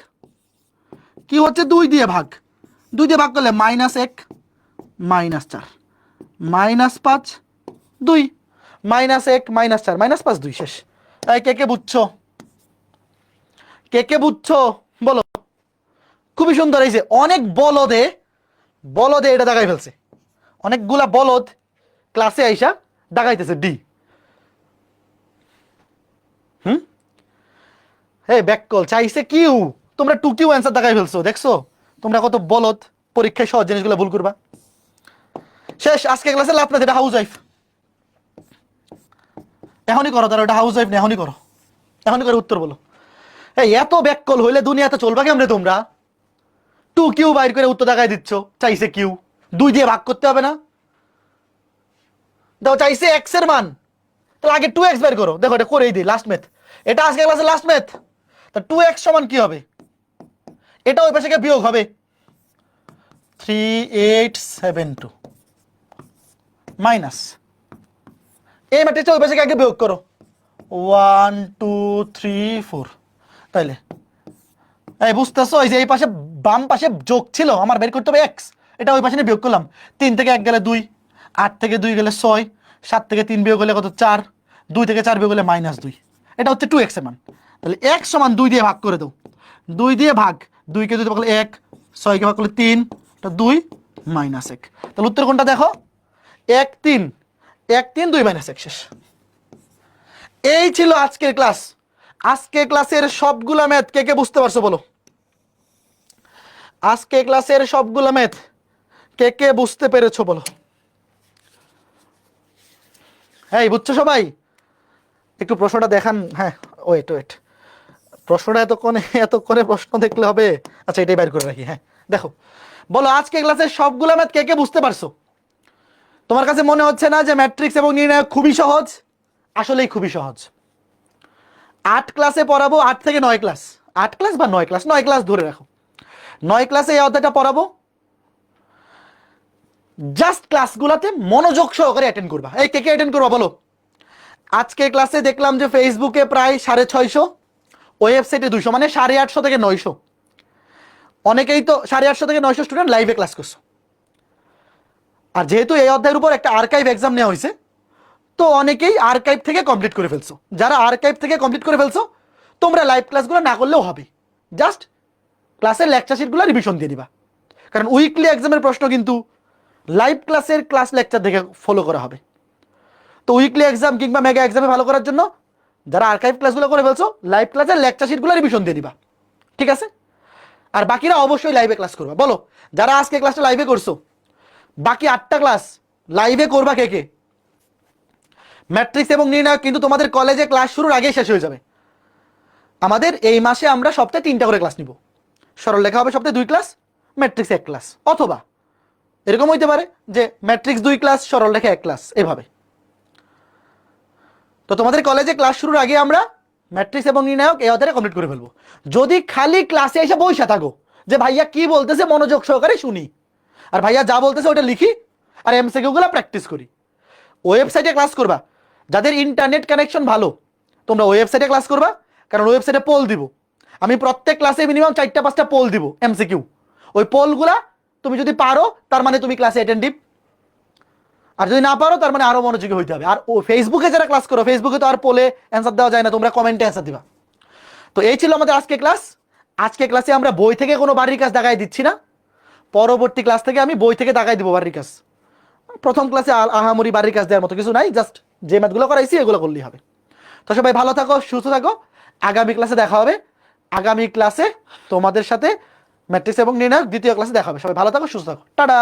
কিউ হচ্ছে 2 দিয়ে ভাগ, 2 দিয়ে ভাগ করলে -1 -4 -5 2, -1 -4 -5 2 শেষ। এই কে কে বুঝছো? কে কে বুঝছো বলো? খুবই সুন্দর। এই যে অনেক বলদে বলদে এটা দাগাই ফেলছে, অনেকগুলা বলদ ক্লাসে আইসা দাগাইতেছে ডি। হে ব্যাককল চাইছে কিউ, তোমরা 2q অ্যান্সার দাগাই ফেলছো। দেখছো তোমরা কত বলদ, পরীক্ষায় সহজ জিনিসগুলো ভুল করবা। শেষ আজকে ক্লাসে লাভ না, এটা হাউস ওয়াইফ। এখনই করো, তারা ওটা হাউস ওয়াইফ না, এখনই করো, এখনই করে উত্তর বলো। এই এত ব্যাককল হইলে দুনিয়াতে চলবা কেমনে? তোমরা 2q বাইর করে উত্তর দাগাই দিচ্ছ, চাইছে কিউ 2 দিয়ে ভাগ করতে হবে না? দেখো চাইছে x এর মান, তাহলে আগে 2x বের করো। দেখো এটা করেই দিই, লাস্ট ম্যাথ এটা, আজকে ক্লাসে লাস্ট ম্যাথ। তা 2x সমান কি হবে? এটা ওই পাশে বিয়োগ হবে 3872 মাইনাস এই ম্যাট্রিক্সটা ওই পাশে আগে বিয়োগ করো 1 2 3 4। তাইলে এই বুঝতেছো, এই যে এই পাশে বাম পাশে যোগ ছিল, আমার বের করতে হবে x, এটা ওই পাশে নিয়ে বিয়োগ করলাম। 3 থেকে 1 গেলে 2, 8 থেকে 2 গেলে 6, 7 থেকে 3 বিয়োগ হলে কত 4, 2 থেকে 4 বিয়োগ হলে -2, এটা হচ্ছে 2x এর মান। তাহলে x সমান 2 দিয়ে ভাগ করে দাও, 2 দিয়ে ভাগ, 2 কে 2 দিয়ে ভাগ করলে 1, 6 কে ভাগ করলে 3, এটা 2 -1। তাহলে উত্তর কোনটা দেখো? 1 3 1 3 2 -1 শেষ। এই ছিল আজকের ক্লাস। আজকে ক্লাসের সবগুলা ম্যাথ কে কে বুঝতে পারছো বলো? আজকে ক্লাসের সবগুলা ম্যাথ কে কে বুঝতে পেরেছো বলো? হ্যাঁ বুঝছো সবাই? একটু প্রশ্নটা দেখান। হ্যাঁ ওয়েট ওয়েট, প্রশ্নটা এতক্ষণে প্রশ্ন দেখলে হবে? আচ্ছা এটাই বের করে রাখি। হ্যাঁ দেখো, বলো আজকে ক্লাসের সবগুলা ম্যাথ কে কে বুঝতে পারছো? তোমার কাছে মনে হচ্ছে না যে ম্যাট্রিক্স এবং নির্ণায়ক খুবই সহজ? আসলেই খুবই সহজ। 8 ক্লাসে পড়াবো, 8 থেকে 9 ক্লাস, 8 ক্লাস বা 9 ক্লাস, 9 ক্লাস ধরে রাখো। 9 ক্লাসে এই অধ্যায়টা পড়াবো। জাস্ট ক্লাসগুলোতে মনোযোগ সহকারে অ্যাটেন্ড করবা। এই কে কে অ্যাটেন্ড করবা বলো? আজকে ক্লাসে দেখলাম যে ফেসবুকে প্রায় 650, ওয়েবসাইটে 200, মানে 850 থেকে 900। অনেকেই তো 850 থেকে 900 স্টুডেন্ট লাইভে ক্লাস করছো। আর যেহেতু এই অধ্যায়ের উপর একটা আর্কাইভ এক্সাম নেওয়া হয়েছে, তো অনেকেই আর্কাইভ থেকে কমপ্লিট করে ফেলছো। যারা আর্কাইভ থেকে কমপ্লিট করে ফেলছো, তোমরা লাইভ ক্লাসগুলো না করলেও হবে, জাস্ট ক্লাসের লেকচার শিটগুলো রিভিশন দিয়ে দিবা। কারণ উইকলি এক্সামের প্রশ্ন কিন্তু লাইভ ক্লাসের ক্লাস লেকচার দেখে ফলো করা হবে। তো উইকলি এক্সাম কিংবা মেগা এক্সামে ভালো করার জন্য যারা আর্কাইভ ক্লাসগুলো করে ফেলছো, লাইভ ক্লাসের লেকচার শিটগুলো রিভিশন দিয়ে দিবা, ঠিক আছে? আর বাকিরা অবশ্যই লাইভে ক্লাস করবা। বলো যারা আজকে ক্লাসটা লাইভে করছো, বাকি 8টা ক্লাস লাইভে করবা কে কে? ম্যাট্রিক্স এবং নির্ণায়ক কিন্তু তোমাদের কলেজে ক্লাস শুরুর আগেই শেষ হয়ে যাবে। আমাদের এই মাসে আমরা সপ্তাহে 3টা করে ক্লাস নিব। সরলরেখা হবে সপ্তাহে 2 ক্লাস, ম্যাট্রিক্স 1 ক্লাস, অথবা এরকম হইতে পারে যে ম্যাট্রিক্স 2 ক্লাস, সরলরেখা 1 ক্লাস, এভাবে। তো তোমাদের কলেজে ক্লাস শুরুর আগে আমরা ম্যাট্রিক্স এবং নির্ণায়ক এই অধ্যায়টা কমপ্লিট করে ফেলবো। যদি খালি ক্লাসে এসে বসে থাকো যে ভাইয়া কি বলতেছে মনোযোগ সহকারে শুনি, আর ভাইয়া যা বলতেছে ওটা লিখি, আর এমসিকিউগুলো প্র্যাকটিস করি, ওয়েবসাইটে ক্লাস করবা। যাদের ইন্টারনেট কানেকশন ভালো, তোমরা ওয়েবসাইটে ক্লাস করবা, কারণ ওয়েবসাইটে পোল দিব। আমি প্রত্যেক ক্লাসে মিনিমাম 4টা 5টা পোল দিব এমসিকিউ। ওই পোলগুলা তুমি যদি পারো তার মানে তুমি ক্লাসে অ্যাটেন্টিভ, আর যদি না পারো তার মানে আরো মনোযোগী হইতে হবে। আর ও ফেসবুকে যারা ক্লাস করো, ফেসবুকে তো আর পোলে অ্যান্সার দেওয়া যায় না, তোমরা কমেন্টে অ্যান্সার দিবা। তো এই ছিল আমাদের আজকে ক্লাস। আজকে ক্লাসে আমরা বই থেকে কোনো বাড়ির কাজ দেখাই দিচ্ছি না, পরবর্তী ক্লাস থেকে আমি বই থেকে দেখাই দিব বাড়ির কাজ। প্রথম ক্লাসে আহামরি বাড়ির কাজ দেওয়ার মতো কিছু নাই, জাস্ট যে ম্যাথগুলো করাইছি এগুলো করলেই হবে। তো সবাই ভালো থাকো, সুস্থ থাকো, আগামী ক্লাসে দেখা হবে। আগামী ক্লাসে তোমাদের সাথে ম্যাট্রিক্স এবং নির্ণায়ক দ্বিতীয় ক্লাসে দেখা হবে। সবাই ভালো থাকো, সুস্থ থাকো, টাটা।